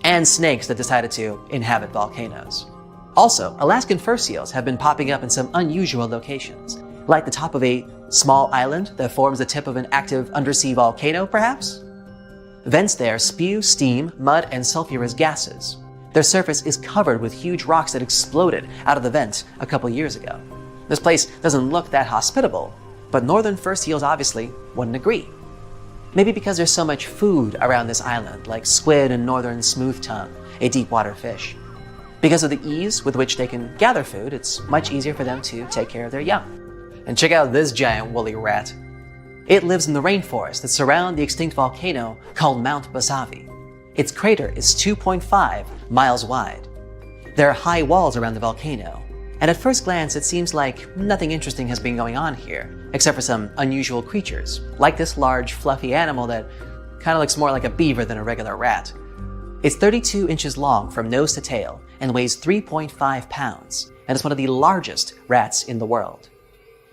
and snakes that decided to inhabit volcanoes. Also, Alaskan fur seals have been popping up in some unusual locations, like the top of a small island that forms the tip of an active undersea volcano, perhaps? Vents there spew steam, mud, and sulfurous gases. Their surface is covered with huge rocks that exploded out of the vent a couple years ago. This place doesn't look that hospitable, but northern fur seals obviously wouldn't agree. Maybe because there's so much food around this island, like squid and northern smooth tongue, a deep water fish. Because of the ease with which they can gather food, it's much easier for them to take care of their young. And check out this giant woolly rat. It lives in the rainforest that surround the extinct volcano called Mount Basavi. Its crater is 2.5 miles wide. There are high walls around the volcano, and at first glance it seems like nothing interesting has been going on here, except for some unusual creatures, like this large fluffy animal that kind of looks more like a beaver than a regular rat. It's 32 inches long from nose to tail and weighs 3.5 pounds, and is one of the largest rats in the world.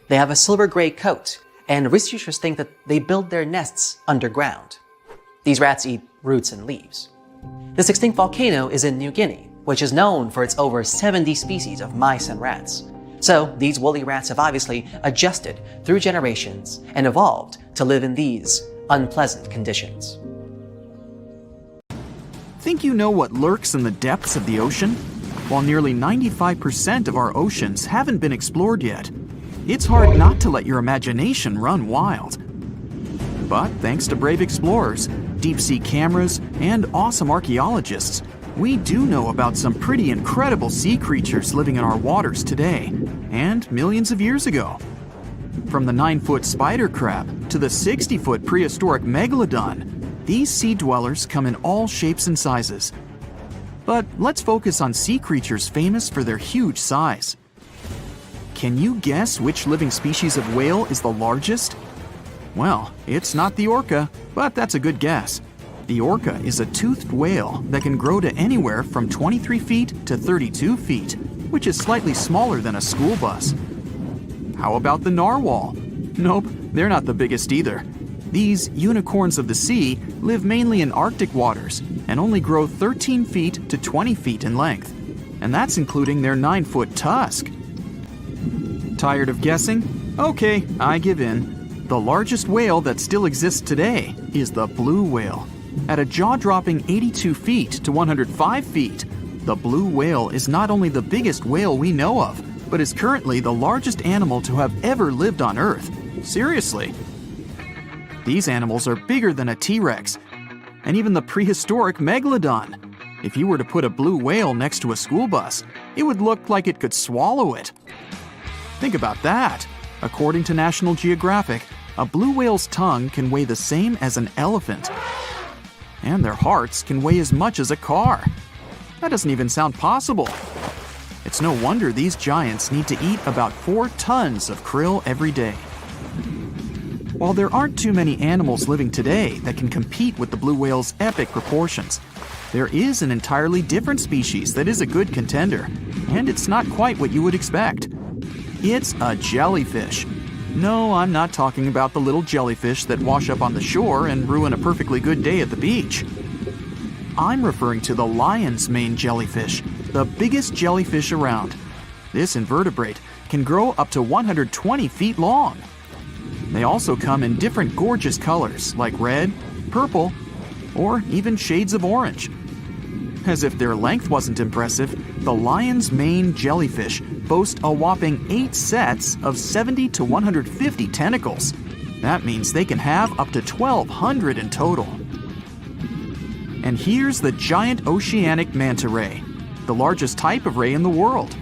They have a silver-gray coat, and researchers think that they build their nests underground. These rats eat roots and leaves. This extinct volcano is in New Guinea, which is known for its over 70 species of mice and rats. So these woolly rats have obviously adjusted through generations and evolved to live in these unpleasant conditions. Think you know what lurks in the depths of the ocean? While nearly 95% of our oceans haven't been explored yet, it's hard not to let your imagination run wild. But thanks to brave explorers, deep-sea cameras, and awesome archaeologists, we do know about some pretty incredible sea creatures living in our waters today, and millions of years ago. From the 9-foot spider crab to the 60-foot prehistoric megalodon, these sea dwellers come in all shapes and sizes. But let's focus on sea creatures famous for their huge size. Can you guess which living species of whale is the largest? Well, it's not the orca, but that's a good guess. The orca is a toothed whale that can grow to anywhere from 23 feet to 32 feet, which is slightly smaller than a school bus. How about the narwhal? Nope, they're not the biggest either. These unicorns of the sea live mainly in Arctic waters and only grow 13 feet to 20 feet in length, and that's including their 9-foot tusk. Tired of guessing? Okay, I give in. The largest whale that still exists today is the blue whale. At a jaw-dropping 82 feet to 105 feet, the blue whale is not only the biggest whale we know of, but is currently the largest animal to have ever lived on Earth. Seriously. These animals are bigger than a T-Rex, and even the prehistoric megalodon. If you were to put a blue whale next to a school bus, it would look like it could swallow it. Think about that. According to National Geographic, a blue whale's tongue can weigh the same as an elephant. And their hearts can weigh as much as a car. That doesn't even sound possible. It's no wonder these giants need to eat about 4 tons of krill every day. While there aren't too many animals living today that can compete with the blue whale's epic proportions, there is an entirely different species that is a good contender, and it's not quite what you would expect. It's a jellyfish. No, I'm not talking about the little jellyfish that wash up on the shore and ruin a perfectly good day at the beach. I'm referring to the lion's mane jellyfish, the biggest jellyfish around. This invertebrate can grow up to 120 feet long. They also come in different gorgeous colors like red, purple, or even shades of orange. As if their length wasn't impressive, the lion's mane jellyfish boast a whopping 8 sets of 70 to 150 tentacles. That means they can have up to 1,200 in total. And here's the giant oceanic manta ray, the largest type of ray in the world.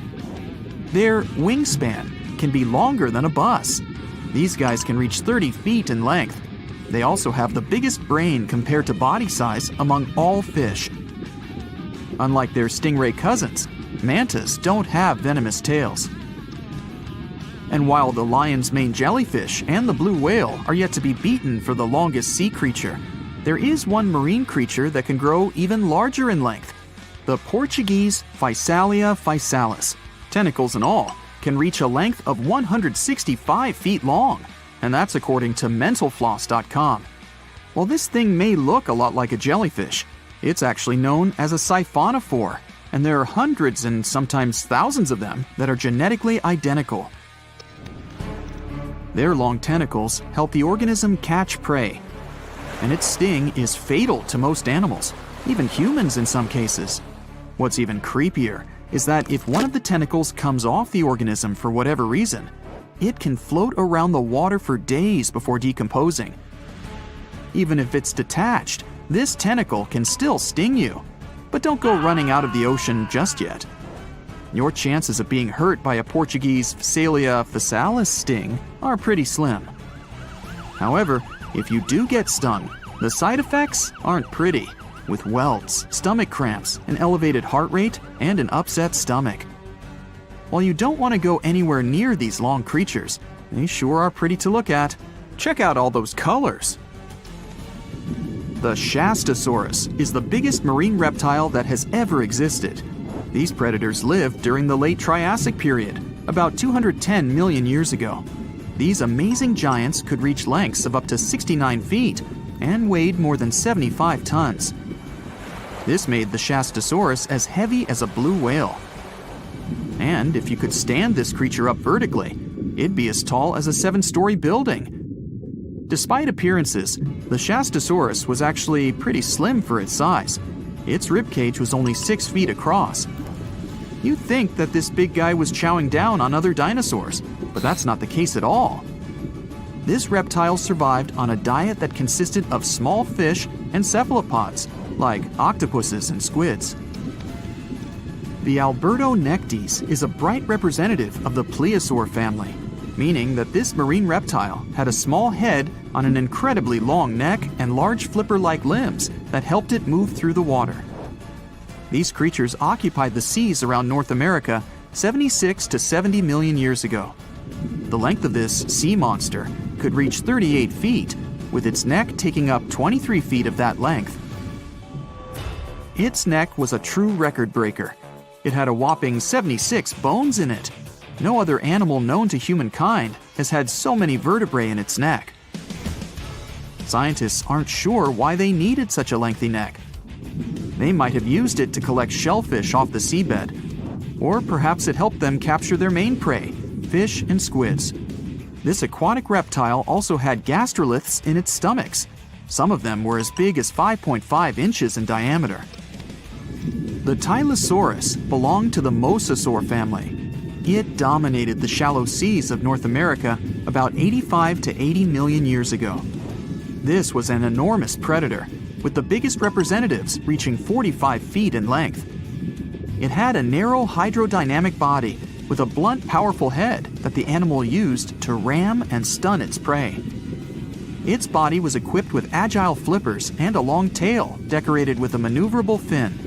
Their wingspan can be longer than a bus. These guys can reach 30 feet in length. They also have the biggest brain compared to body size among all fish. Unlike their stingray cousins, mantas don't have venomous tails. And while the lion's mane jellyfish and the blue whale are yet to be beaten for the longest sea creature, there is one marine creature that can grow even larger in length. The Portuguese Physalia physalis, tentacles and all, can reach a length of 165 feet long, and that's according to mentalfloss.com. While this thing may look a lot like a jellyfish, it's actually known as a siphonophore, and there are hundreds and sometimes thousands of them that are genetically identical. Their long tentacles help the organism catch prey, and its sting is fatal to most animals, even humans in some cases. What's even creepier is that if one of the tentacles comes off the organism for whatever reason, it can float around the water for days before decomposing. Even if it's detached, this tentacle can still sting you. But don't go running out of the ocean just yet. Your chances of being hurt by a Portuguese Physalia physalis sting are pretty slim. However, if you do get stung, the side effects aren't pretty, with welts, stomach cramps, an elevated heart rate, and an upset stomach. While you don't want to go anywhere near these long creatures, they sure are pretty to look at. Check out all those colors. The Shastasaurus is the biggest marine reptile that has ever existed. These predators lived during the late Triassic period, about 210 million years ago. These amazing giants could reach lengths of up to 69 feet and weighed more than 75 tons. This made the Shastasaurus as heavy as a blue whale. And if you could stand this creature up vertically, it'd be as tall as a 7-story building. Despite appearances, the Shastasaurus was actually pretty slim for its size. Its ribcage was only 6 feet across. You'd think that this big guy was chowing down on other dinosaurs, but that's not the case at all. This reptile survived on a diet that consisted of small fish and cephalopods, like octopuses and squids. The Albertonectes is a bright representative of the plesiosaur family, meaning that this marine reptile had a small head on an incredibly long neck and large flipper-like limbs that helped it move through the water. These creatures occupied the seas around North America 76 to 70 million years ago. The length of this sea monster could reach 38 feet, with its neck taking up 23 feet of that length. Its neck was a true record breaker. It had a whopping 76 bones in it. No other animal known to humankind has had so many vertebrae in its neck. Scientists aren't sure why they needed such a lengthy neck. They might have used it to collect shellfish off the seabed, or perhaps it helped them capture their main prey, fish and squids. This aquatic reptile also had gastroliths in its stomachs. Some of them were as big as 5.5 inches in diameter. The Tylosaurus belonged to the Mosasaur family. It dominated the shallow seas of North America about 85 to 80 million years ago. This was an enormous predator, with the biggest representatives reaching 45 feet in length. It had a narrow hydrodynamic body with a blunt, powerful head that the animal used to ram and stun its prey. Its body was equipped with agile flippers and a long tail decorated with a maneuverable fin.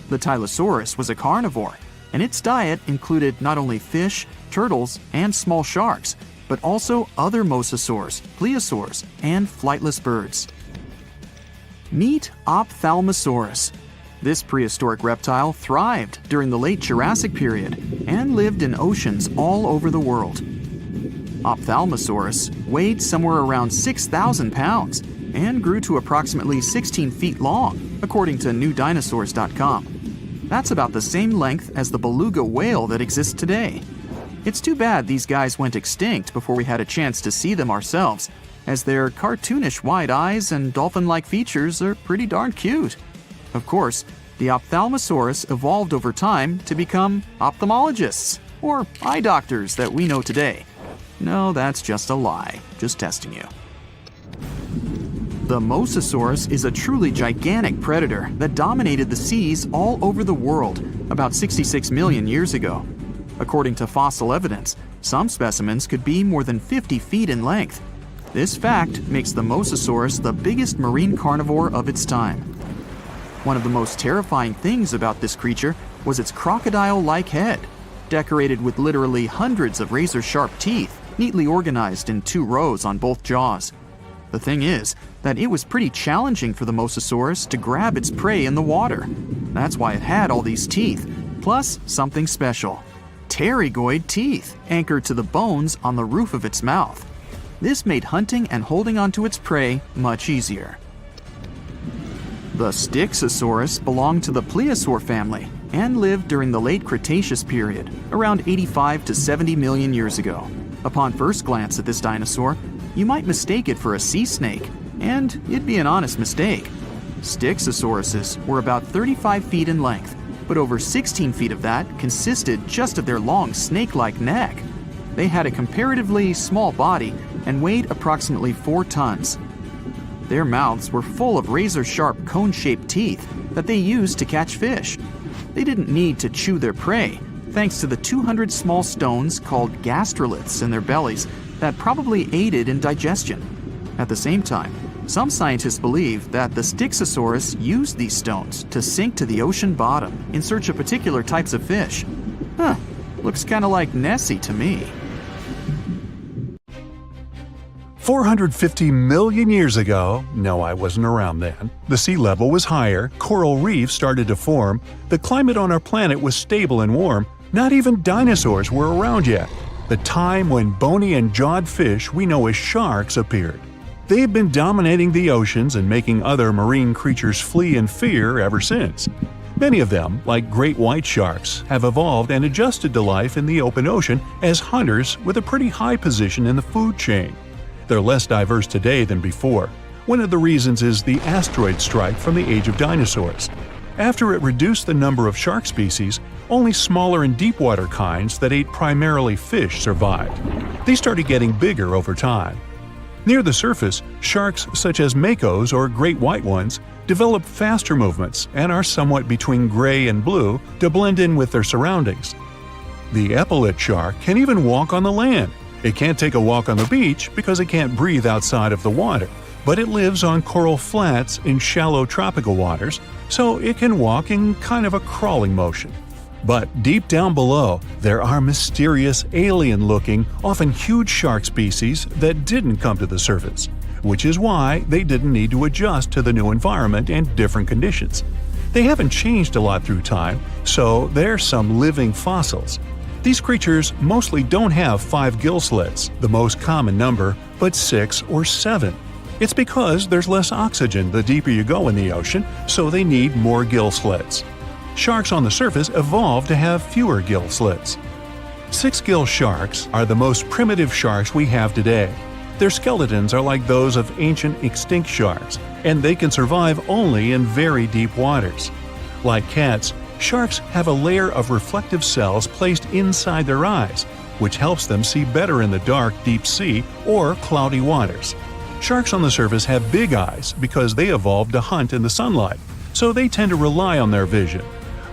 The Tylosaurus was a carnivore, and its diet included not only fish, turtles, and small sharks, but also other mosasaurs, plesiosaurs, and flightless birds. Meet Ophthalmosaurus. This prehistoric reptile thrived during the late Jurassic period and lived in oceans all over the world. Ophthalmosaurus weighed somewhere around 6,000 pounds and grew to approximately 16 feet long, according to NewDinosaurs.com. That's about the same length as the beluga whale that exists today. It's too bad these guys went extinct before we had a chance to see them ourselves, as their cartoonish wide eyes and dolphin-like features are pretty darn cute. Of course, the Ophthalmosaurus evolved over time to become ophthalmologists, or eye doctors that we know today. No, that's just a lie. Just testing you. The Mosasaurus is a truly gigantic predator that dominated the seas all over the world about 66 million years ago. According to fossil evidence, some specimens could be more than 50 feet in length. This fact makes the Mosasaurus the biggest marine carnivore of its time. One of the most terrifying things about this creature was its crocodile-like head, decorated with literally hundreds of razor-sharp teeth, neatly organized in 2 rows on both jaws. The thing is that it was pretty challenging for the Mosasaurus to grab its prey in the water. That's why it had all these teeth, plus something special: pterygoid teeth anchored to the bones on the roof of its mouth. This made hunting and holding onto its prey much easier. The Styxosaurus belonged to the plesiosaur family and lived during the late Cretaceous period, around 85 to 70 million years ago. Upon first glance at this dinosaur, you might mistake it for a sea snake, and it'd be an honest mistake. Styxosauruses were about 35 feet in length, but over 16 feet of that consisted just of their long snake-like neck. They had a comparatively small body and weighed approximately 4 tons. Their mouths were full of razor-sharp cone-shaped teeth that they used to catch fish. They didn't need to chew their prey, thanks to the 200 small stones called gastroliths in their bellies that probably aided in digestion. At the same time, some scientists believe that the Styxosaurus used these stones to sink to the ocean bottom in search of particular types of fish. Looks kind of like Nessie to me. 450 million years ago, no, I wasn't around then, the sea level was higher, coral reefs started to form, the climate on our planet was stable and warm, not even dinosaurs were around yet. The time when bony and jawed fish we know as sharks appeared. They've been dominating the oceans and making other marine creatures flee in fear ever since. Many of them, like great white sharks, have evolved and adjusted to life in the open ocean as hunters with a pretty high position in the food chain. They're less diverse today than before. One of the reasons is the asteroid strike from the age of dinosaurs. After it reduced the number of shark species, only smaller and deep-water kinds that ate primarily fish survived. They started getting bigger over time. Near the surface, sharks such as makos or great white ones develop faster movements and are somewhat between gray and blue to blend in with their surroundings. The epaulet shark can even walk on the land. It can't take a walk on the beach because it can't breathe outside of the water, but it lives on coral flats in shallow tropical waters, so it can walk in kind of a crawling motion. But deep down below, there are mysterious, alien-looking, often huge shark species that didn't come to the surface, which is why they didn't need to adjust to the new environment and different conditions. They haven't changed a lot through time, so they're some living fossils. These creatures mostly don't have 5 gill slits, the most common number, but 6 or 7. It's because there's less oxygen the deeper you go in the ocean, so they need more gill slits. Sharks on the surface evolved to have fewer gill slits. 6-gill sharks are the most primitive sharks we have today. Their skeletons are like those of ancient extinct sharks, and they can survive only in very deep waters. Like cats, sharks have a layer of reflective cells placed inside their eyes, which helps them see better in the dark deep sea or cloudy waters. Sharks on the surface have big eyes because they evolved to hunt in the sunlight, so they tend to rely on their vision.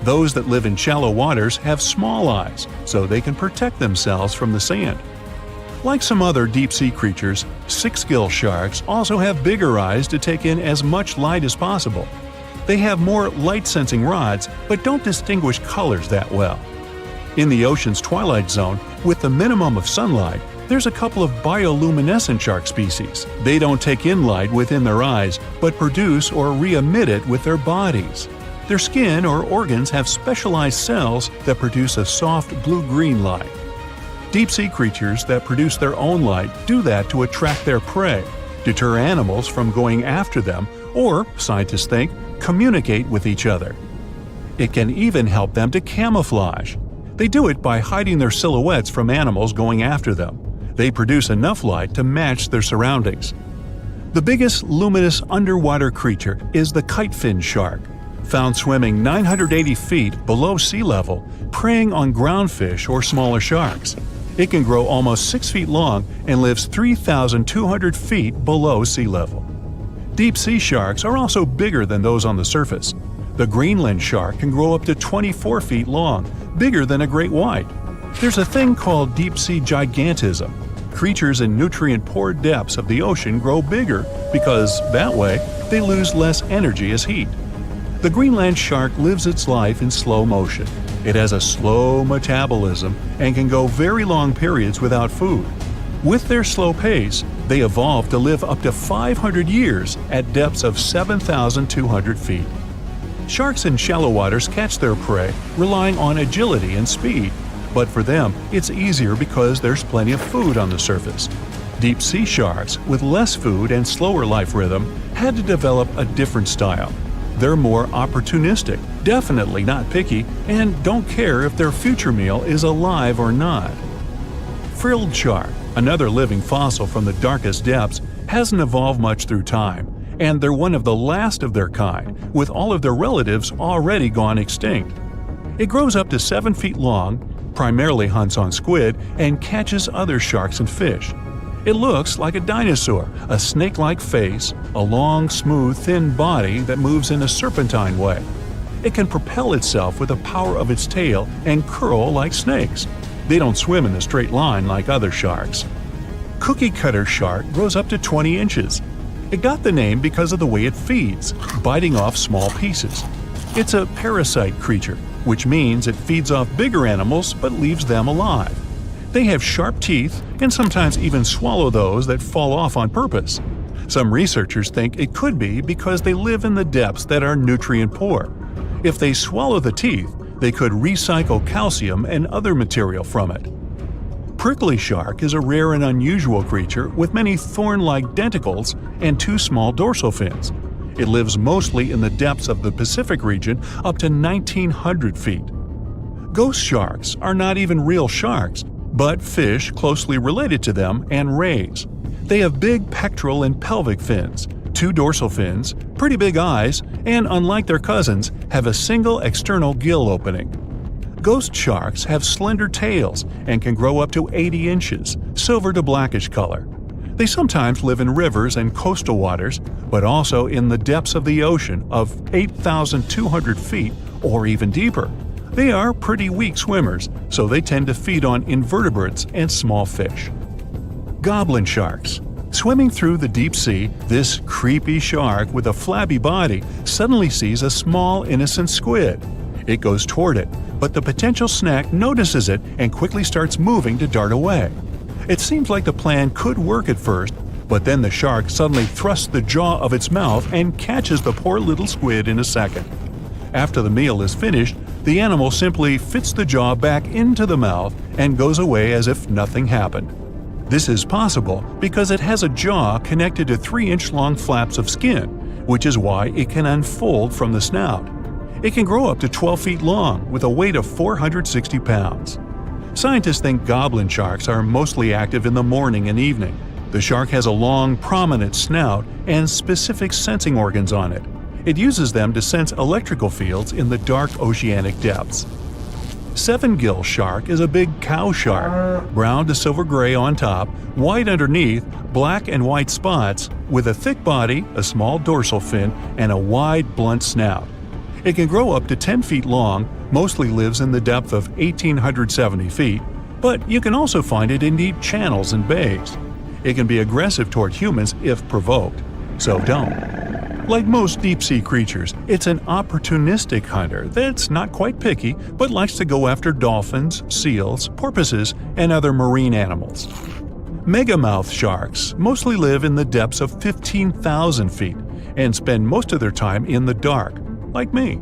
Those that live in shallow waters have small eyes, so they can protect themselves from the sand. Like some other deep-sea creatures, six-gill sharks also have bigger eyes to take in as much light as possible. They have more light-sensing rods, but don't distinguish colors that well. In the ocean's twilight zone, with the minimum of sunlight, there's a couple of bioluminescent shark species. They don't take in light within their eyes, but produce or re-emit it with their bodies. Their skin or organs have specialized cells that produce a soft blue-green light. Deep-sea creatures that produce their own light do that to attract their prey, deter animals from going after them, or, scientists think, communicate with each other. It can even help them to camouflage. They do it by hiding their silhouettes from animals going after them. They produce enough light to match their surroundings. The biggest luminous underwater creature is the kitefin shark, found swimming 980 feet below sea level, preying on groundfish or smaller sharks. It can grow almost 6 feet long and lives 3,200 feet below sea level. Deep-sea sharks are also bigger than those on the surface. The Greenland shark can grow up to 24 feet long, bigger than a great white. There's a thing called deep-sea gigantism. Creatures in nutrient-poor depths of the ocean grow bigger because, that way, they lose less energy as heat. The Greenland shark lives its life in slow motion. It has a slow metabolism and can go very long periods without food. With their slow pace, they evolved to live up to 500 years at depths of 7,200 feet. Sharks in shallow waters catch their prey relying on agility and speed, but for them, it's easier because there's plenty of food on the surface. Deep-sea sharks, with less food and slower life rhythm, had to develop a different style. They're more opportunistic, definitely not picky, and don't care if their future meal is alive or not. Frilled shark, another living fossil from the darkest depths, hasn't evolved much through time, and they're one of the last of their kind, with all of their relatives already gone extinct. It grows up to 7 feet long, primarily hunts on squid, and catches other sharks and fish. It looks like a dinosaur, a snake-like face, a long, smooth, thin body that moves in a serpentine way. It can propel itself with the power of its tail and curl like snakes. They don't swim in a straight line like other sharks. Cookie cutter shark grows up to 20 inches. It got the name because of the way it feeds, biting off small pieces. It's a parasite creature, which means it feeds off bigger animals but leaves them alive. They have sharp teeth and sometimes even swallow those that fall off on purpose. Some researchers think it could be because they live in the depths that are nutrient poor. If they swallow the teeth, they could recycle calcium and other material from it. Prickly shark is a rare and unusual creature with many thorn-like denticles and 2 small dorsal fins. It lives mostly in the depths of the Pacific region up to 1,900 feet. Ghost sharks are not even real sharks, but fish closely related to them and rays. They have big pectoral and pelvic fins, 2 dorsal fins, pretty big eyes, and unlike their cousins, have a single external gill opening. Ghost sharks have slender tails and can grow up to 80 inches, silver to blackish color. They sometimes live in rivers and coastal waters, but also in the depths of the ocean of 8,200 feet or even deeper. They are pretty weak swimmers, so they tend to feed on invertebrates and small fish. Goblin sharks. Swimming through the deep sea, this creepy shark with a flabby body suddenly sees a small, innocent squid. It goes toward it, but the potential snack notices it and quickly starts moving to dart away. It seems like the plan could work at first, but then the shark suddenly thrusts the jaw of its mouth and catches the poor little squid in a second. After the meal is finished, the animal simply fits the jaw back into the mouth and goes away as if nothing happened. This is possible because it has a jaw connected to 3-inch-long flaps of skin, which is why it can unfold from the snout. It can grow up to 12 feet long with a weight of 460 pounds. Scientists think goblin sharks are mostly active in the morning and evening. The shark has a long, prominent snout and specific sensing organs on it. It uses them to sense electrical fields in the dark oceanic depths. Seven-gill shark is a big cow shark, brown to silver-gray on top, white underneath, black and white spots, with a thick body, a small dorsal fin, and a wide, blunt snout. It can grow up to 10 feet long, mostly lives in the depth of 1,870 feet, but you can also find it in deep channels and bays. It can be aggressive toward humans if provoked, so don't. Like most deep-sea creatures, it's an opportunistic hunter that's not quite picky but likes to go after dolphins, seals, porpoises, and other marine animals. Megamouth sharks mostly live in the depths of 15,000 feet and spend most of their time in the dark, like me.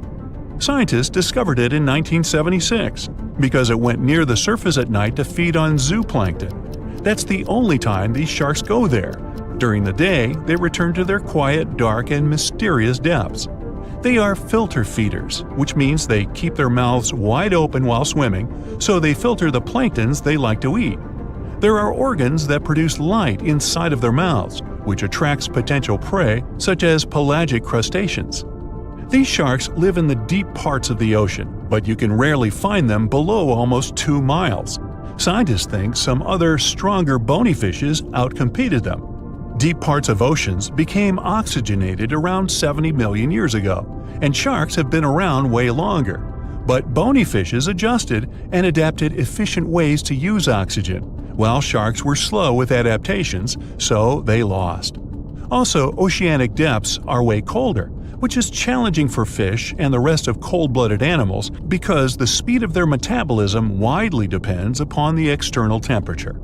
Scientists discovered it in 1976 because it went near the surface at night to feed on zooplankton. That's the only time these sharks go there. During the day, they return to their quiet, dark, and mysterious depths. They are filter feeders, which means they keep their mouths wide open while swimming, so they filter the planktons they like to eat. There are organs that produce light inside of their mouths, which attracts potential prey, such as pelagic crustaceans. These sharks live in the deep parts of the ocean, but you can rarely find them below almost 2 miles. Scientists think some other, stronger bony fishes outcompeted them. Deep parts of oceans became oxygenated around 70 million years ago, and sharks have been around way longer. But bony fishes adjusted and adapted efficient ways to use oxygen, while sharks were slow with adaptations, so they lost. Also, oceanic depths are way colder, which is challenging for fish and the rest of cold-blooded animals because the speed of their metabolism widely depends upon the external temperature.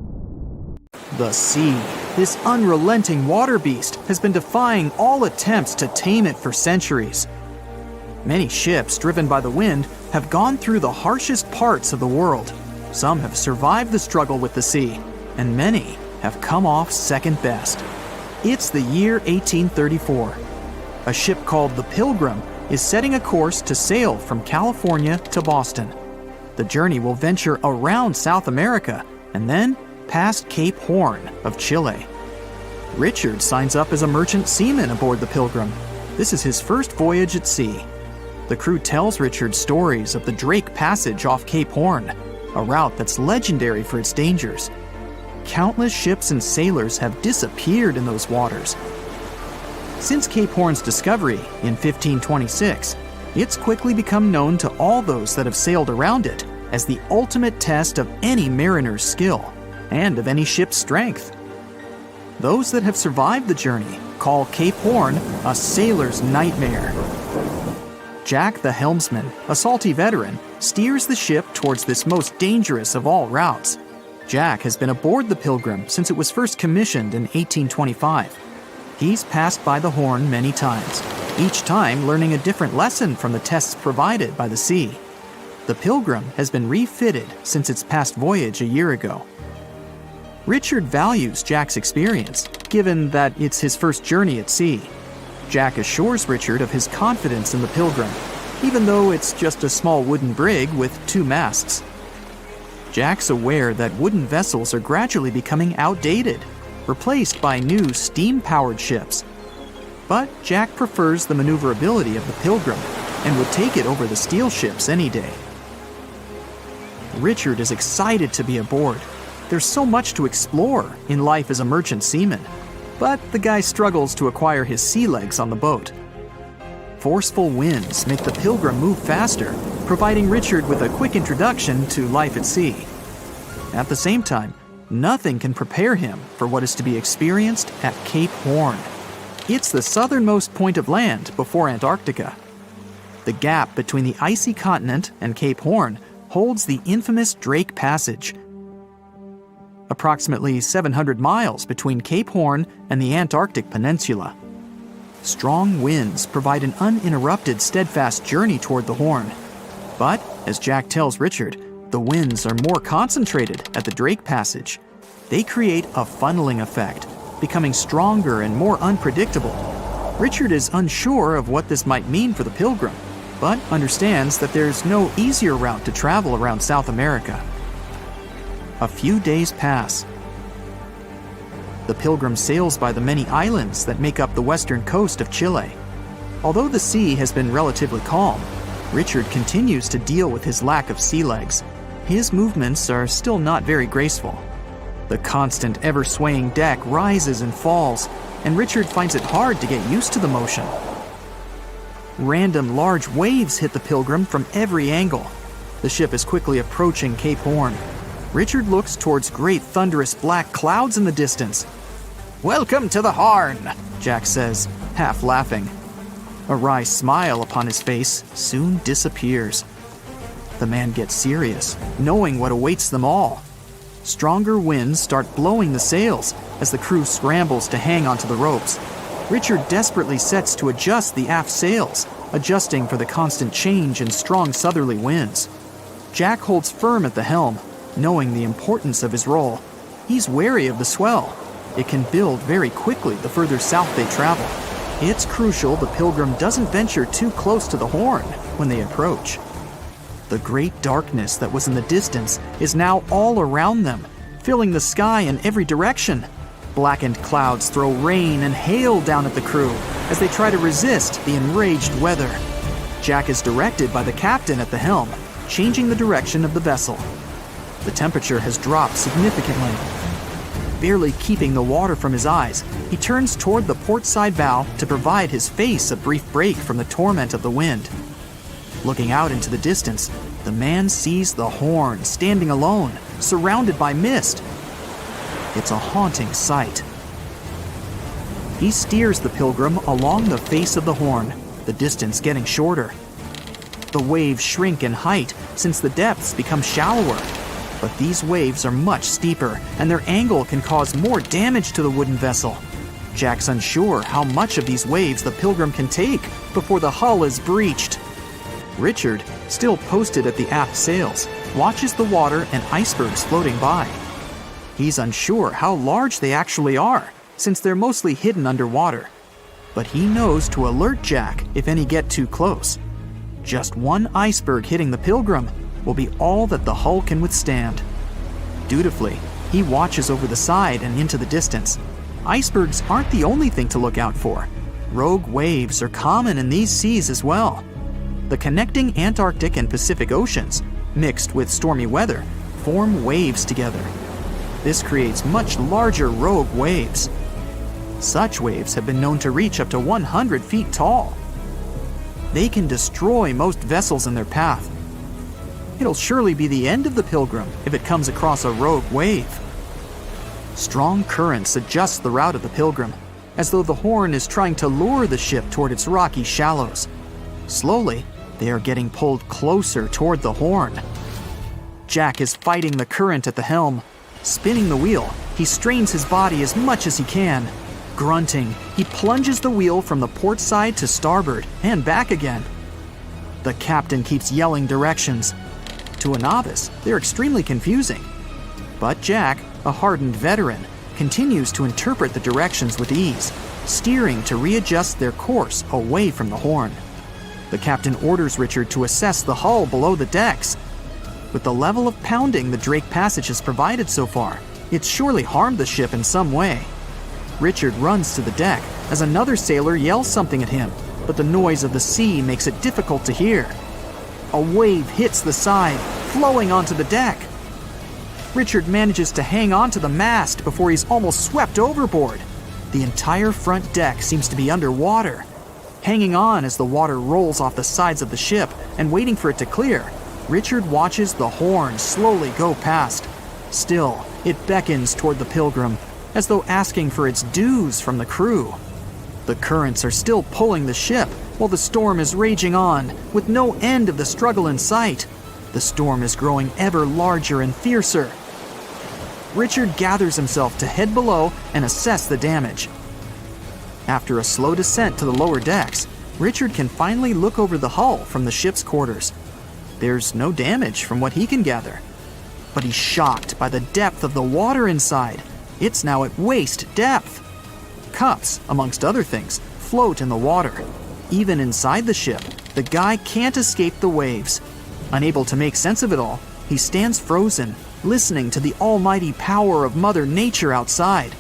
The sea, this unrelenting water beast, has been defying all attempts to tame it for centuries. Many ships driven by the wind have gone through the harshest parts of the world. Some have survived the struggle with the sea, and many have come off second best. It's the year 1834. A ship called the Pilgrim is setting a course to sail from California to Boston. The journey will venture around South America and then past Cape Horn of Chile. Richard signs up as a merchant seaman aboard the Pilgrim. This is his first voyage at sea. The crew tells Richard stories of the Drake Passage off Cape Horn, a route that's legendary for its dangers. Countless ships and sailors have disappeared in those waters. Since Cape Horn's discovery in 1526, it's quickly become known to all those that have sailed around it as the ultimate test of any mariner's skill and of any ship's strength. Those that have survived the journey call Cape Horn a sailor's nightmare. Jack the helmsman, a salty veteran, steers the ship towards this most dangerous of all routes. Jack has been aboard the Pilgrim since it was first commissioned in 1825. He's passed by the Horn many times, each time learning a different lesson from the tests provided by the sea. The Pilgrim has been refitted since its past voyage a year ago. Richard values Jack's experience, given that it's his first journey at sea. Jack assures Richard of his confidence in the Pilgrim, even though it's just a small wooden brig with 2 masts. Jack's aware that wooden vessels are gradually becoming outdated, replaced by new steam-powered ships. But Jack prefers the maneuverability of the Pilgrim and would take it over the steel ships any day. Richard is excited to be aboard. There's so much to explore in life as a merchant seaman, but the guy struggles to acquire his sea legs on the boat. Forceful winds make the Pilgrim move faster, providing Richard with a quick introduction to life at sea. At the same time, nothing can prepare him for what is to be experienced at Cape Horn. It's the southernmost point of land before Antarctica. The gap between the icy continent and Cape Horn holds the infamous Drake Passage, approximately 700 miles between Cape Horn and the Antarctic Peninsula. Strong winds provide an uninterrupted, steadfast journey toward the Horn. But, as Jack tells Richard, the winds are more concentrated at the Drake Passage. They create a funneling effect, becoming stronger and more unpredictable. Richard is unsure of what this might mean for the Pilgrim, but understands that there's no easier route to travel around South America. A few days pass. The Pilgrim sails by the many islands that make up the western coast of Chile. Although the sea has been relatively calm, Richard continues to deal with his lack of sea legs. His movements are still not very graceful. The constant, ever-swaying deck rises and falls, and Richard finds it hard to get used to the motion. Random large waves hit the Pilgrim from every angle. The ship is quickly approaching Cape Horn. Richard looks towards great thunderous black clouds in the distance. "Welcome to the Horn," Jack says, half laughing. A wry smile upon his face soon disappears. The man gets serious, knowing what awaits them all. Stronger winds start blowing the sails as the crew scrambles to hang onto the ropes. Richard desperately sets to adjust the aft sails, adjusting for the constant change in strong southerly winds. Jack holds firm at the helm, knowing the importance of his role. He's wary of the swell. It can build very quickly the further south they travel. It's crucial the Pilgrim doesn't venture too close to the Horn when they approach. The great darkness that was in the distance is now all around them, filling the sky in every direction. Blackened clouds throw rain and hail down at the crew as they try to resist the enraged weather. Jack is directed by the captain at the helm, changing the direction of the vessel. The temperature has dropped significantly. Barely keeping the water from his eyes, he turns toward the port side bow to provide his face a brief break from the torment of the wind. Looking out into the distance, the man sees the Horn standing alone, surrounded by mist. It's a haunting sight. He steers the Pilgrim along the face of the Horn, the distance getting shorter. The waves shrink in height since the depths become shallower. But these waves are much steeper, and their angle can cause more damage to the wooden vessel. Jack's unsure how much of these waves the Pilgrim can take before the hull is breached. Richard, still posted at the aft sails, watches the water and icebergs floating by. He's unsure how large they actually are, since they're mostly hidden underwater. But he knows to alert Jack if any get too close. Just one iceberg hitting the Pilgrim will be all that the hull can withstand. Dutifully, he watches over the side and into the distance. Icebergs aren't the only thing to look out for. Rogue waves are common in these seas as well. The connecting Antarctic and Pacific Oceans, mixed with stormy weather, form waves together. This creates much larger rogue waves. Such waves have been known to reach up to 100 feet tall. They can destroy most vessels in their path. It'll surely be the end of the Pilgrim if it comes across a rogue wave. Strong currents adjust the route of the Pilgrim, as though the Horn is trying to lure the ship toward its rocky shallows. Slowly, they are getting pulled closer toward the Horn. Jack is fighting the current at the helm. Spinning the wheel, he strains his body as much as he can. Grunting, he plunges the wheel from the port side to starboard and back again. The captain keeps yelling directions. To a novice, they're extremely confusing. But Jack, a hardened veteran, continues to interpret the directions with ease, steering to readjust their course away from the Horn. The captain orders Richard to assess the hull below the decks. With the level of pounding the Drake Passage has provided so far, it's surely harmed the ship in some way. Richard runs to the deck as another sailor yells something at him, but the noise of the sea makes it difficult to hear. A wave hits the side, flowing onto the deck. Richard manages to hang on to the mast before he's almost swept overboard. The entire front deck seems to be underwater. Hanging on as the water rolls off the sides of the ship and waiting for it to clear, Richard watches the Horn slowly go past. Still, it beckons toward the Pilgrim, as though asking for its dues from the crew. The currents are still pulling the ship, while the storm is raging on, with no end of the struggle in sight. The storm is growing ever larger and fiercer. Richard gathers himself to head below and assess the damage. After a slow descent to the lower decks, Richard can finally look over the hull from the ship's quarters. There's no damage from what he can gather. But he's shocked by the depth of the water inside. It's now at waist depth. Cups, amongst other things, float in the water. Even inside the ship, the guy can't escape the waves. Unable to make sense of it all, he stands frozen, listening to the almighty power of Mother Nature outside.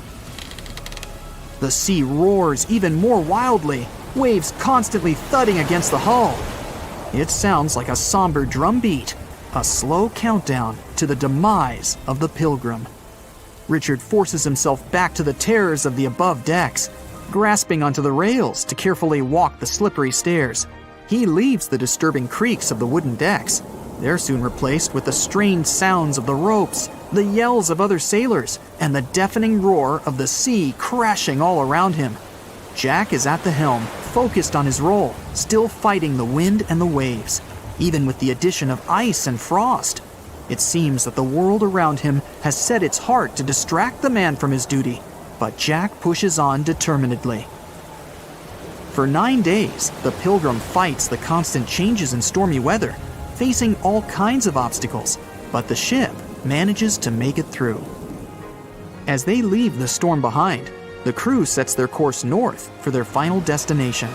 The sea roars even more wildly, waves constantly thudding against the hull. It sounds like a somber drumbeat, a slow countdown to the demise of the Pilgrim. Richard forces himself back to the terrors of the above decks, grasping onto the rails to carefully walk the slippery stairs. He leaves the disturbing creaks of the wooden decks. They're soon replaced with the strained sounds of the ropes, the yells of other sailors, and the deafening roar of the sea crashing all around him. Jack is at the helm, focused on his role, still fighting the wind and the waves, even with the addition of ice and frost. It seems that the world around him has set its heart to distract the man from his duty, but Jack pushes on determinedly. For 9 days, the Pilgrim fights the constant changes in stormy weather, facing all kinds of obstacles, but the ship manages to make it through. As they leave the storm behind, the crew sets their course north for their final destination.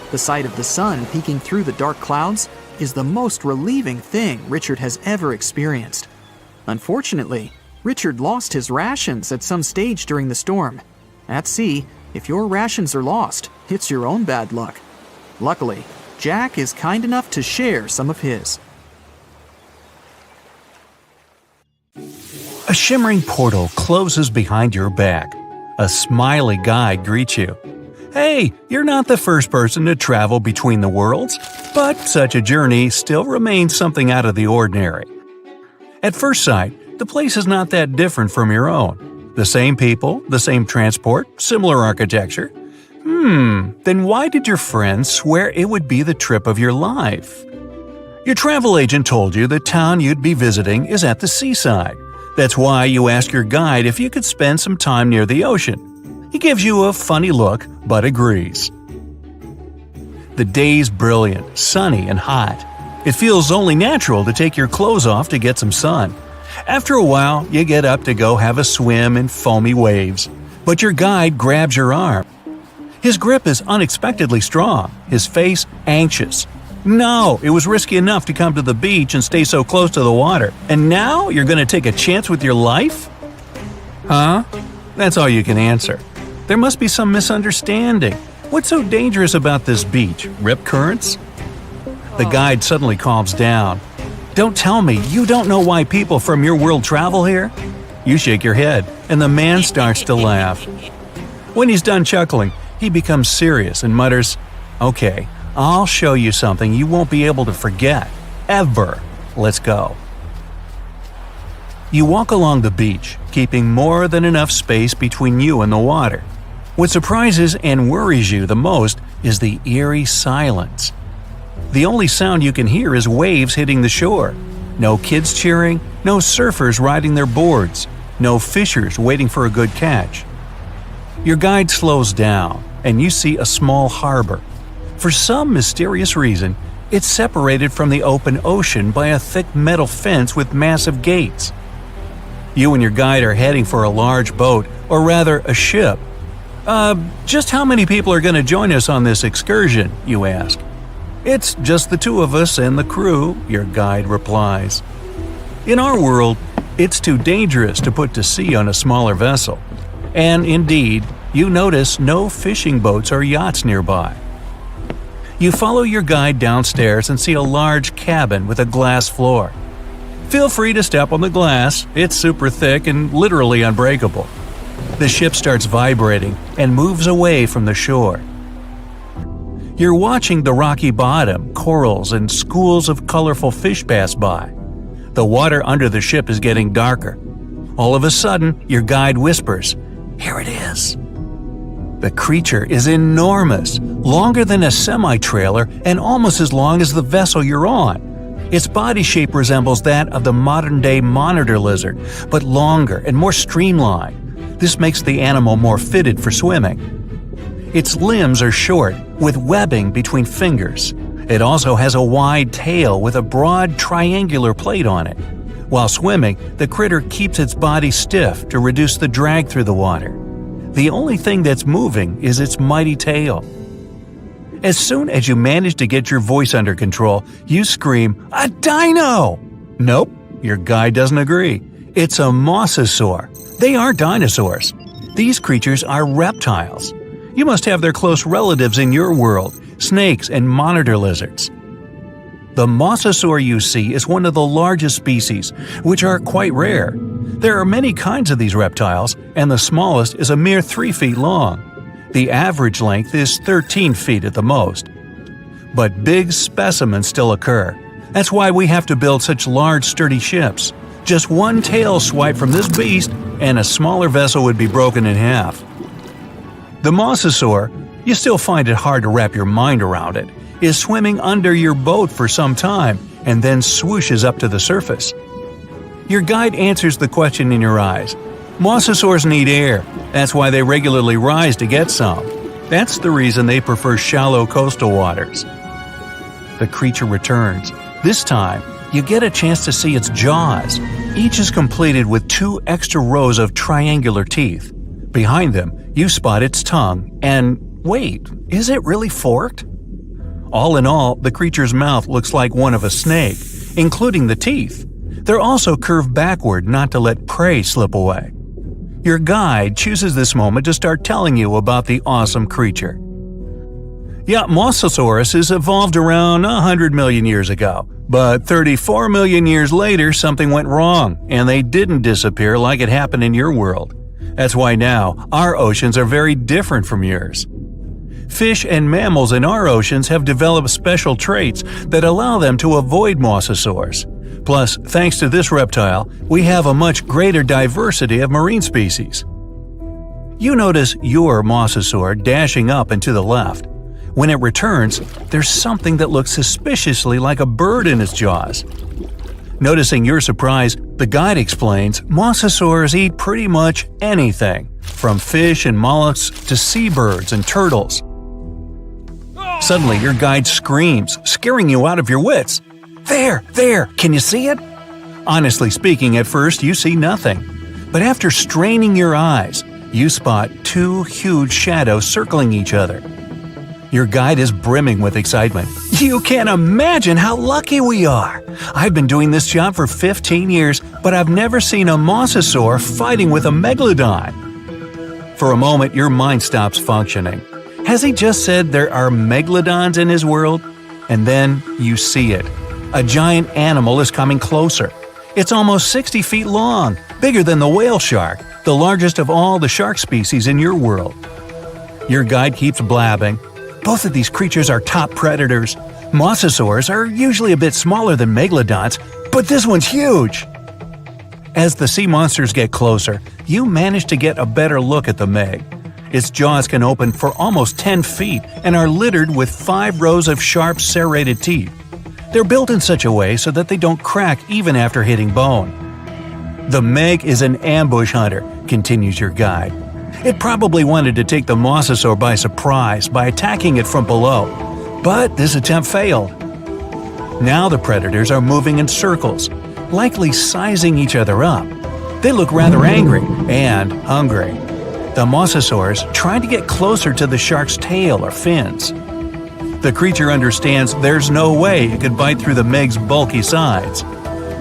The sight of the sun peeking through the dark clouds is the most relieving thing Richard has ever experienced. Unfortunately, Richard lost his rations at some stage during the storm. At sea, if your rations are lost, it's your own bad luck. Luckily, Jack is kind enough to share some of his. A shimmering portal closes behind your back. A smiley guide greets you. Hey, you're not the first person to travel between the worlds, but such a journey still remains something out of the ordinary. At first sight, the place is not that different from your own. The same people, the same transport, similar architecture. Then why did your friends swear it would be the trip of your life? Your travel agent told you the town you'd be visiting is at the seaside. That's why you ask your guide if you could spend some time near the ocean. He gives you a funny look, but agrees. The day's brilliant, sunny, and hot. It feels only natural to take your clothes off to get some sun. After a while, you get up to go have a swim in foamy waves. But your guide grabs your arm. His grip is unexpectedly strong, his face anxious. No, it was risky enough to come to the beach and stay so close to the water. And now you're going to take a chance with your life? Huh? That's all you can answer. There must be some misunderstanding. What's so dangerous about this beach? Rip currents? The guide suddenly calms down. Don't tell me you don't know why people from your world travel here? You shake your head, and the man starts to laugh. When he's done chuckling, he becomes serious and mutters, "Okay, I'll show you something you won't be able to forget. Ever. Let's go." You walk along the beach, keeping more than enough space between you and the water. What surprises and worries you the most is the eerie silence. The only sound you can hear is waves hitting the shore. No kids cheering, no surfers riding their boards, no fishers waiting for a good catch. Your guide slows down, and you see a small harbor. For some mysterious reason, it's separated from the open ocean by a thick metal fence with massive gates. You and your guide are heading for a large boat, or rather a ship. Just how many people are going to join us on this excursion, you ask. It's just the two of us and the crew, your guide replies. In our world, it's too dangerous to put to sea on a smaller vessel. And indeed, you notice no fishing boats or yachts nearby. You follow your guide downstairs and see a large cabin with a glass floor. Feel free to step on the glass, it's super thick and literally unbreakable. The ship starts vibrating and moves away from the shore. You're watching the rocky bottom, corals, and schools of colorful fish pass by. The water under the ship is getting darker. All of a sudden, your guide whispers, "Here it is." The creature is enormous, longer than a semi-trailer and almost as long as the vessel you're on. Its body shape resembles that of the modern-day monitor lizard, but longer and more streamlined. This makes the animal more fitted for swimming. Its limbs are short, with webbing between fingers. It also has a wide tail with a broad triangular plate on it. While swimming, the critter keeps its body stiff to reduce the drag through the water. The only thing that's moving is its mighty tail. As soon as you manage to get your voice under control, you scream, "A dino!" Nope, your guide doesn't agree. It's a mosasaur. They aren't dinosaurs. These creatures are reptiles. You must have their close relatives in your world, snakes and monitor lizards. The mosasaur you see is one of the largest species, which are quite rare. There are many kinds of these reptiles, and the smallest is a mere 3 feet long. The average length is 13 feet at the most. But big specimens still occur. That's why we have to build such large, sturdy ships. Just one tail swipe from this beast, and a smaller vessel would be broken in half. The mosasaur, you still find it hard to wrap your mind around it, is swimming under your boat for some time and then swooshes up to the surface. Your guide answers the question in your eyes. Mosasaurs need air. That's why they regularly rise to get some. That's the reason they prefer shallow coastal waters. The creature returns. This time, you get a chance to see its jaws. Each is completed with 2 extra rows of triangular teeth. Behind them, you spot its tongue, and wait, is it really forked? All in all, the creature's mouth looks like one of a snake, including the teeth. They're also curved backward not to let prey slip away. Your guide chooses this moment to start telling you about the awesome creature. Yeah, Mosasaurus evolved around 100 million years ago, but 34 million years later something went wrong, and they didn't disappear like it happened in your world. That's why now our oceans are very different from yours. Fish and mammals in our oceans have developed special traits that allow them to avoid mosasaurs. Plus, thanks to this reptile, we have a much greater diversity of marine species. You notice your mosasaur dashing up and to the left. When it returns, there's something that looks suspiciously like a bird in its jaws. Noticing your surprise, the guide explains mosasaurs eat pretty much anything, from fish and mollusks to seabirds and turtles. Suddenly, your guide screams, scaring you out of your wits. There! Can you see it? Honestly speaking, at first you see nothing. But after straining your eyes, you spot 2 huge shadows circling each other. Your guide is brimming with excitement. You can't imagine how lucky we are! I've been doing this job for 15 years, but I've never seen a mosasaur fighting with a megalodon. For a moment, your mind stops functioning. Has he just said there are megalodons in his world? And then you see it. A giant animal is coming closer. It's almost 60 feet long, bigger than the whale shark, the largest of all the shark species in your world. Your guide keeps blabbing. Both of these creatures are top predators. Mosasaurs are usually a bit smaller than megalodons, but this one's huge! As the sea monsters get closer, you manage to get a better look at the meg. Its jaws can open for almost 10 feet and are littered with 5 rows of sharp serrated teeth. They're built in such a way so that they don't crack even after hitting bone. The meg is an ambush hunter, continues your guide. It probably wanted to take the mosasaur by surprise by attacking it from below, but this attempt failed. Now the predators are moving in circles, likely sizing each other up. They look rather angry and hungry. The mosasaurs try to get closer to the shark's tail or fins. The creature understands there's no way it could bite through the meg's bulky sides.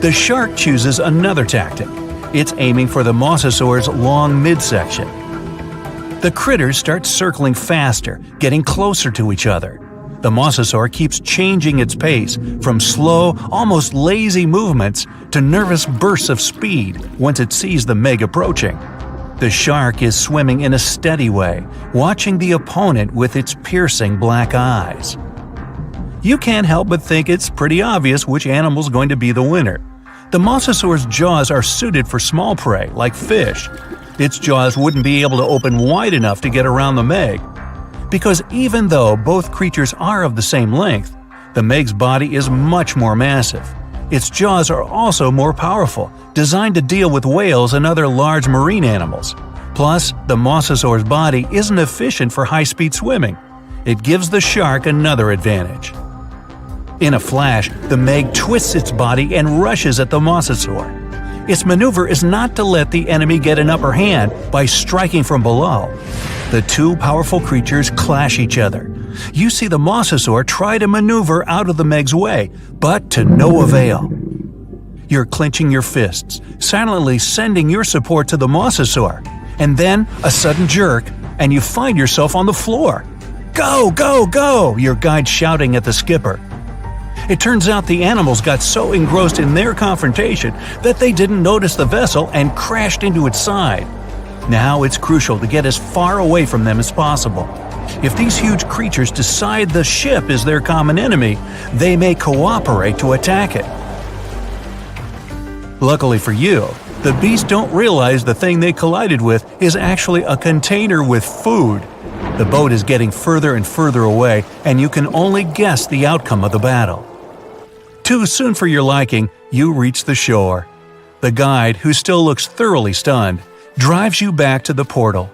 The shark chooses another tactic. It's aiming for the mosasaur's long midsection. The critters start circling faster, getting closer to each other. The mosasaur keeps changing its pace from slow, almost lazy movements to nervous bursts of speed once it sees the meg approaching. The shark is swimming in a steady way, watching the opponent with its piercing black eyes. You can't help but think it's pretty obvious which animal's going to be the winner. The mosasaur's jaws are suited for small prey, like fish. Its jaws wouldn't be able to open wide enough to get around the meg. Because even though both creatures are of the same length, the meg's body is much more massive. Its jaws are also more powerful, designed to deal with whales and other large marine animals. Plus, the mosasaur's body isn't efficient for high-speed swimming. It gives the shark another advantage. In a flash, the meg twists its body and rushes at the mosasaur. Its maneuver is not to let the enemy get an upper hand by striking from below. The 2 powerful creatures clash each other. You see the mosasaur try to maneuver out of the meg's way, but to no avail. You're clenching your fists, silently sending your support to the mosasaur. and then a sudden jerk, and you find yourself on the floor. "Go, go, go!" your guide's shouting at the skipper. It turns out the animals got so engrossed in their confrontation that they didn't notice the vessel and crashed into its side. Now it's crucial to get as far away from them as possible. If these huge creatures decide the ship is their common enemy, they may cooperate to attack it. Luckily for you, the beasts don't realize the thing they collided with is actually a container with food. The boat is getting further and further away, and you can only guess the outcome of the battle. Too soon for your liking, you reach the shore. The guide, who still looks thoroughly stunned, drives you back to the portal.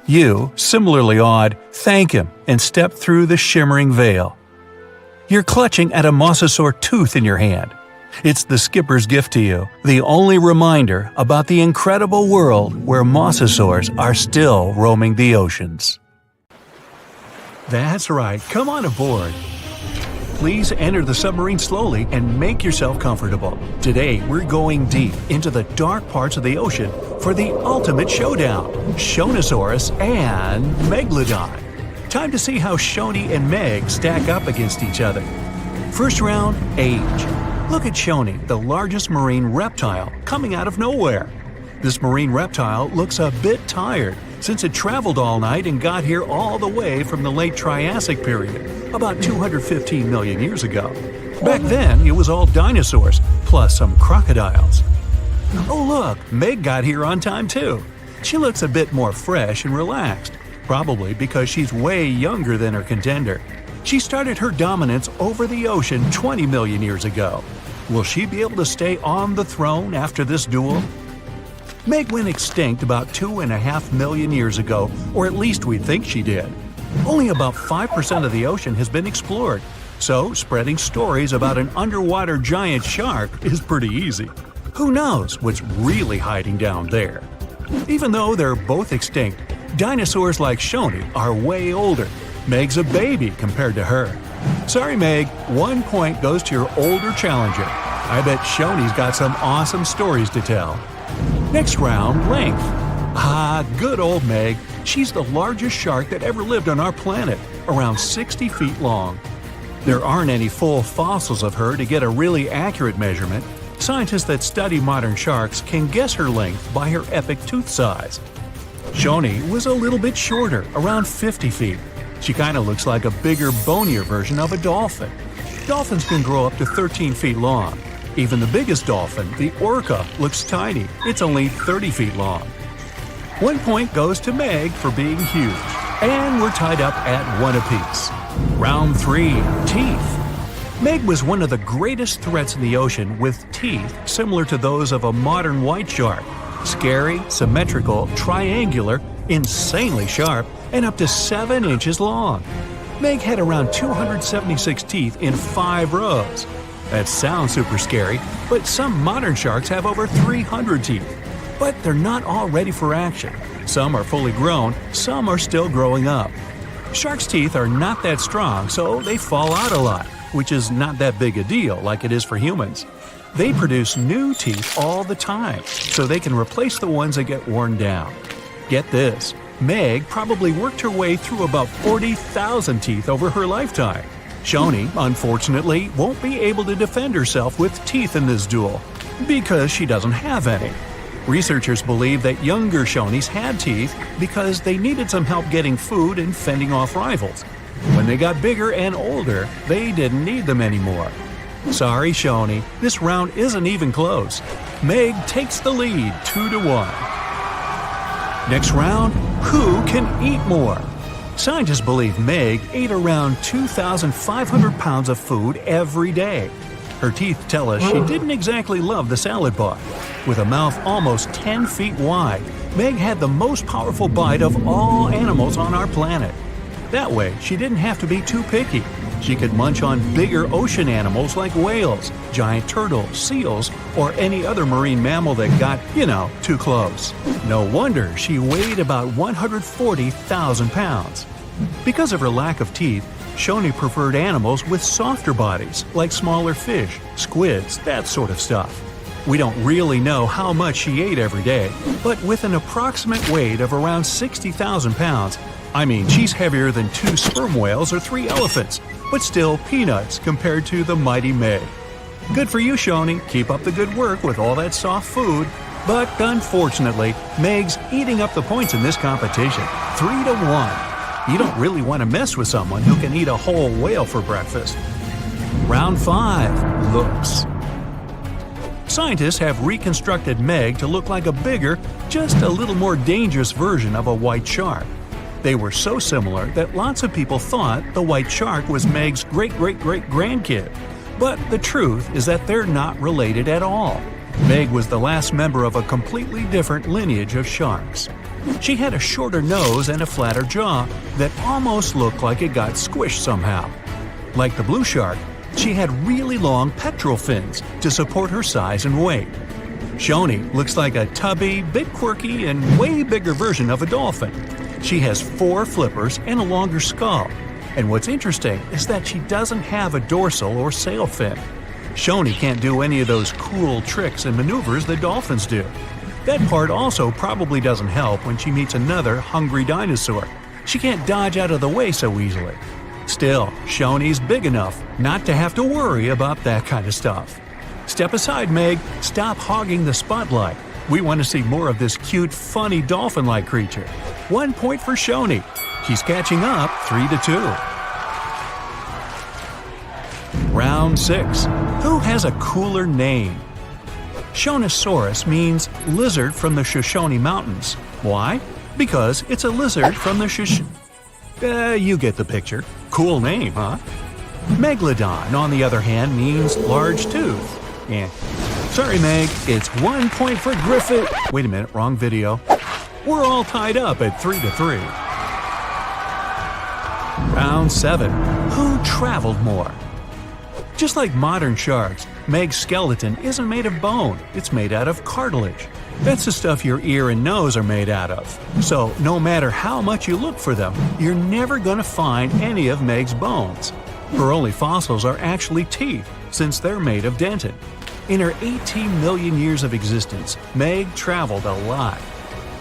You, similarly awed, thank him and step through the shimmering veil. You're clutching at a mosasaur tooth in your hand. It's the skipper's gift to you, the only reminder about the incredible world where mosasaurs are still roaming the oceans. That's right, come on aboard. Please enter the submarine slowly and make yourself comfortable. Today, we're going deep into the dark parts of the ocean for the ultimate showdown, Shonisaurus and Megalodon. Time to see how Shoni and Meg stack up against each other. First round, age. Look at Shoni, the largest marine reptile, coming out of nowhere. This marine reptile looks a bit tired since it traveled all night and got here all the way from the late Triassic period, about 215 million years ago. Back then, it was all dinosaurs, plus some crocodiles. Oh look, Meg got here on time too. She looks a bit more fresh and relaxed, probably because she's way younger than her contender. She started her dominance over the ocean 20 million years ago. Will she be able to stay on the throne after this duel? Meg went extinct about 2.5 million years ago, or at least we think she did. Only about 5% of the ocean has been explored, so spreading stories about an underwater giant shark is pretty easy. Who knows what's really hiding down there? Even though they're both extinct, dinosaurs like Shoni are way older. Meg's a baby compared to her. Sorry Meg, 1 point goes to your older challenger. I bet Shoni's got some awesome stories to tell. Next round, length. Ah, good old Meg. She's the largest shark that ever lived on our planet, around 60 feet long. There aren't any full fossils of her to get a really accurate measurement. Scientists that study modern sharks can guess her length by her epic tooth size. Shoni was a little bit shorter, around 50 feet. She kinda looks like a bigger, bonier version of a dolphin. Dolphins can grow up to 13 feet long. Even the biggest dolphin, the orca, looks tiny. It's only 30 feet long. 1 point goes to Meg for being huge. And we're tied up at 1 apiece. Round 3, teeth. Meg was one of the greatest threats in the ocean with teeth similar to those of a modern white shark. Scary, symmetrical, triangular, insanely sharp, and up to 7 inches long. Meg had around 276 teeth in 5 rows. That sounds super scary, but some modern sharks have over 300 teeth. But they're not all ready for action. Some are fully grown, some are still growing up. Sharks' teeth are not that strong, so they fall out a lot, which is not that big a deal like it is for humans. They produce new teeth all the time, so they can replace the ones that get worn down. Get this, Meg probably worked her way through about 40,000 teeth over her lifetime. Shoni, unfortunately, won't be able to defend herself with teeth in this duel, because she doesn't have any. Researchers believe that younger Shonis had teeth because they needed some help getting food and fending off rivals. When they got bigger and older, they didn't need them anymore. Sorry, Shoni, this round isn't even close. Meg takes the lead 2-1. Next round, who can eat more? Scientists believe Meg ate around 2,500 pounds of food every day. Her teeth tell us she didn't exactly love the salad bar. With a mouth almost 10 feet wide, Meg had the most powerful bite of all animals on our planet. That way, she didn't have to be too picky. She could munch on bigger ocean animals like whales, giant turtles, seals, or any other marine mammal that got, too close. No wonder she weighed about 140,000 pounds. Because of her lack of teeth, Shoni preferred animals with softer bodies, like smaller fish, squids, that sort of stuff. We don't really know how much she ate every day, but with an approximate weight of around 60,000 pounds, I mean, she's heavier than 2 sperm whales or 3 elephants, but still peanuts compared to the mighty Meg. Good for you, Shoni. Keep up the good work with all that soft food. But unfortunately, Meg's eating up the points in this competition, 3-1. You don't really want to mess with someone who can eat a whole whale for breakfast. Round 5. Looks. Scientists have reconstructed Meg to look like a bigger, just a little more dangerous version of a white shark. They were so similar that lots of people thought the white shark was Meg's great-great-great-grandkid. But the truth is that they're not related at all. Meg was the last member of a completely different lineage of sharks. She had a shorter nose and a flatter jaw that almost looked like it got squished somehow. Like the blue shark, she had really long pectoral fins to support her size and weight. Shoni looks like a tubby, bit quirky, and way bigger version of a dolphin. She has 4 flippers and a longer skull. And what's interesting is that she doesn't have a dorsal or sail fin. Shoni can't do any of those cool tricks and maneuvers that dolphins do. That part also probably doesn't help when she meets another hungry dinosaur. She can't dodge out of the way so easily. Still, Shoni's big enough not to have to worry about that kind of stuff. Step aside, Meg. Stop hogging the spotlight. We want to see more of this cute, funny dolphin-like creature. 1 point for Shoni. She's catching up 3-2. Round 6. Who has a cooler name? Shonisaurus means lizard from the Shoshone Mountains. Why? Because it's a lizard from the you get the picture. Cool name, huh? Megalodon, on the other hand, means large tooth. Yeah. Sorry, Meg, it's 1 point for Griffith. Wait a minute, wrong video. We're all tied up at 3-3. Round 7. Who traveled more? Just like modern sharks, Meg's skeleton isn't made of bone, it's made out of cartilage. That's the stuff your ear and nose are made out of. So, no matter how much you look for them, you're never going to find any of Meg's bones. Her only fossils are actually teeth, since they're made of dentin. In her 18 million years of existence, Meg traveled a lot.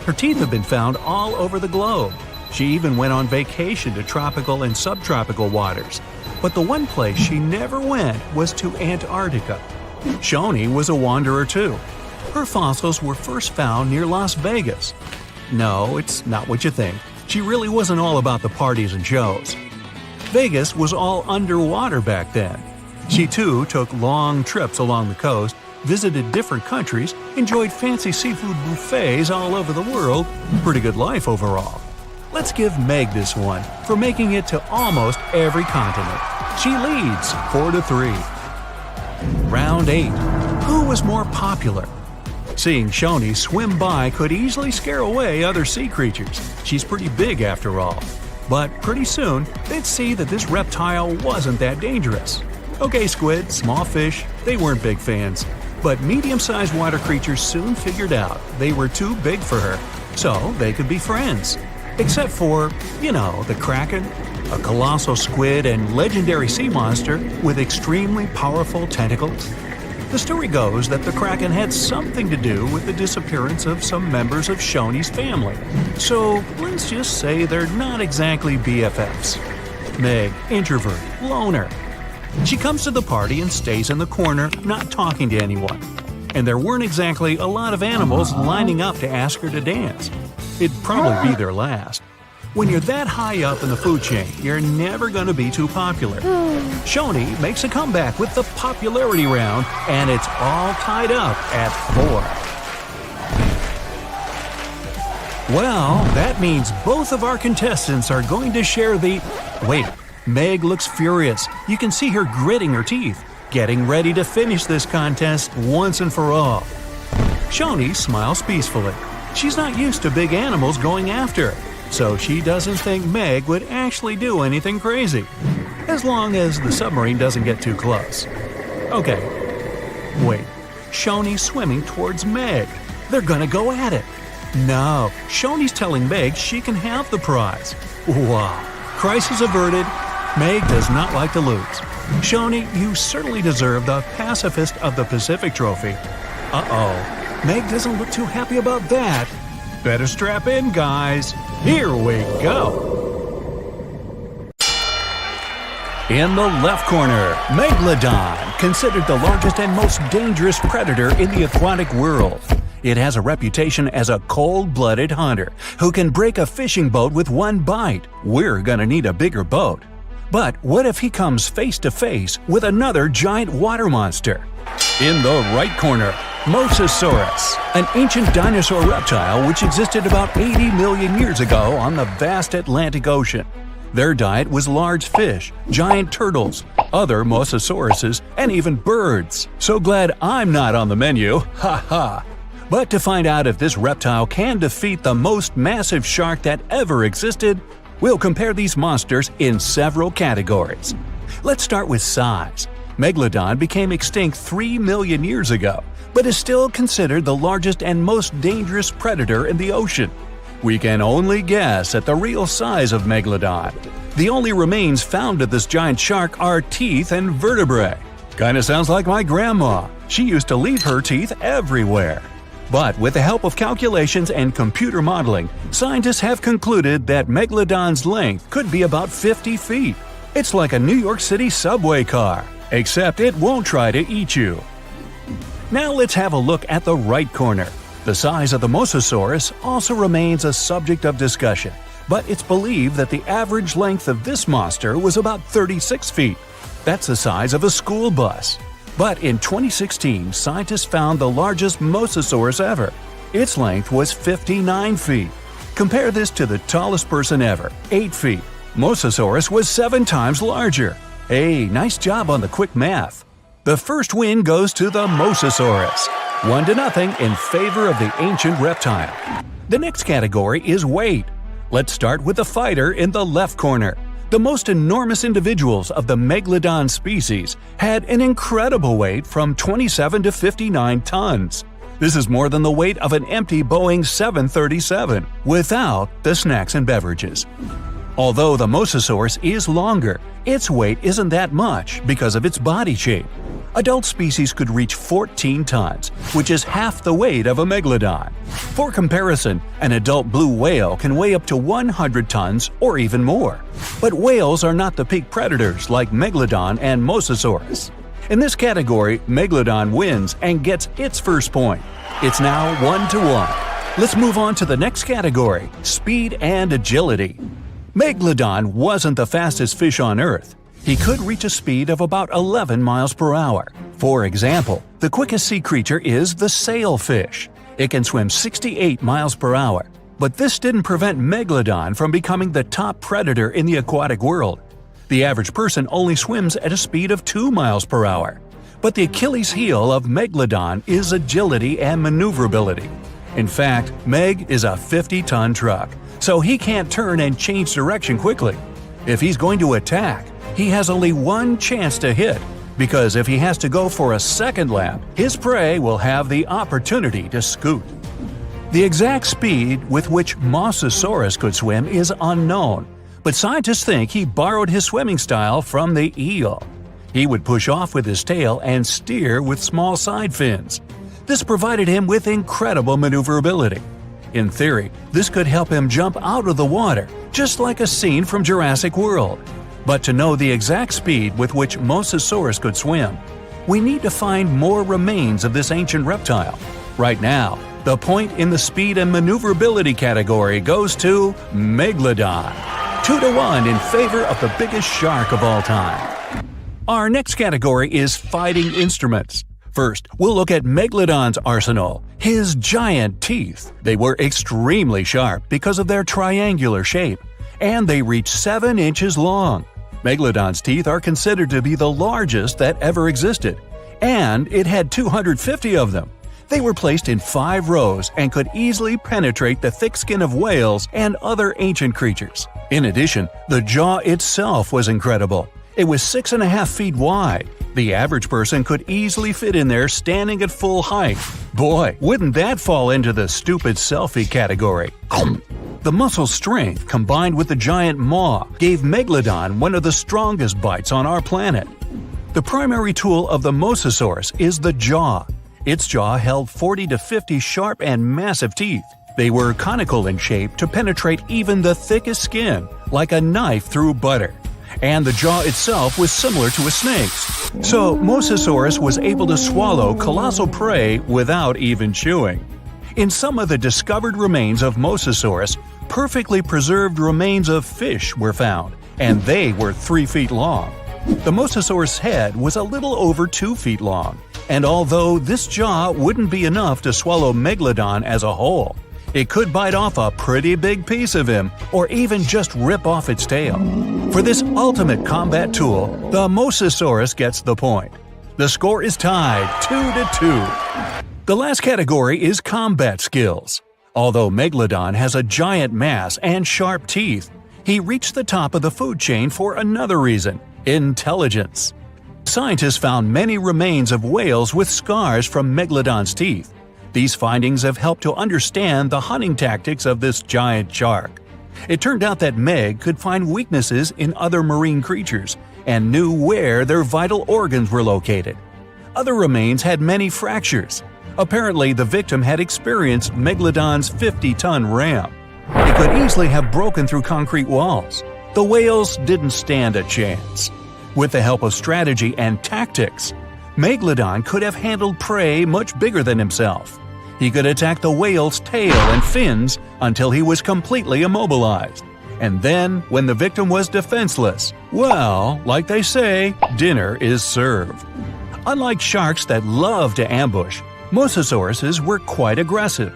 Her teeth have been found all over the globe. She even went on vacation to tropical and subtropical waters. But the one place she never went was to Antarctica. Shoni was a wanderer too. Her fossils were first found near Las Vegas. No, it's not what you think. She really wasn't all about the parties and shows. Vegas was all underwater back then. She too took long trips along the coast, visited different countries, enjoyed fancy seafood buffets all over the world. Pretty good life overall. Let's give Meg this one for making it to almost every continent. She leads 4-3. Round 8. Who was more popular? Seeing Shoni swim by could easily scare away other sea creatures. She's pretty big after all. But pretty soon, they'd see that this reptile wasn't that dangerous. Okay, squid, small fish, they weren't big fans. But medium-sized water creatures soon figured out they were too big for her, so they could be friends. Except for, the Kraken, a colossal squid and legendary sea monster with extremely powerful tentacles. The story goes that the Kraken had something to do with the disappearance of some members of Shoni's family. So let's just say they're not exactly BFFs. Meg, introvert, loner. She comes to the party and stays in the corner, not talking to anyone. And there weren't exactly a lot of animals lining up to ask her to dance. It'd probably be their last. When you're that high up in the food chain, you're never going to be too popular. Shoni makes a comeback with the popularity round, and it's all tied up at 4. Well, that means both of our contestants are going to share the... Wait, Meg looks furious. You can see her gritting her teeth, getting ready to finish this contest once and for all. Shoni smiles peacefully. She's not used to big animals going after her, so she doesn't think Meg would actually do anything crazy, as long as the submarine doesn't get too close. Okay, wait, Shoni's swimming towards Meg. They're gonna go at it. No, Shoni's telling Meg she can have the prize. Wow, crisis averted. Meg does not like to lose. Shoni, you certainly deserve the Pacifist of the Pacific trophy. Uh-oh, Meg doesn't look too happy about that. Better strap in, guys. Here we go. In the left corner, Megalodon, considered the largest and most dangerous predator in the aquatic world. It has a reputation as a cold-blooded hunter who can break a fishing boat with one bite. We're gonna need a bigger boat. But what if he comes face to face with another giant water monster? In the right corner, Mosasaurus, an ancient dinosaur reptile which existed about 80 million years ago on the vast Atlantic Ocean. Their diet was large fish, giant turtles, other mosasauruses, and even birds. So glad I'm not on the menu, ha ha! But to find out if this reptile can defeat the most massive shark that ever existed, we'll compare these monsters in several categories. Let's start with size. Megalodon became extinct 3 million years ago, but is still considered the largest and most dangerous predator in the ocean. We can only guess at the real size of Megalodon. The only remains found of this giant shark are teeth and vertebrae. Kinda sounds like my grandma. She used to leave her teeth everywhere. But with the help of calculations and computer modeling, scientists have concluded that Megalodon's length could be about 50 feet. It's like a New York City subway car, except it won't try to eat you. Now let's have a look at the right corner. The size of the Mosasaurus also remains a subject of discussion, but it's believed that the average length of this monster was about 36 feet. That's the size of a school bus. But in 2016, scientists found the largest Mosasaurus ever. Its length was 59 feet. Compare this to the tallest person ever, 8 feet. Mosasaurus was 7 times larger. Hey, nice job on the quick math. The first win goes to the Mosasaurus, 1-0 in favor of the ancient reptile. The next category is weight. Let's start with the fighter in the left corner. The most enormous individuals of the Megalodon species had an incredible weight from 27 to 59 tons. This is more than the weight of an empty Boeing 737, without the snacks and beverages. Although the Mosasaurus is longer, its weight isn't that much because of its body shape. Adult species could reach 14 tons, which is half the weight of a Megalodon. For comparison, an adult blue whale can weigh up to 100 tons or even more. But whales are not the peak predators like Megalodon and Mosasaurus. In this category, Megalodon wins and gets its first point. It's now 1-1. Let's move on to the next category, speed and agility. Megalodon wasn't the fastest fish on Earth. He could reach a speed of about 11 miles per hour. For example, the quickest sea creature is the sailfish. It can swim 68 miles per hour. But this didn't prevent Megalodon from becoming the top predator in the aquatic world. The average person only swims at a speed of 2 miles per hour. But the Achilles heel of Megalodon is agility and maneuverability. In fact, Meg is a 50-ton truck, so he can't turn and change direction quickly. If he's going to attack, he has only one chance to hit, because if he has to go for a second lap, his prey will have the opportunity to scoot. The exact speed with which Mosasaurus could swim is unknown, but scientists think he borrowed his swimming style from the eel. He would push off with his tail and steer with small side fins. This provided him with incredible maneuverability. In theory, this could help him jump out of the water, just like a scene from Jurassic World. But to know the exact speed with which Mosasaurus could swim, we need to find more remains of this ancient reptile. Right now, the point in the speed and maneuverability category goes to Megalodon. 2-1 in favor of the biggest shark of all time. Our next category is fighting instruments. First, we'll look at Megalodon's arsenal, his giant teeth. They were extremely sharp because of their triangular shape, and they reach 7 inches long. Megalodon's teeth are considered to be the largest that ever existed, and it had 250 of them. They were placed in 5 rows and could easily penetrate the thick skin of whales and other ancient creatures. In addition, the jaw itself was incredible. It was 6.5 feet wide. The average person could easily fit in there standing at full height. Boy, wouldn't that fall into the stupid selfie category. The muscle strength combined with the giant maw gave Megalodon one of the strongest bites on our planet. The primary tool of the Mosasaurus is the jaw. Its jaw held 40 to 50 sharp and massive teeth. They were conical in shape to penetrate even the thickest skin, like a knife through butter. And the jaw itself was similar to a snake's. So Mosasaurus was able to swallow colossal prey without even chewing. In some of the discovered remains of Mosasaurus, perfectly preserved remains of fish were found, and they were 3 feet long. The Mosasaurus head was a little over 2 feet long, and although this jaw wouldn't be enough to swallow Megalodon as a whole, it could bite off a pretty big piece of him, or even just rip off its tail. For this ultimate combat tool, the Mosasaurus gets the point. The score is tied 2-2. The last category is combat skills. Although Megalodon has a giant mass and sharp teeth, he reached the top of the food chain for another reason: intelligence. Scientists found many remains of whales with scars from Megalodon's teeth. These findings have helped to understand the hunting tactics of this giant shark. It turned out that Meg could find weaknesses in other marine creatures and knew where their vital organs were located. Other remains had many fractures. Apparently, the victim had experienced Megalodon's 50-ton ram. It could easily have broken through concrete walls. The whales didn't stand a chance. With the help of strategy and tactics, Megalodon could have handled prey much bigger than himself. He could attack the whale's tail and fins until he was completely immobilized. And then, when the victim was defenseless, well, like they say, dinner is served. Unlike sharks that love to ambush, Mosasauruses were quite aggressive.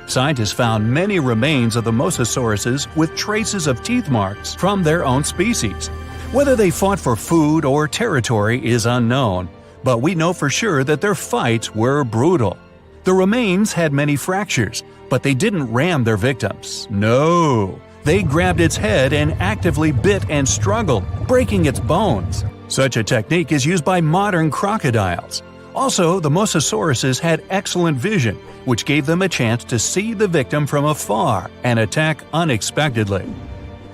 Scientists found many remains of the Mosasauruses with traces of teeth marks from their own species. Whether they fought for food or territory is unknown, but we know for sure that their fights were brutal. The remains had many fractures, but they didn't ram their victims. No, they grabbed its head and actively bit and struggled, breaking its bones. Such a technique is used by modern crocodiles. Also, the Mosasauruses had excellent vision, which gave them a chance to see the victim from afar and attack unexpectedly.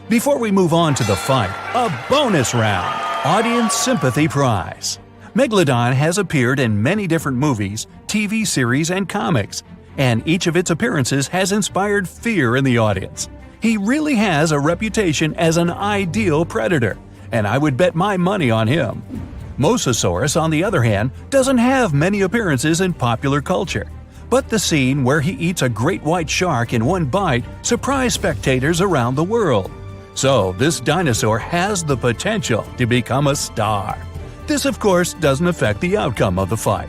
Before we move on to the fight, a bonus round: Audience Sympathy Prize. Megalodon has appeared in many different movies, TV series, and comics, and each of its appearances has inspired fear in the audience. He really has a reputation as an ideal predator, and I would bet my money on him. Mosasaurus, on the other hand, doesn't have many appearances in popular culture, but the scene where he eats a great white shark in one bite surprised spectators around the world. So this dinosaur has the potential to become a star. This, of course, doesn't affect the outcome of the fight.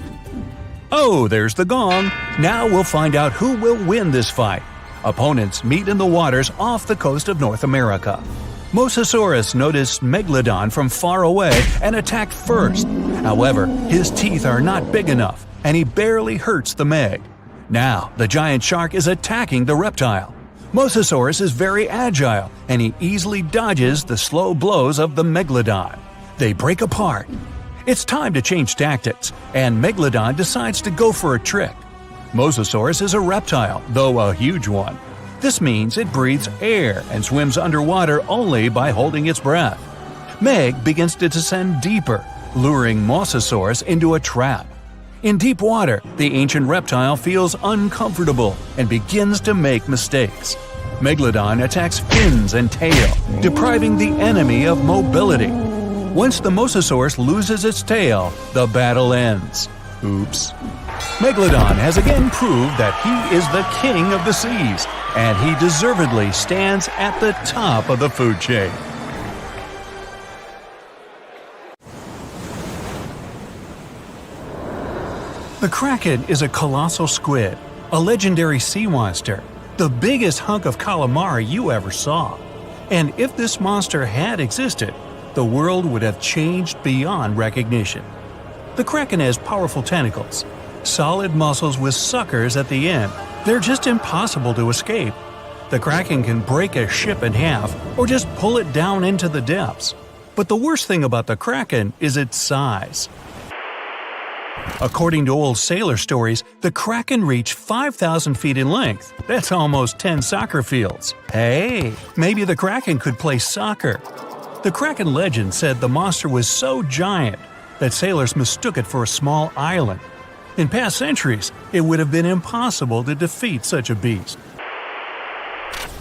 Oh, there's the gong. Now we'll find out who will win this fight. Opponents meet in the waters off the coast of North America. Mosasaurus noticed Megalodon from far away and attacked first. However, his teeth are not big enough, and he barely hurts the Meg. Now, the giant shark is attacking the reptile. Mosasaurus is very agile, and he easily dodges the slow blows of the Megalodon. They break apart. It's time to change tactics, and Megalodon decides to go for a trick. Mosasaurus is a reptile, though a huge one. This means it breathes air and swims underwater only by holding its breath. Meg begins to descend deeper, luring Mosasaurus into a trap. In deep water, the ancient reptile feels uncomfortable and begins to make mistakes. Megalodon attacks fins and tail, depriving the enemy of mobility. Once the Mosasaurus loses its tail, the battle ends. Oops. Megalodon has again proved that he is the king of the seas, and he deservedly stands at the top of the food chain. The Kraken is a colossal squid, a legendary sea monster, the biggest hunk of calamari you ever saw. And if this monster had existed, the world would have changed beyond recognition. The Kraken has powerful tentacles, solid muscles with suckers at the end. They're just impossible to escape. The Kraken can break a ship in half or just pull it down into the depths. But the worst thing about the Kraken is its size. According to old sailor stories, the Kraken reached 5,000 feet in length. That's almost 10 soccer fields. Hey, maybe the Kraken could play soccer. The Kraken legend said the monster was so giant that sailors mistook it for a small island. In past centuries, it would have been impossible to defeat such a beast.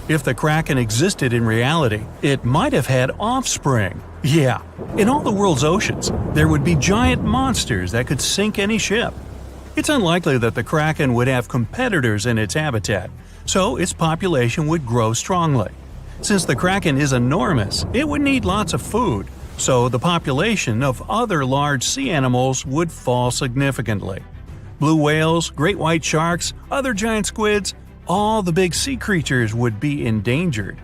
If the Kraken existed in reality, it might have had offspring. Yeah, in all the world's oceans, there would be giant monsters that could sink any ship. It's unlikely that the Kraken would have competitors in its habitat, so its population would grow strongly. Since the Kraken is enormous, it would need lots of food, so the population of other large sea animals would fall significantly. Blue whales, great white sharks, other giant squids, all the big sea creatures would be endangered.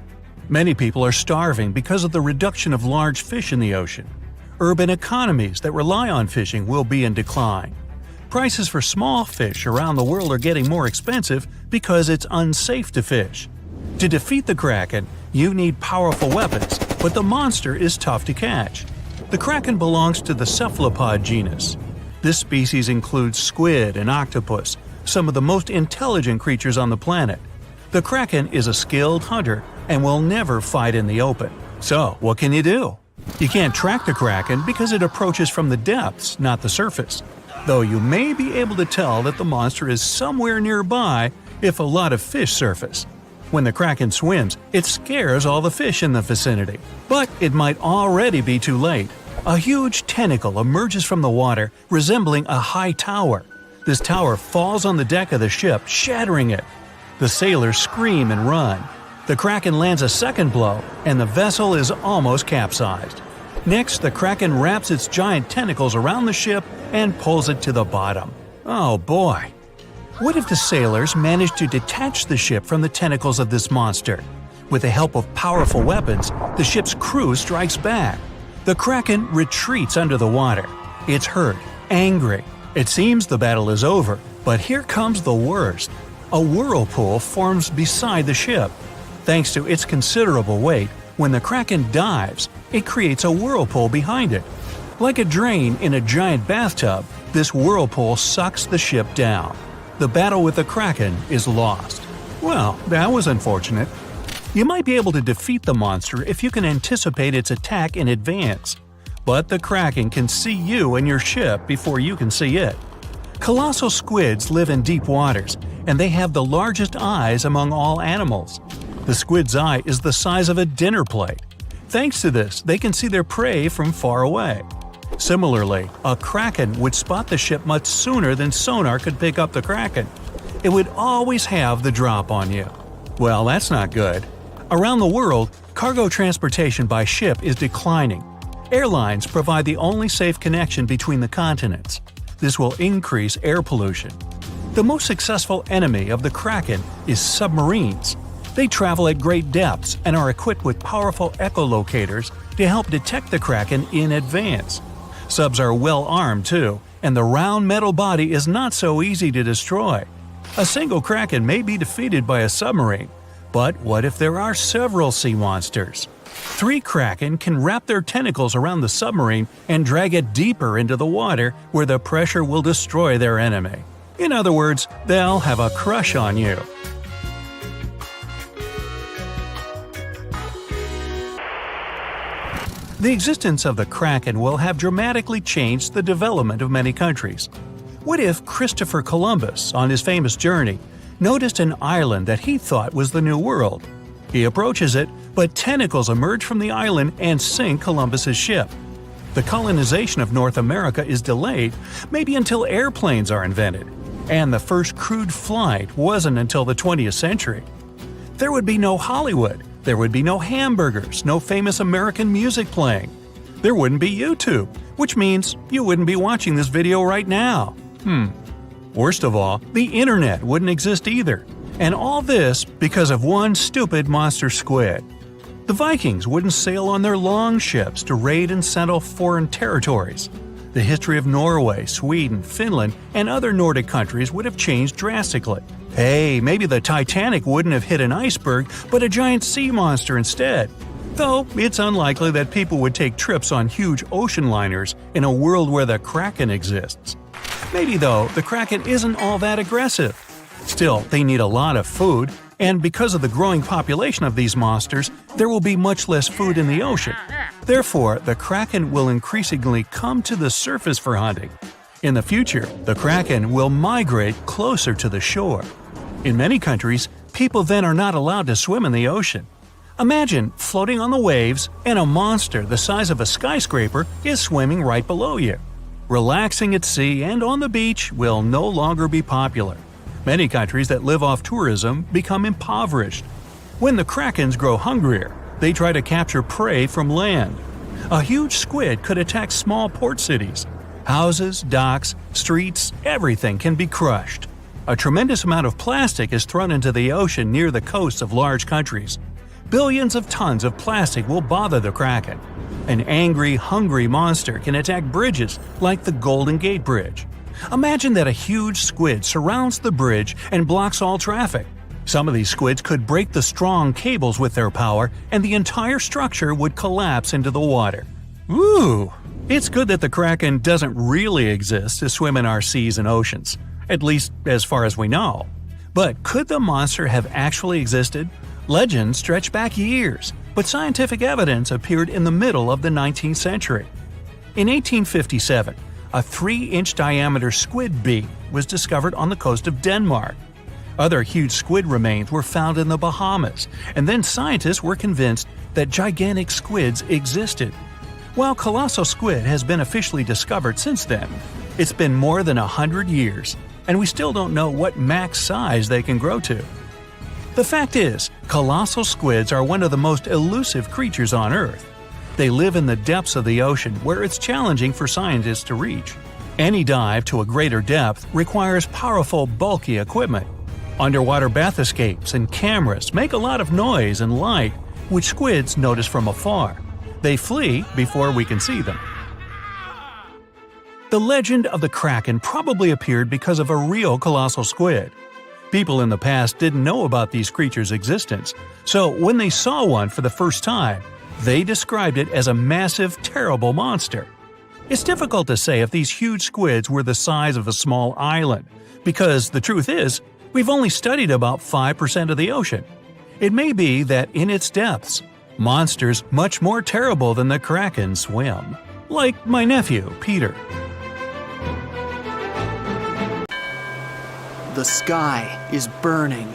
Many people are starving because of the reduction of large fish in the ocean. Urban economies that rely on fishing will be in decline. Prices for small fish around the world are getting more expensive because it's unsafe to fish. To defeat the Kraken, you need powerful weapons, but the monster is tough to catch. The Kraken belongs to the cephalopod genus. This species includes squid and octopus, some of the most intelligent creatures on the planet. The Kraken is a skilled hunter and will never fight in the open. So, what can you do? You can't track the Kraken because it approaches from the depths, not the surface. Though you may be able to tell that the monster is somewhere nearby if a lot of fish surface. When the Kraken swims, it scares all the fish in the vicinity. But it might already be too late. A huge tentacle emerges from the water, resembling a high tower. This tower falls on the deck of the ship, shattering it. The sailors scream and run. The Kraken lands a second blow, and the vessel is almost capsized. Next, the Kraken wraps its giant tentacles around the ship and pulls it to the bottom. Oh boy! What if the sailors managed to detach the ship from the tentacles of this monster? With the help of powerful weapons, the ship's crew strikes back. The Kraken retreats under the water. It's hurt, angry. It seems the battle is over, but here comes the worst. A whirlpool forms beside the ship. Thanks to its considerable weight, when the Kraken dives, it creates a whirlpool behind it. Like a drain in a giant bathtub, this whirlpool sucks the ship down. The battle with the Kraken is lost. Well, that was unfortunate. You might be able to defeat the monster if you can anticipate its attack in advance. But the Kraken can see you and your ship before you can see it. Colossal squids live in deep waters, and they have the largest eyes among all animals. The squid's eye is the size of a dinner plate. Thanks to this, they can see their prey from far away. Similarly, a Kraken would spot the ship much sooner than sonar could pick up the Kraken. It would always have the drop on you. Well, that's not good. Around the world, cargo transportation by ship is declining. Airlines provide the only safe connection between the continents. This will increase air pollution. The most successful enemy of the Kraken is submarines. They travel at great depths and are equipped with powerful echolocators to help detect the Kraken in advance. Subs are well armed too, and the round metal body is not so easy to destroy. A single Kraken may be defeated by a submarine, but what if there are several sea monsters? 3 Kraken can wrap their tentacles around the submarine and drag it deeper into the water where the pressure will destroy their enemy. In other words, they'll have a crush on you. The existence of the Kraken will have dramatically changed the development of many countries. What if Christopher Columbus, on his famous journey, noticed an island that he thought was the New World? He approaches it, but tentacles emerge from the island and sink Columbus's ship. The colonization of North America is delayed, maybe until airplanes are invented, and the first crewed flight wasn't until the 20th century. There would be no Hollywood, there would be no hamburgers, no famous American music playing. There wouldn't be YouTube, which means you wouldn't be watching this video right now. Worst of all, the internet wouldn't exist either. And all this because of one stupid monster squid. The Vikings wouldn't sail on their long ships to raid and settle foreign territories. The history of Norway, Sweden, Finland, and other Nordic countries would have changed drastically. Hey, maybe the Titanic wouldn't have hit an iceberg, but a giant sea monster instead. Though it's unlikely that people would take trips on huge ocean liners in a world where the Kraken exists. Maybe though, the Kraken isn't all that aggressive. Still, they need a lot of food, and because of the growing population of these monsters, there will be much less food in the ocean. Therefore, the Kraken will increasingly come to the surface for hunting. In the future, the kraken will migrate closer to the shore. In many countries, people then are not allowed to swim in the ocean. Imagine floating on the waves and a monster the size of a skyscraper is swimming right below you. Relaxing at sea and on the beach will no longer be popular. Many countries that live off tourism become impoverished. When the krakens grow hungrier, they try to capture prey from land. A huge squid could attack small port cities. Houses, docks, streets, everything can be crushed. A tremendous amount of plastic is thrown into the ocean near the coasts of large countries. Billions of tons of plastic will bother the kraken. An angry, hungry monster can attack bridges like the Golden Gate Bridge. Imagine that a huge squid surrounds the bridge and blocks all traffic. Some of these squids could break the strong cables with their power, and the entire structure would collapse into the water. Ooh! It's good that the kraken doesn't really exist to swim in our seas and oceans, at least as far as we know. But could the monster have actually existed? Legends stretch back years, but scientific evidence appeared in the middle of the 19th century. In 1857, a 3-inch diameter squid beak was discovered on the coast of Denmark. Other huge squid remains were found in the Bahamas, and then scientists were convinced that gigantic squids existed. While colossal squid has been officially discovered since then, it's been more than 100 years, and we still don't know what max size they can grow to. The fact is, colossal squids are one of the most elusive creatures on Earth. They live in the depths of the ocean where it's challenging for scientists to reach. Any dive to a greater depth requires powerful, bulky equipment. Underwater bath escapes and cameras make a lot of noise and light, which squids notice from afar. They flee before we can see them. The legend of the kraken probably appeared because of a real colossal squid. People in the past didn't know about these creatures' existence, so when they saw one for the first time, they described it as a massive, terrible monster. It's difficult to say if these huge squids were the size of a small island, because the truth is, we've only studied about 5% of the ocean. It may be that in its depths, monsters much more terrible than the kraken swim. Like my nephew, Peter. The sky is burning.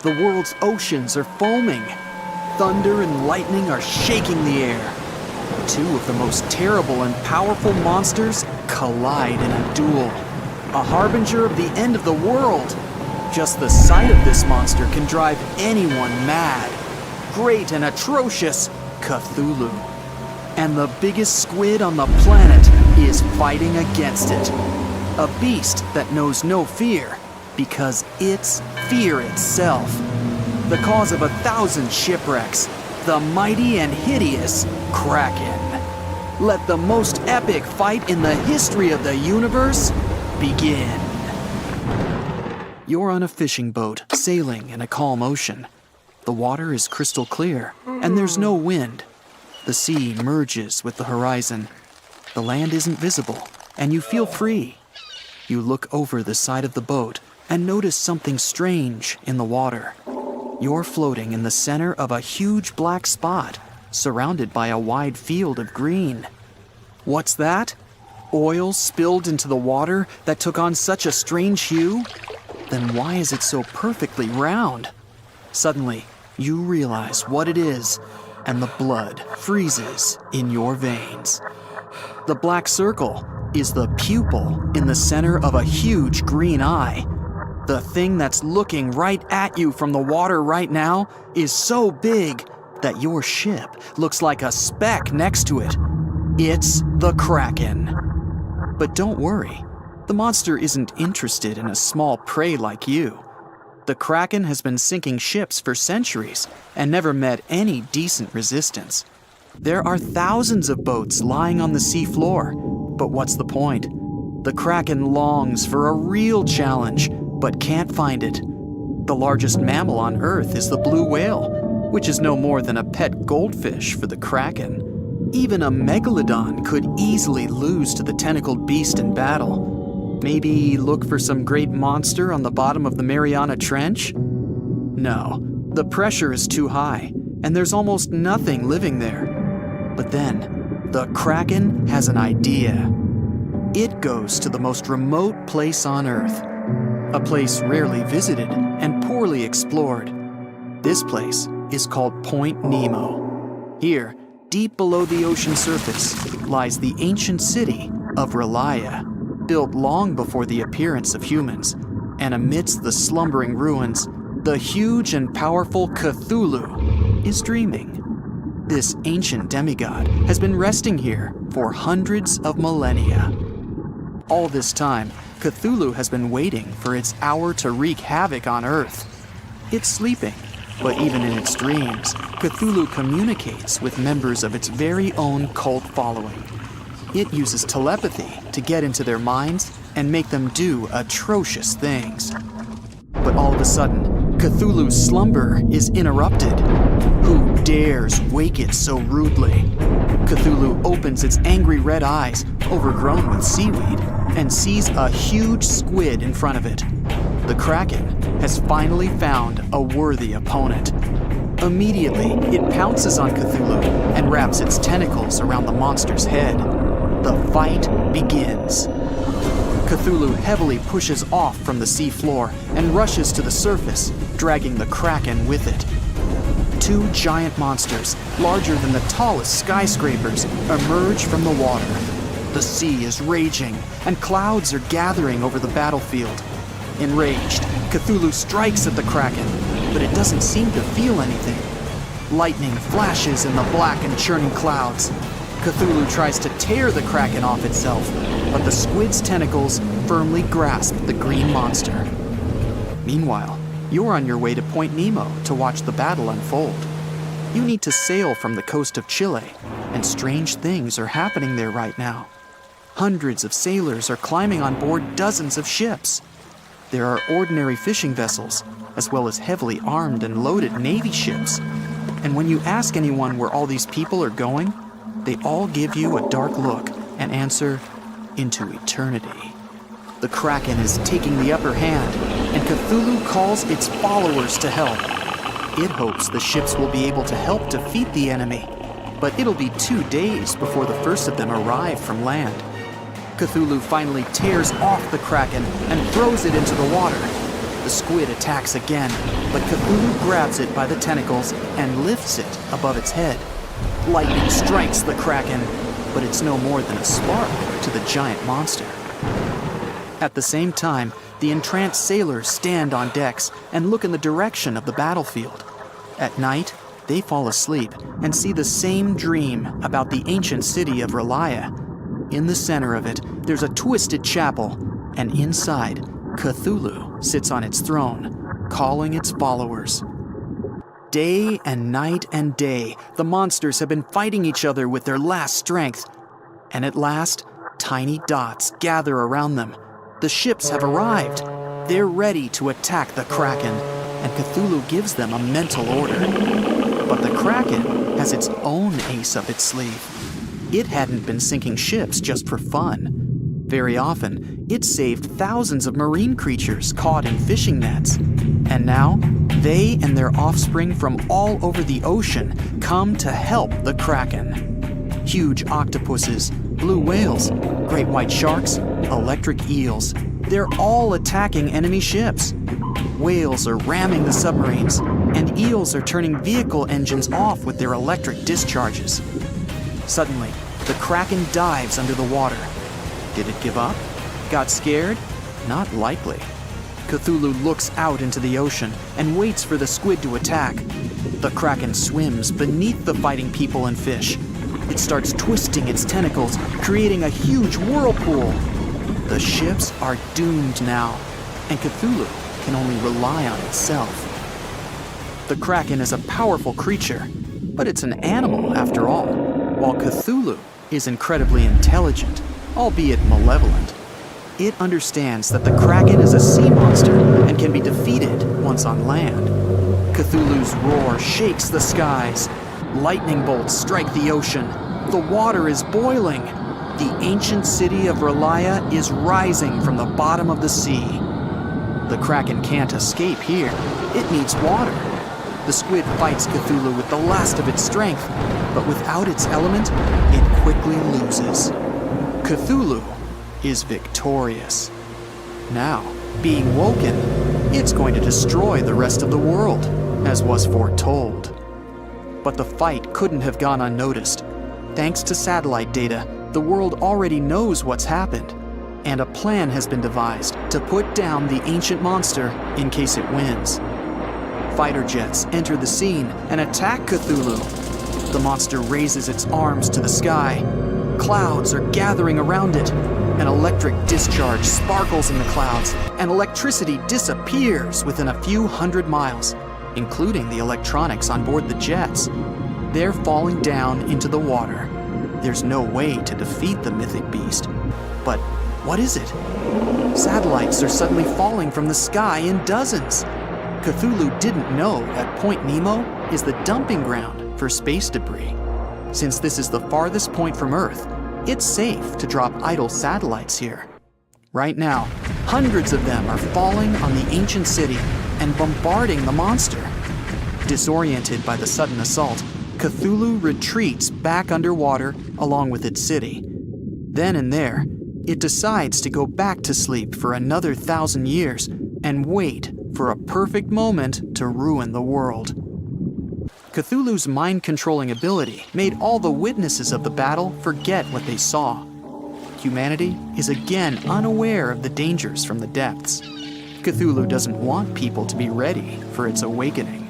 The world's oceans are foaming. Thunder and lightning are shaking the air. Two of the most terrible and powerful monsters collide in a duel. A harbinger of the end of the world. Just the sight of this monster can drive anyone mad. Great and atrocious Cthulhu. And the biggest squid on the planet is fighting against it. A beast that knows no fear, because it's fear itself. The cause of 1,000 shipwrecks, the mighty and hideous Kraken. Let the most epic fight in the history of the universe begin. You're on a fishing boat, sailing in a calm ocean. The water is crystal clear, and there's no wind. The sea merges with the horizon. The land isn't visible, and you feel free. You look over the side of the boat and notice something strange in the water. You're floating in the center of a huge black spot, surrounded by a wide field of green. What's that? Oil spilled into the water that took on such a strange hue? Then why is it so perfectly round? Suddenly, you realize what it is, and the blood freezes in your veins. The black circle is the pupil in the center of a huge green eye. The thing that's looking right at you from the water right now is so big that your ship looks like a speck next to it. It's the Kraken. But don't worry, the monster isn't interested in a small prey like you. The Kraken has been sinking ships for centuries and never met any decent resistance. There are thousands of boats lying on the sea floor, but what's the point? The Kraken longs for a real challenge, but can't find it. The largest mammal on Earth is the blue whale, which is no more than a pet goldfish for the Kraken. Even a megalodon could easily lose to the tentacled beast in battle. Maybe look for some great monster on the bottom of the Mariana Trench? No, the pressure is too high, and there's almost nothing living there. But then, the Kraken has an idea. it goes to the most remote place on Earth. A place rarely visited and poorly explored. This place is called Point Nemo. Here, deep below the ocean surface, lies the ancient city of Relaya, built long before the appearance of humans. And amidst the slumbering ruins, the huge and powerful Cthulhu is dreaming. This ancient demigod has been resting here for hundreds of millennia. All this time, Cthulhu has been waiting for its hour to wreak havoc on Earth. It's sleeping, but even in its dreams, Cthulhu communicates with members of its very own cult following. It uses telepathy to get into their minds and make them do atrocious things. But all of a sudden, Cthulhu's slumber is interrupted. Who dares wake it so rudely? Cthulhu opens its angry red eyes, overgrown with seaweed, and sees a huge squid in front of it. The Kraken has finally found a worthy opponent. Immediately, it pounces on Cthulhu and wraps its tentacles around the monster's head. The fight begins. Cthulhu heavily pushes off from the sea floor and rushes to the surface, dragging the Kraken with it. Two giant monsters, larger than the tallest skyscrapers, emerge from the water. The sea is raging, and clouds are gathering over the battlefield. Enraged, Cthulhu strikes at the Kraken, but it doesn't seem to feel anything. Lightning flashes in the black and churning clouds. Cthulhu tries to tear the Kraken off itself, but the squid's tentacles firmly grasp the green monster. Meanwhile, you're on your way to Point Nemo to watch the battle unfold. You need to sail from the coast of Chile, and strange things are happening there right now. Hundreds of sailors are climbing on board dozens of ships. There are ordinary fishing vessels, as well as heavily armed and loaded Navy ships. And when you ask anyone where all these people are going, they all give you a dark look and answer, into eternity. The Kraken is taking the upper hand, and Cthulhu calls its followers to help. It hopes the ships will be able to help defeat the enemy, but it'll be 2 days before the first of them arrive from land. Cthulhu finally tears off the Kraken and throws it into the water. The squid attacks again, but Cthulhu grabs it by the tentacles and lifts it above its head. Lightning strikes the Kraken, but it's no more than a spark to the giant monster. At the same time, the entranced sailors stand on decks and look in the direction of the battlefield. At night, they fall asleep and see the same dream about the ancient city of Relaya. In the center of it, there's a twisted chapel, and inside, Cthulhu sits on its throne, calling its followers. Day and night and day, the monsters have been fighting each other with their last strength. And at last, tiny dots gather around them. The ships have arrived. They're ready to attack the Kraken, and Cthulhu gives them a mental order. But the Kraken has its own ace up its sleeve. It hadn't been sinking ships just for fun. Very often, it saved thousands of marine creatures caught in fishing nets. And now, they and their offspring from all over the ocean come to help the Kraken. Huge octopuses, blue whales, great white sharks, electric eels. They're all attacking enemy ships. Whales are ramming the submarines, and eels are turning vehicle engines off with their electric discharges. Suddenly, the Kraken dives under the water. Did it give up? Got scared? Not likely. Cthulhu looks out into the ocean and waits for the squid to attack. The Kraken swims beneath the fighting people and fish. It starts twisting its tentacles, creating a huge whirlpool. The ships are doomed now, and Cthulhu can only rely on itself. The Kraken is a powerful creature, but it's an animal after all, while Cthulhu is incredibly intelligent, albeit malevolent. It understands that the Kraken is a sea monster and can be defeated once on land. Cthulhu's roar shakes the skies. Lightning bolts strike the ocean. The water is boiling. The ancient city of Relaya is rising from the bottom of the sea. The Kraken can't escape here. It needs water. The squid fights Cthulhu with the last of its strength, but without its element, it quickly loses. Cthulhu is victorious. Now, being woken, it's going to destroy the rest of the world, as was foretold. But the fight couldn't have gone unnoticed. Thanks to satellite data, the world already knows what's happened, and a plan has been devised to put down the ancient monster in case it wins. Fighter jets enter the scene and attack Cthulhu. The monster raises its arms to the sky. Clouds are gathering around it. An electric discharge sparkles in the clouds, and electricity disappears within a few hundred miles, including the electronics on board the jets. They're falling down into the water. There's no way to defeat the mythic beast. But what is it? Satellites are suddenly falling from the sky in dozens. Cthulhu didn't know that Point Nemo is the dumping ground for space debris. Since this is the farthest point from Earth, it's safe to drop idle satellites here. Right now, hundreds of them are falling on the ancient city and bombarding the monster. Disoriented by the sudden assault, Cthulhu retreats back underwater along with its city. Then and there, it decides to go back to sleep for another 1,000 years and wait for a perfect moment to ruin the world. Cthulhu's mind-controlling ability made all the witnesses of the battle forget what they saw. Humanity is again unaware of the dangers from the depths. Cthulhu doesn't want people to be ready for its awakening.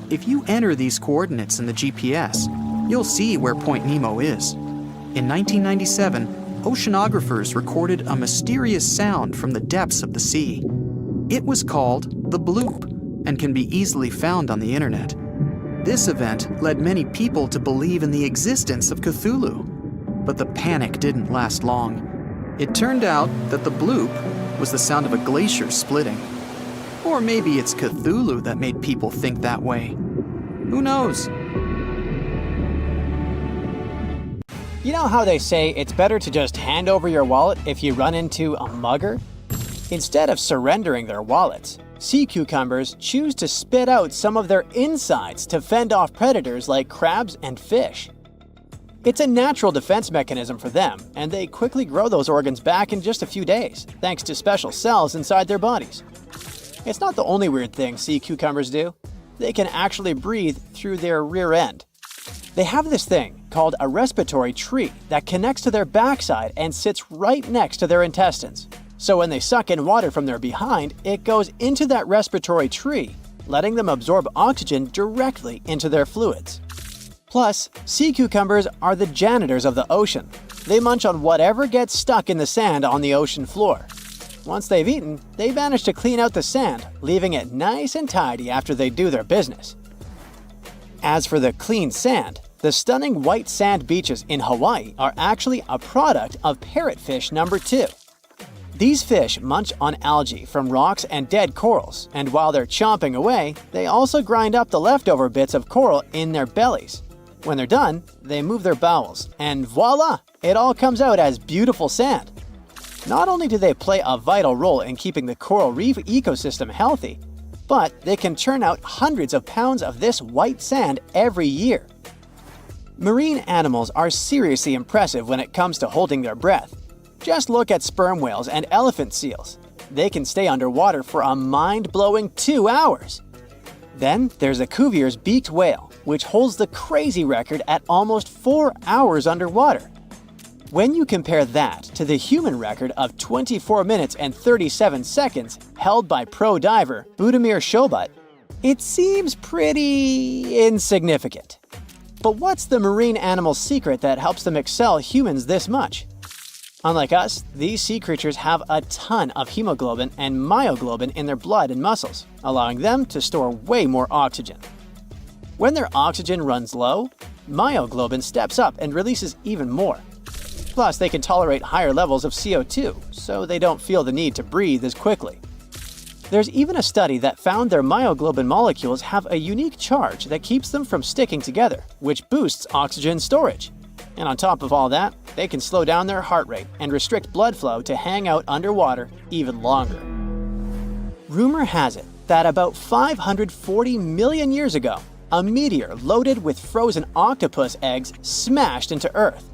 If you enter these coordinates in the GPS, you'll see where Point Nemo is. In 1997, oceanographers recorded a mysterious sound from the depths of the sea. It was called the bloop and can be easily found on the internet. This event led many people to believe in the existence of Cthulhu. But the panic didn't last long. It turned out that the bloop was the sound of a glacier splitting. Or maybe it's Cthulhu that made people think that way. Who knows? You know how they say it's better to just hand over your wallet if you run into a mugger? Instead of surrendering their wallets, sea cucumbers choose to spit out some of their insides to fend off predators like crabs and fish. It's a natural defense mechanism for them, and they quickly grow those organs back in just a few days, thanks to special cells inside their bodies. It's not the only weird thing sea cucumbers do. They can actually breathe through their rear end. They have this thing called a respiratory tree that connects to their backside and sits right next to their intestines. So when they suck in water from their behind, it goes into that respiratory tree, letting them absorb oxygen directly into their fluids. Plus, sea cucumbers are the janitors of the ocean. They munch on whatever gets stuck in the sand on the ocean floor. Once they've eaten, they manage to clean out the sand, leaving it nice and tidy after they do their business. As for the clean sand, the stunning white sand beaches in Hawaii are actually a product of parrotfish number 2. These fish munch on algae from rocks and dead corals, and while they're chomping away, they also grind up the leftover bits of coral in their bellies. When they're done, they move their bowels, and voila! It all comes out as beautiful sand. Not only do they play a vital role in keeping the coral reef ecosystem healthy, but they can churn out hundreds of pounds of this white sand every year. Marine animals are seriously impressive when it comes to holding their breath. Just look at sperm whales and elephant seals. They can stay underwater for a mind-blowing 2 hours. Then there's a Cuvier's beaked whale, which holds the crazy record at almost 4 hours underwater. When you compare that to the human record of 24 minutes and 37 seconds held by pro diver Budimir Shobat, it seems pretty insignificant. But what's the marine animal's secret that helps them excel humans this much? Unlike us, these sea creatures have a ton of hemoglobin and myoglobin in their blood and muscles, allowing them to store way more oxygen. When their oxygen runs low, myoglobin steps up and releases even more. Plus, they can tolerate higher levels of CO2, so they don't feel the need to breathe as quickly. There's even a study that found their myoglobin molecules have a unique charge that keeps them from sticking together, which boosts oxygen storage. And on top of all that, they can slow down their heart rate and restrict blood flow to hang out underwater even longer. Rumor has it that about 540 million years ago, a meteor loaded with frozen octopus eggs smashed into Earth.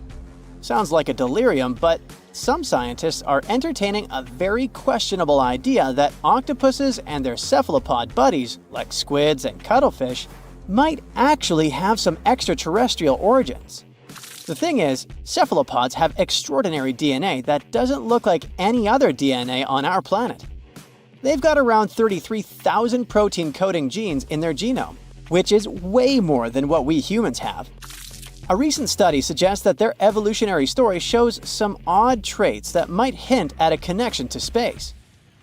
Sounds like a delirium, but some scientists are entertaining a very questionable idea that octopuses and their cephalopod buddies, like squids and cuttlefish, might actually have some extraterrestrial origins. The thing is, cephalopods have extraordinary DNA that doesn't look like any other DNA on our planet. They've got around 33,000 protein-coding genes in their genome, which is way more than what we humans have. A recent study suggests that their evolutionary story shows some odd traits that might hint at a connection to space,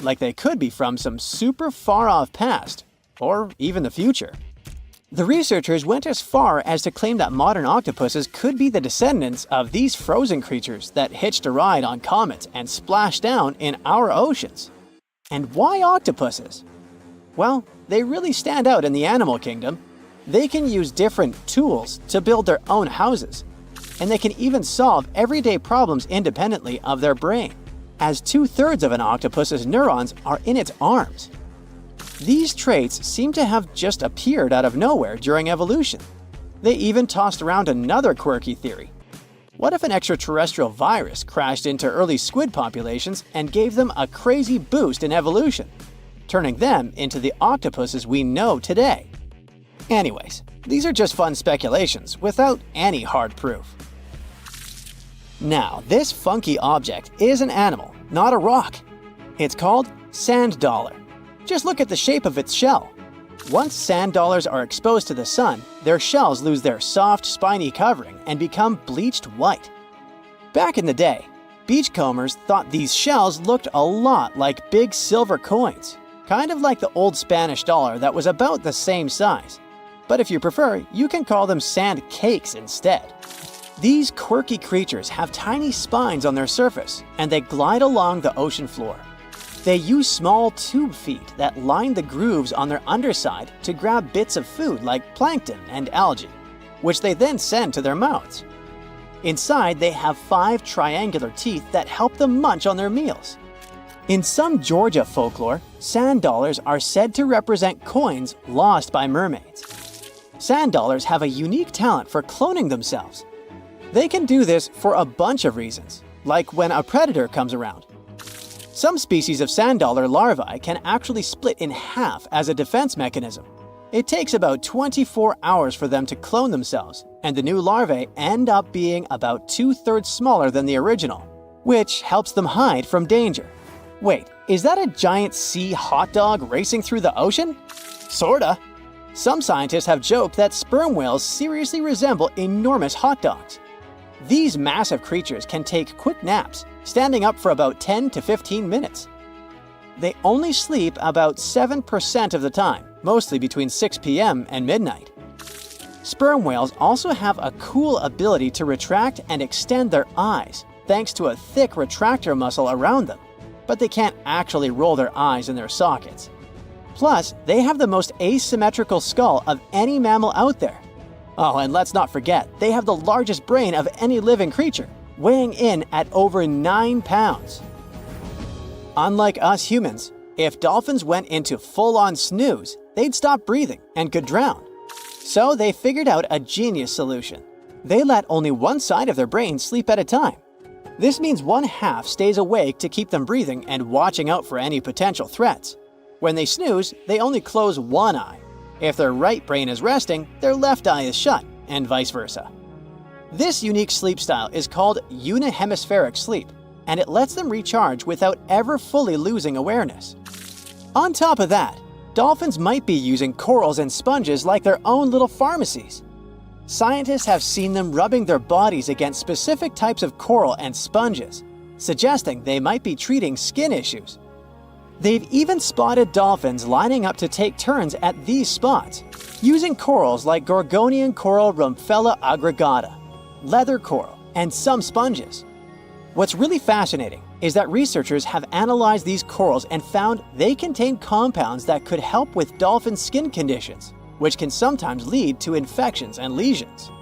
like they could be from some super far-off past, or even the future. The researchers went as far as to claim that modern octopuses could be the descendants of these frozen creatures that hitched a ride on comets and splashed down in our oceans. And why octopuses? Well, they really stand out in the animal kingdom. They can use different tools to build their own houses, and they can even solve everyday problems independently of their brain, as 2/3 of an octopus's neurons are in its arms. These traits seem to have just appeared out of nowhere during evolution. They even tossed around another quirky theory. What if an extraterrestrial virus crashed into early squid populations and gave them a crazy boost in evolution, turning them into the octopuses we know today? Anyways, these are just fun speculations without any hard proof. Now, this funky object is an animal, not a rock. It's called sand dollar. Just look at the shape of its shell. Once sand dollars are exposed to the sun, their shells lose their soft, spiny covering and become bleached white. Back in the day, beachcombers thought these shells looked a lot like big silver coins, kind of like the old Spanish dollar that was about the same size. But if you prefer, you can call them sand cakes instead. These quirky creatures have tiny spines on their surface, and they glide along the ocean floor. They use small tube feet that line the grooves on their underside to grab bits of food like plankton and algae, which they then send to their mouths. Inside, they have 5 triangular teeth that help them munch on their meals. In some Georgia folklore, sand dollars are said to represent coins lost by mermaids. Sand dollars have a unique talent for cloning themselves. They can do this for a bunch of reasons, like when a predator comes around. Some species of sand dollar larvae can actually split in half as a defense mechanism. It takes about 24 hours for them to clone themselves, and the new larvae end up being about 2/3 smaller than the original, which helps them hide from danger. Wait, is that a giant sea hot dog racing through the ocean? Sorta. Some scientists have joked that sperm whales seriously resemble enormous hot dogs. These massive creatures can take quick naps, standing up for about 10 to 15 minutes. They only sleep about 7% of the time, mostly between 6 p.m. and midnight. Sperm whales also have a cool ability to retract and extend their eyes, thanks to a thick retractor muscle around them, but they can't actually roll their eyes in their sockets. Plus, they have the most asymmetrical skull of any mammal out there. Oh, and let's not forget, they have the largest brain of any living creature, weighing in at over 9 pounds. Unlike us humans, if dolphins went into full-on snooze, they'd stop breathing and could drown. So they figured out a genius solution. They let only one side of their brain sleep at a time. This means one half stays awake to keep them breathing and watching out for any potential threats. When they snooze, they only close one eye. If their right brain is resting, their left eye is shut, and vice versa. This unique sleep style is called unihemispheric sleep, and it lets them recharge without ever fully losing awareness. On top of that, dolphins might be using corals and sponges like their own little pharmacies. Scientists have seen them rubbing their bodies against specific types of coral and sponges, suggesting they might be treating skin issues. They've even spotted dolphins lining up to take turns at these spots, using corals like Gorgonian coral Rumphella aggregata, leather coral, and some sponges. What's really fascinating is that researchers have analyzed these corals and found they contain compounds that could help with dolphin skin conditions, which can sometimes lead to infections and lesions.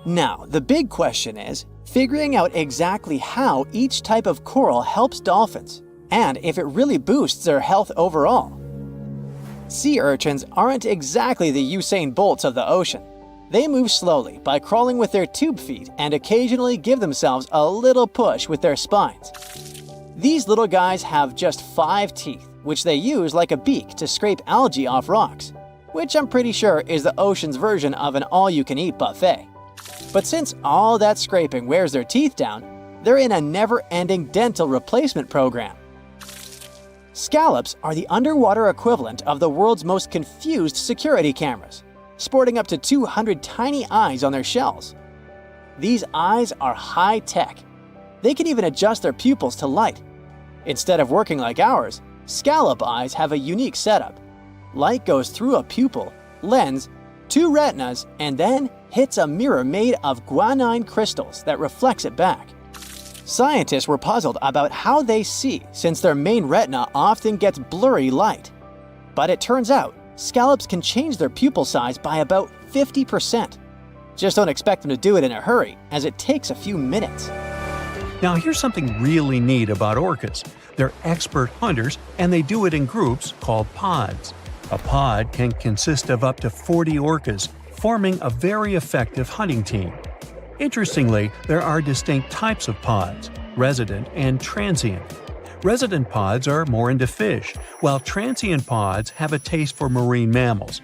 Now, the big question is figuring out exactly how each type of coral helps dolphins, and if it really boosts their health overall. Sea urchins aren't exactly the Usain Bolts of the ocean. They move slowly by crawling with their tube feet and occasionally give themselves a little push with their spines. These little guys have just 5 teeth, which they use like a beak to scrape algae off rocks, which I'm pretty sure is the ocean's version of an all-you-can-eat buffet. But since all that scraping wears their teeth down, they're in a never-ending dental replacement program. Scallops are the underwater equivalent of the world's most confused security cameras, sporting up to 200 tiny eyes on their shells. These eyes are high-tech. They can even adjust their pupils to light. Instead of working like ours, scallop eyes have a unique setup. Light goes through a pupil, lens, 2 retinas, and then hits a mirror made of guanine crystals that reflects it back. Scientists were puzzled about how they see since their main retina often gets blurry light. But it turns out, scallops can change their pupil size by about 50%. Just don't expect them to do it in a hurry, as it takes a few minutes. Now here's something really neat about orcas. They're expert hunters, and they do it in groups called pods. A pod can consist of up to 40 orcas, forming a very effective hunting team. Interestingly, there are distinct types of pods: resident and transient. Resident pods are more into fish, while transient pods have a taste for marine mammals.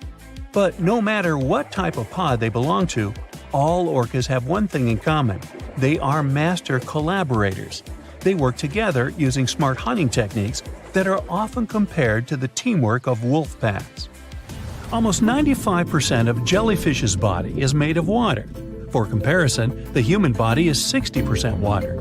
But no matter what type of pod they belong to, all orcas have one thing in common: they are master collaborators. They work together using smart hunting techniques that are often compared to the teamwork of wolf packs. Almost 95% of jellyfish's body is made of water. For comparison, the human body is 60% water.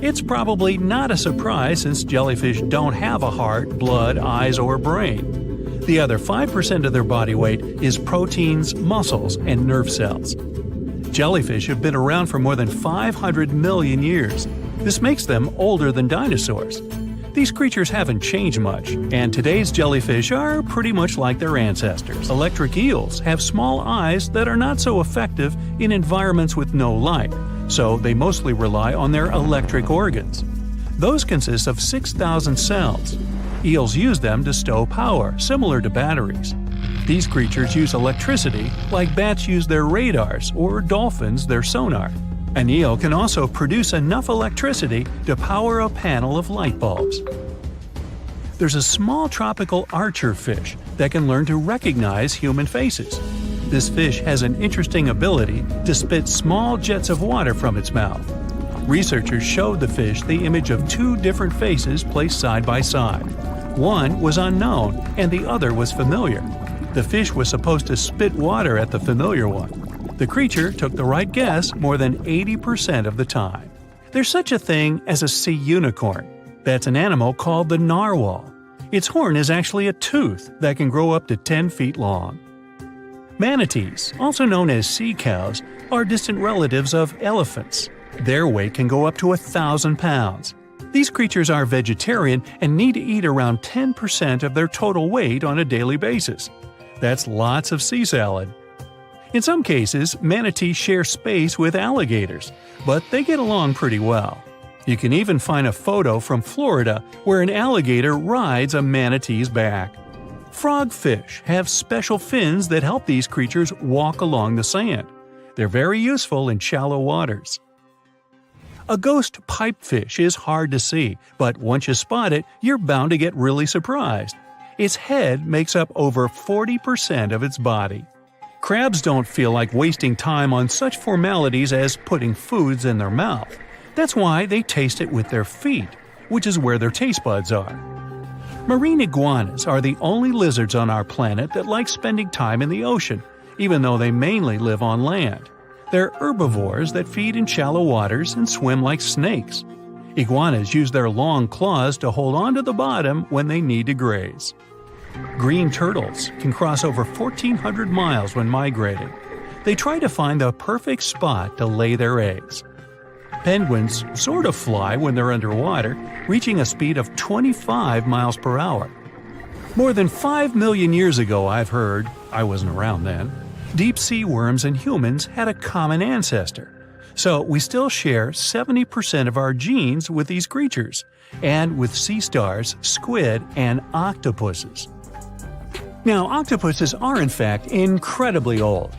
It's probably not a surprise since jellyfish don't have a heart, blood, eyes, or brain. The other 5% of their body weight is proteins, muscles, and nerve cells. Jellyfish have been around for more than 500 million years. This makes them older than dinosaurs. These creatures haven't changed much, and today's jellyfish are pretty much like their ancestors. Electric eels have small eyes that are not so effective in environments with no light, so they mostly rely on their electric organs. Those consist of 6,000 cells. Eels use them to stow power, similar to batteries. These creatures use electricity like bats use their radars or dolphins their sonar. An eel can also produce enough electricity to power a panel of light bulbs. There's a small tropical archer fish that can learn to recognize human faces. This fish has an interesting ability to spit small jets of water from its mouth. Researchers showed the fish the image of 2 different faces placed side by side. One was unknown and the other was familiar. The fish was supposed to spit water at the familiar one. The creature took the right guess more than 80% of the time. There's such a thing as a sea unicorn. That's an animal called the narwhal. Its horn is actually a tooth that can grow up to 10 feet long. Manatees, also known as sea cows, are distant relatives of elephants. Their weight can go up to 1,000 pounds. These creatures are vegetarian and need to eat around 10% of their total weight on a daily basis. That's lots of sea salad. In some cases, manatees share space with alligators, but they get along pretty well. You can even find a photo from Florida where an alligator rides a manatee's back. Frogfish have special fins that help these creatures walk along the sand. They're very useful in shallow waters. A ghost pipefish is hard to see, but once you spot it, you're bound to get really surprised. Its head makes up over 40% of its body. Crabs don't feel like wasting time on such formalities as putting foods in their mouth. That's why they taste it with their feet, which is where their taste buds are. Marine iguanas are the only lizards on our planet that like spending time in the ocean, even though they mainly live on land. They're herbivores that feed in shallow waters and swim like snakes. Iguanas use their long claws to hold onto the bottom when they need to graze. Green turtles can cross over 1,400 miles when migrating. They try to find the perfect spot to lay their eggs. Penguins sort of fly when they're underwater, reaching a speed of 25 miles per hour. More than 5 million years ago, I've heard, I wasn't around then, deep-sea worms and humans had a common ancestor. So we still share 70% of our genes with these creatures, and with sea stars, squid, and octopuses. Now, octopuses are in fact incredibly old.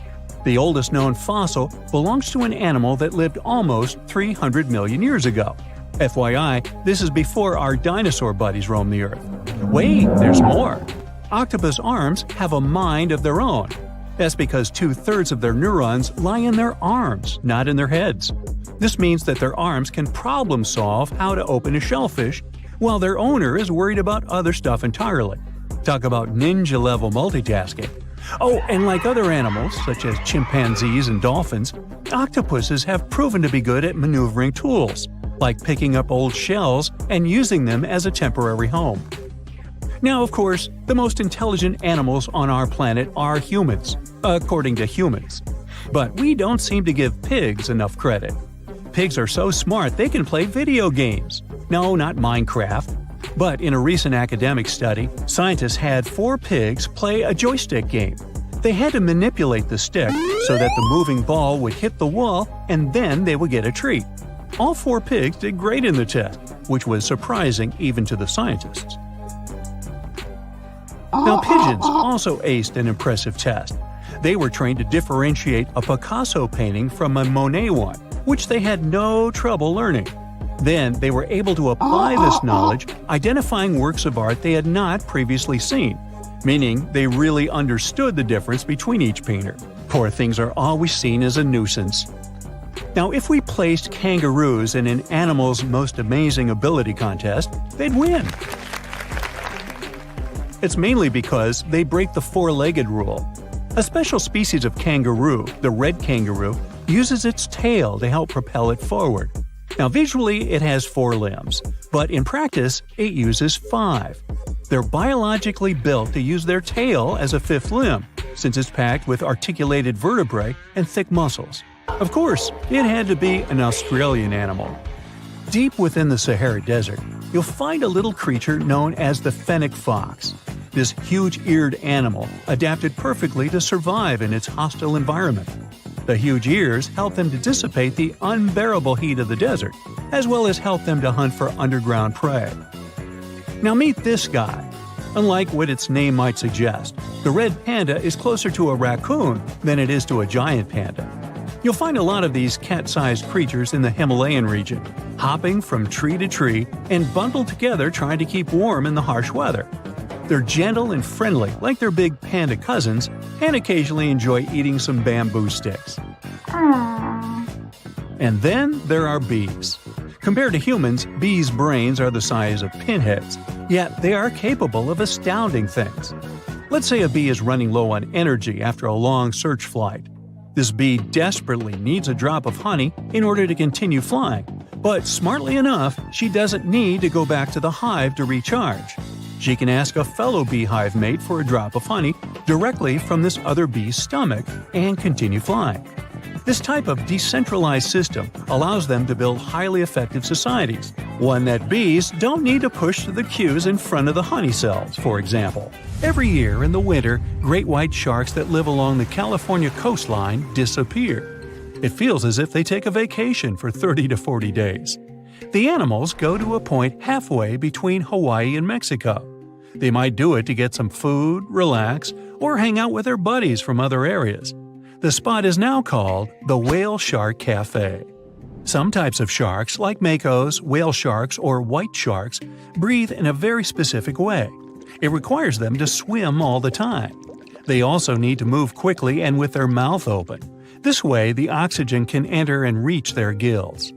The oldest known fossil belongs to an animal that lived almost 300 million years ago. FYI, this is before our dinosaur buddies roamed the Earth. Wait, there's more! Octopus arms have a mind of their own. That's because 2/3 of their neurons lie in their arms, not in their heads. This means that their arms can problem solve how to open a shellfish, while their owner is worried about other stuff entirely. Talk about ninja-level multitasking. Oh, and like other animals, such as chimpanzees and dolphins, octopuses have proven to be good at maneuvering tools, like picking up old shells and using them as a temporary home. Now, of course, the most intelligent animals on our planet are humans, according to humans. But we don't seem to give pigs enough credit. Pigs are so smart they can play video games. No, not Minecraft. But in a recent academic study, scientists had 4 pigs play a joystick game. They had to manipulate the stick so that the moving ball would hit the wall and then they would get a treat. All 4 pigs did great in the test, which was surprising even to the scientists. Now, pigeons also aced an impressive test. They were trained to differentiate a Picasso painting from a Monet one, which they had no trouble learning. Then they were able to apply this knowledge, identifying works of art they had not previously seen, meaning they really understood the difference between each painter. Poor things are always seen as a nuisance. Now, if we placed kangaroos in an Animal's Most Amazing Ability contest, they'd win. It's mainly because they break the four-legged rule. A special species of kangaroo, the red kangaroo, uses its tail to help propel it forward. Now, visually, it has 4 limbs, but in practice, it uses 5. They're biologically built to use their tail as a 5th limb, since it's packed with articulated vertebrae and thick muscles. Of course, it had to be an Australian animal. Deep within the Sahara Desert, you'll find a little creature known as the fennec fox. This huge-eared animal adapted perfectly to survive in its hostile environment. The huge ears help them to dissipate the unbearable heat of the desert, as well as help them to hunt for underground prey. Now meet this guy. Unlike what its name might suggest, the red panda is closer to a raccoon than it is to a giant panda. You'll find a lot of these cat-sized creatures in the Himalayan region, hopping from tree to tree and bundled together trying to keep warm in the harsh weather. They're gentle and friendly like their big panda cousins, and occasionally enjoy eating some bamboo sticks. And then there are bees. Compared to humans, bees' brains are the size of pinheads, yet they are capable of astounding things. Let's say a bee is running low on energy after a long search flight. This bee desperately needs a drop of honey in order to continue flying, but smartly enough, she doesn't need to go back to the hive to recharge. She can ask a fellow beehive mate for a drop of honey directly from this other bee's stomach and continue flying. This type of decentralized system allows them to build highly effective societies, one that bees don't need to push to the queues in front of the honey cells, for example. Every year in the winter, great white sharks that live along the California coastline disappear. It feels as if they take a vacation for 30 to 40 days. The animals go to a point halfway between Hawaii and Mexico. They might do it to get some food, relax, or hang out with their buddies from other areas. The spot is now called the Whale Shark Cafe. Some types of sharks, like makos, whale sharks, or white sharks, breathe in a very specific way. It requires them to swim all the time. They also need to move quickly and with their mouth open. This way, the oxygen can enter and reach their gills.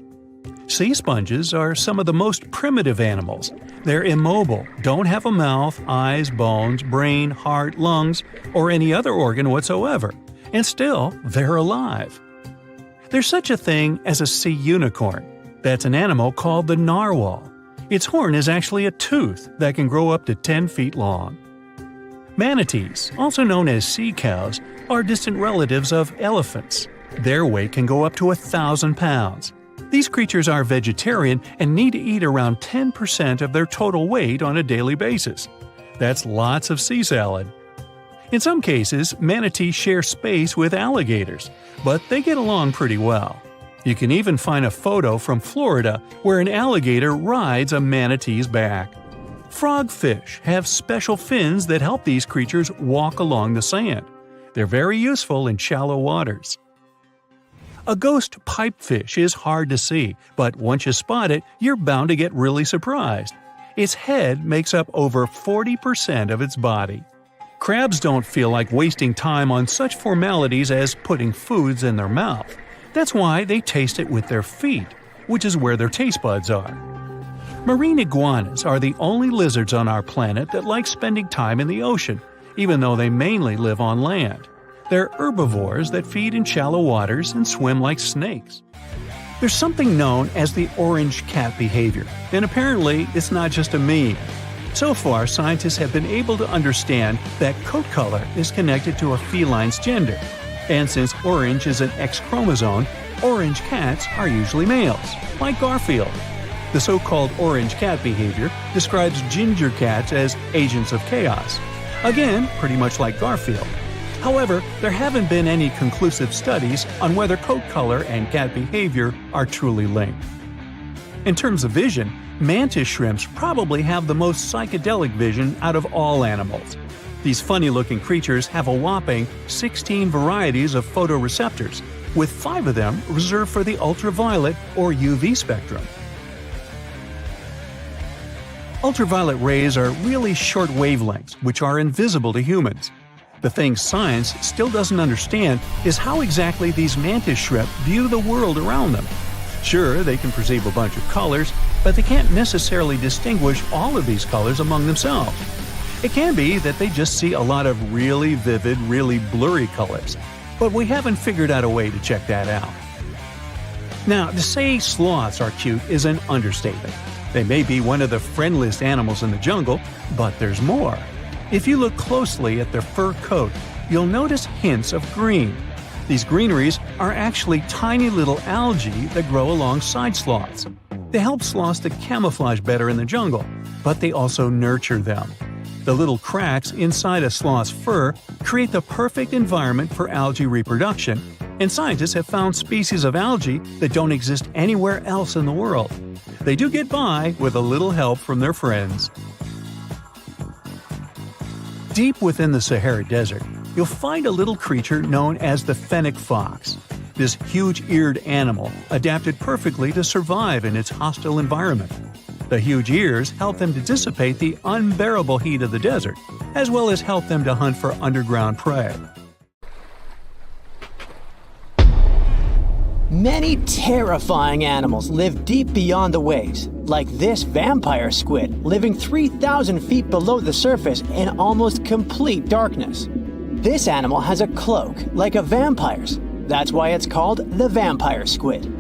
Sea sponges are some of the most primitive animals. They're immobile, don't have a mouth, eyes, bones, brain, heart, lungs, or any other organ whatsoever. And still, they're alive. There's such a thing as a sea unicorn. That's an animal called the narwhal. Its horn is actually a tooth that can grow up to 10 feet long. Manatees, also known as sea cows, are distant relatives of elephants. Their weight can go up to 1,000 pounds. These creatures are vegetarian and need to eat around 10% of their total weight on a daily basis. That's lots of sea salad. In some cases, manatees share space with alligators, but they get along pretty well. You can even find a photo from Florida where an alligator rides a manatee's back. Frogfish have special fins that help these creatures walk along the sand. They're very useful in shallow waters. A ghost pipefish is hard to see, but once you spot it, you're bound to get really surprised. Its head makes up over 40% of its body. Crabs don't feel like wasting time on such formalities as putting foods in their mouth. That's why they taste it with their feet, which is where their taste buds are. Marine iguanas are the only lizards on our planet that like spending time in the ocean, even though they mainly live on land. They're herbivores that feed in shallow waters and swim like snakes. There's something known as the orange cat behavior, and apparently it's not just a meme. So far, scientists have been able to understand that coat color is connected to a feline's gender. And since orange is an X chromosome, orange cats are usually males, like Garfield. The so-called orange cat behavior describes ginger cats as agents of chaos. Again, pretty much like Garfield. However, there haven't been any conclusive studies on whether coat color and cat behavior are truly linked. In terms of vision, mantis shrimps probably have the most psychedelic vision out of all animals. These funny-looking creatures have a whopping 16 varieties of photoreceptors, with 5 of them reserved for the ultraviolet or UV spectrum. Ultraviolet rays are really short wavelengths, which are invisible to humans. The thing science still doesn't understand is how exactly these mantis shrimp view the world around them. Sure, they can perceive a bunch of colors, but they can't necessarily distinguish all of these colors among themselves. It can be that they just see a lot of really vivid, really blurry colors, but we haven't figured out a way to check that out. Now, to say sloths are cute is an understatement. They may be one of the friendliest animals in the jungle, but there's more. If you look closely at their fur coat, you'll notice hints of green. These greeneries are actually tiny little algae that grow alongside sloths. They help sloths to camouflage better in the jungle, but they also nurture them. The little cracks inside a sloth's fur create the perfect environment for algae reproduction, and scientists have found species of algae that don't exist anywhere else in the world. They do get by with a little help from their friends. Deep within the Sahara Desert, you'll find a little creature known as the fennec fox. This huge-eared animal adapted perfectly to survive in its hostile environment. The huge ears help them to dissipate the unbearable heat of the desert, as well as help them to hunt for underground prey. Many terrifying animals live deep beyond the waves, like this vampire squid living 3,000 feet below the surface in almost complete darkness. This animal has a cloak, like a vampire's. That's why it's called the vampire squid.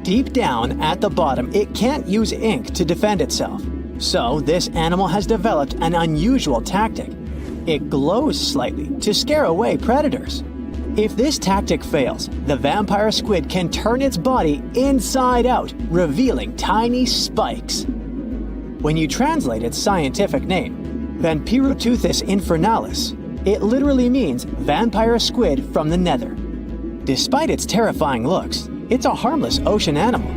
Deep down at the bottom, it can't use ink to defend itself. So this animal has developed an unusual tactic. It glows slightly to scare away predators. If this tactic fails, the vampire squid can turn its body inside out, revealing tiny spikes. When you translate its scientific name, Vampiroteuthis infernalis, it literally means vampire squid from the nether. Despite its terrifying looks, it's a harmless ocean animal.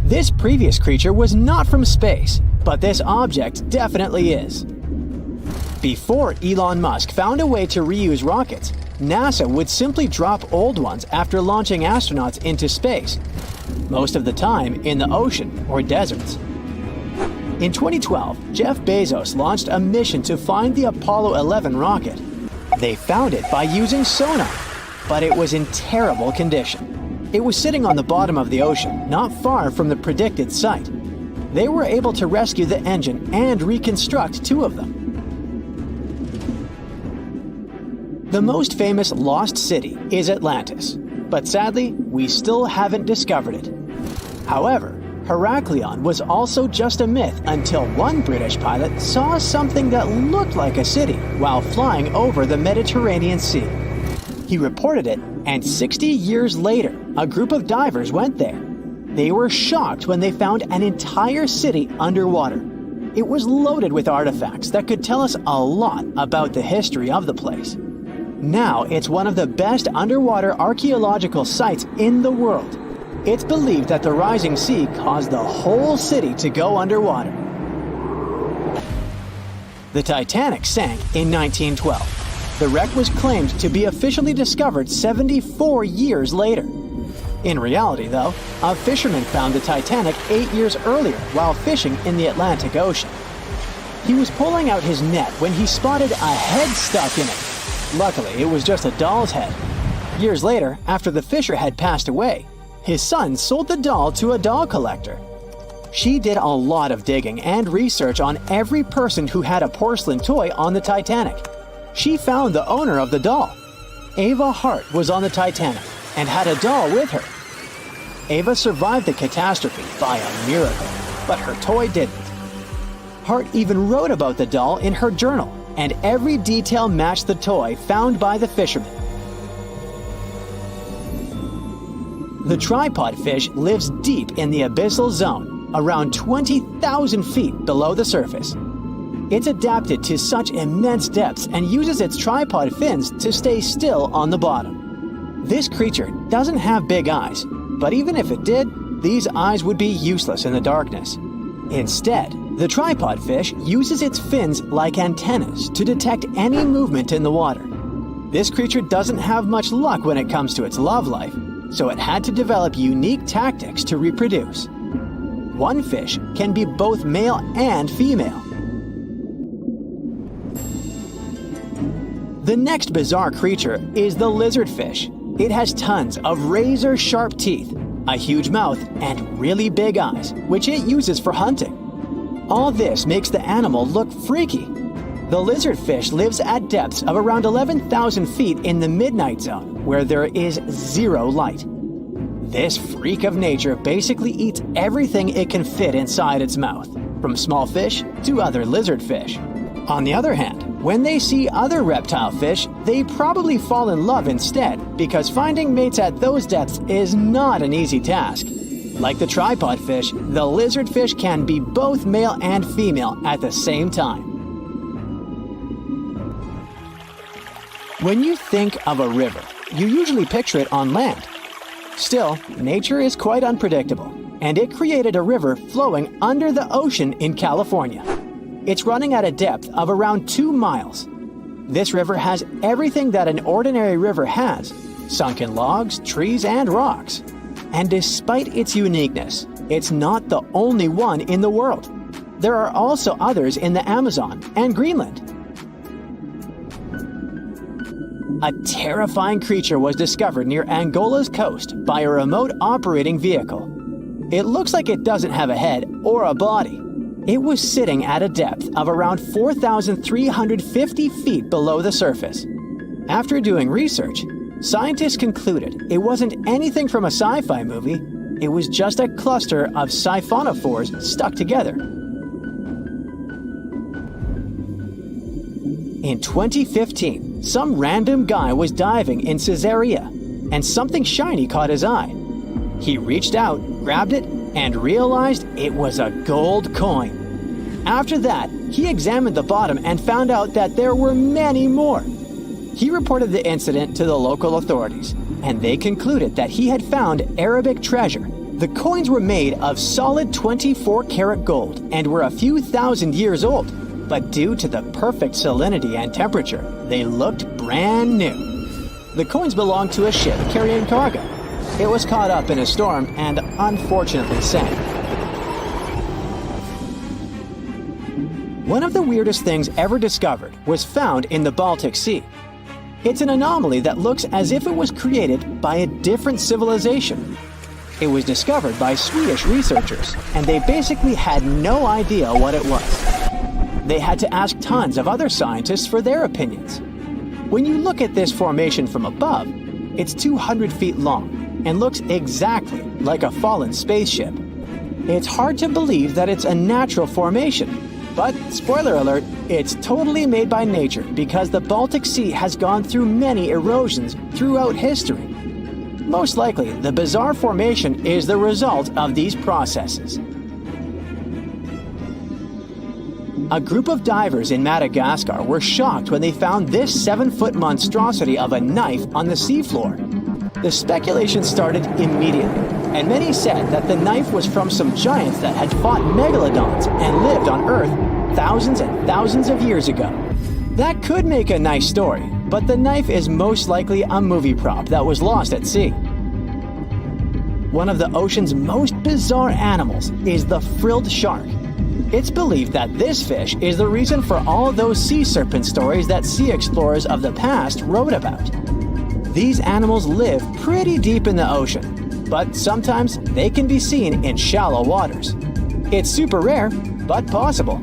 This previous creature was not from space, but this object definitely is. Before Elon Musk found a way to reuse rockets, NASA would simply drop old ones after launching astronauts into space, most of the time in the ocean or deserts. In 2012, Jeff Bezos launched a mission to find the Apollo 11 rocket. They found it by using sonar, but it was in terrible condition. It was sitting on the bottom of the ocean, not far from the predicted site. They were able to rescue the engine and reconstruct 2 of them. The most famous lost city is Atlantis, but sadly, we still haven't discovered it. However, Heraklion was also just a myth until one British pilot saw something that looked like a city while flying over the Mediterranean Sea. He reported it, and 60 years later, a group of divers went there. They were shocked when they found an entire city underwater. It was loaded with artifacts that could tell us a lot about the history of the place. Now it's one of the best underwater archaeological sites in the world. It's believed that the rising sea caused the whole city to go underwater. The Titanic sank in 1912. The wreck was claimed to be officially discovered 74 years later. In reality, though, a fisherman found the Titanic 8 years earlier while fishing in the Atlantic Ocean. He was pulling out his net when he spotted a head stuck in it. Luckily, it was just a doll's head. Years later, after the fisher had passed away, his son sold the doll to a doll collector. She did a lot of digging and research on every person who had a porcelain toy on the Titanic. She found the owner of the doll. Ava Hart was on the Titanic and had a doll with her. Ava survived the catastrophe by a miracle, but her toy didn't. Hart even wrote about the doll in her journal, and every detail matched the toy found by the fisherman. The tripod fish lives deep in the abyssal zone, around 20,000 feet below the surface. It's adapted to such immense depths and uses its tripod fins to stay still on the bottom. This creature doesn't have big eyes, but even if it did, these eyes would be useless in the darkness. Instead, the tripod fish uses its fins like antennas to detect any movement in the water. This creature doesn't have much luck when it comes to its love life, so it had to develop unique tactics to reproduce. One fish can be both male and female. The next bizarre creature is the lizardfish. It has tons of razor-sharp teeth, a huge mouth, and really big eyes, which it uses for hunting. All this makes the animal look freaky. The lizardfish lives at depths of around 11,000 feet in the midnight zone, where there is zero light. This freak of nature basically eats everything it can fit inside its mouth, from small fish to other lizardfish. On the other hand, when they see other reptile fish, they probably fall in love instead, because finding mates at those depths is not an easy task. Like the tripod fish, the lizardfish can be both male and female at the same time. When you think of a river, you usually picture it on land. Still, nature is quite unpredictable, and it created a river flowing under the ocean in California. It's running at a depth of around 2 miles. This river has everything that an ordinary river has: sunken logs, trees, and rocks. And despite its uniqueness, it's not the only one in the world. There are also others in the Amazon and Greenland. A terrifying creature was discovered near Angola's coast by a remote operating vehicle. It looks like it doesn't have a head or a body. It was sitting at a depth of around 4,350 feet below the surface. After doing research, scientists concluded it wasn't anything from a sci-fi movie. It was just a cluster of siphonophores stuck together. In 2015, some random guy was diving in Caesarea, and something shiny caught his eye. He reached out, grabbed it, and realized it was a gold coin. After that, he examined the bottom and found out that there were many more. He reported the incident to the local authorities, and they concluded that he had found Arabic treasure. The coins were made of solid 24-karat gold and were a few thousand years old, but due to the perfect salinity and temperature, they looked brand new. The coins belonged to a ship carrying cargo. It was caught up in a storm and unfortunately sank. One of the weirdest things ever discovered was found in the Baltic Sea. It's an anomaly that looks as if it was created by a different civilization. It was discovered by Swedish researchers, and they basically had no idea what it was. They had to ask tons of other scientists for their opinions. When you look at this formation from above, it's 200 feet long and looks exactly like a fallen spaceship. It's hard to believe that it's a natural formation. But, spoiler alert, it's totally made by nature because the Baltic Sea has gone through many erosions throughout history. Most likely, the bizarre formation is the result of these processes. A group of divers in Madagascar were shocked when they found this 7-foot monstrosity of a knife on the seafloor. The speculation started immediately, and many said that the knife was from some giants that had fought megalodons and lived on Earth thousands and thousands of years ago. That could make a nice story, but the knife is most likely a movie prop that was lost at sea. One of the ocean's most bizarre animals is the frilled shark. It's believed that this fish is the reason for all those sea serpent stories that sea explorers of the past wrote about. These animals live pretty deep in the ocean, but sometimes they can be seen in shallow waters. It's super rare, but possible.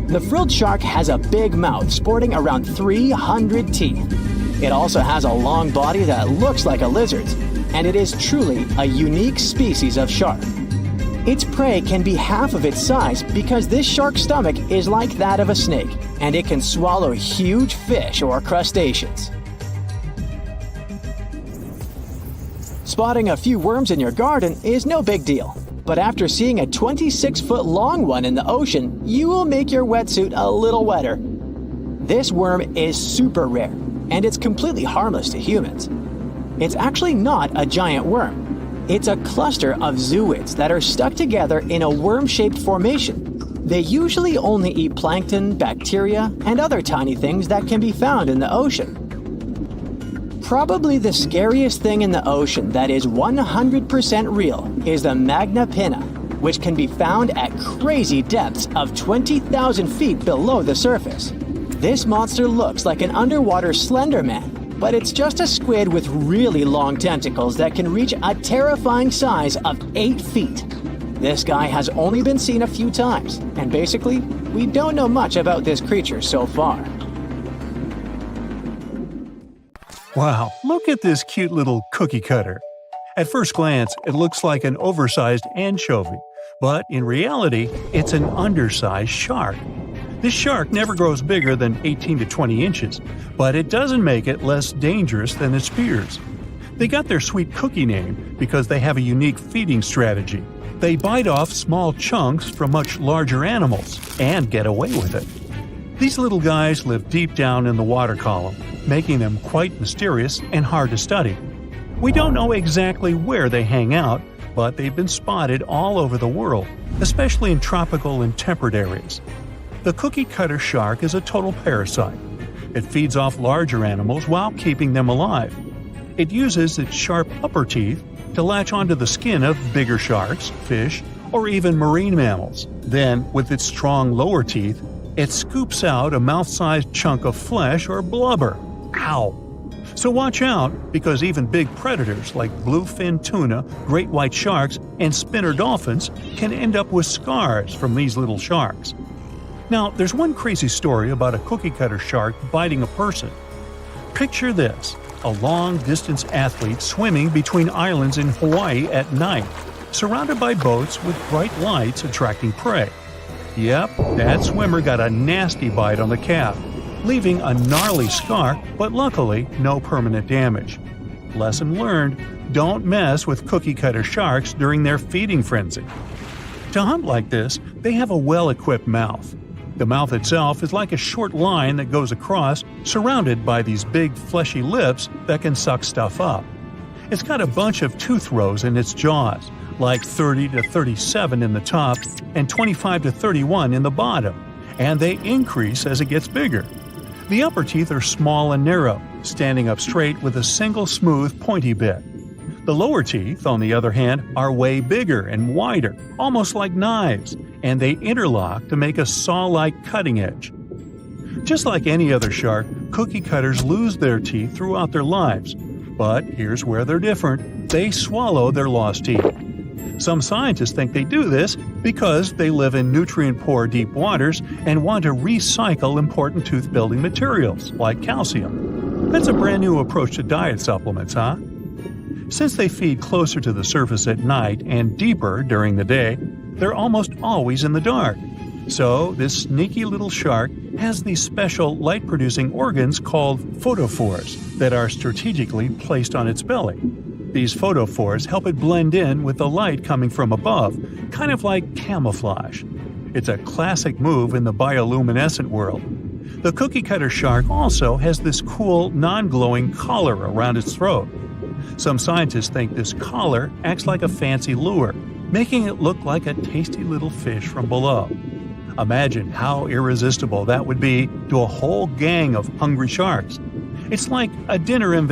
The frilled shark has a big mouth sporting around 300 teeth. It also has a long body that looks like a lizard's, and it is truly a unique species of shark. Its prey can be half of its size because this shark's stomach is like that of a snake, and it can swallow huge fish or crustaceans. Spotting a few worms in your garden is no big deal, but after seeing a 26-foot long one in the ocean, you will make your wetsuit a little wetter. This worm is super rare, and it's completely harmless to humans. It's actually not a giant worm. It's a cluster of zooids that are stuck together in a worm-shaped formation. They usually only eat plankton, bacteria, and other tiny things that can be found in the ocean. Probably the scariest thing in the ocean that is 100% real is the Magna Pinna, which can be found at crazy depths of 20,000 feet below the surface. This monster looks like an underwater Slender Man, but it's just a squid with really long tentacles that can reach a terrifying size of 8 feet. This guy has only been seen a few times, and basically, we don't know much about this creature so far. Wow, look at this cute little cookie cutter. At first glance, it looks like an oversized anchovy, but in reality, it's an undersized shark. This shark never grows bigger than 18 to 20 inches, but it doesn't make it less dangerous than its peers. They got their sweet cookie name because they have a unique feeding strategy. They bite off small chunks from much larger animals and get away with it. These little guys live deep down in the water column, making them quite mysterious and hard to study. We don't know exactly where they hang out, but they've been spotted all over the world, especially in tropical and temperate areas. The cookie cutter shark is a total parasite. It feeds off larger animals while keeping them alive. It uses its sharp upper teeth to latch onto the skin of bigger sharks, fish, or even marine mammals. Then, with its strong lower teeth, it scoops out a mouth-sized chunk of flesh or blubber. Ow! So watch out, because even big predators like bluefin tuna, great white sharks, and spinner dolphins can end up with scars from these little sharks. Now, there's one crazy story about a cookie cutter shark biting a person. Picture this: a long-distance athlete swimming between islands in Hawaii at night, surrounded by boats with bright lights attracting prey. Yep, that swimmer got a nasty bite on the calf, leaving a gnarly scar, but luckily no permanent damage. Lesson learned: don't mess with cookie cutter sharks during their feeding frenzy. To hunt like this, they have a well-equipped mouth. The mouth itself is like a short line that goes across, surrounded by these big fleshy lips that can suck stuff up. It's got a bunch of tooth rows in its jaws, like 30 to 37 in the top and 25 to 31 in the bottom, and they increase as it gets bigger. The upper teeth are small and narrow, standing up straight with a single smooth, pointy bit. The lower teeth, on the other hand, are way bigger and wider, almost like knives, and they interlock to make a saw-like cutting edge. Just like any other shark, cookie cutters lose their teeth throughout their lives. But here's where they're different: they swallow their lost teeth. Some scientists think they do this because they live in nutrient-poor deep waters and want to recycle important tooth-building materials, like calcium. That's a brand new approach to diet supplements, huh? Since they feed closer to the surface at night and deeper during the day, they're almost always in the dark. So, this sneaky little shark has these special light-producing organs called photophores that are strategically placed on its belly. These photophores help it blend in with the light coming from above, kind of like camouflage. It's a classic move in the bioluminescent world. The cookie cutter shark also has this cool, non-glowing collar around its throat. Some scientists think this collar acts like a fancy lure, making it look like a tasty little fish from below. Imagine how irresistible that would be to a whole gang of hungry sharks. It's like a dinner invitation.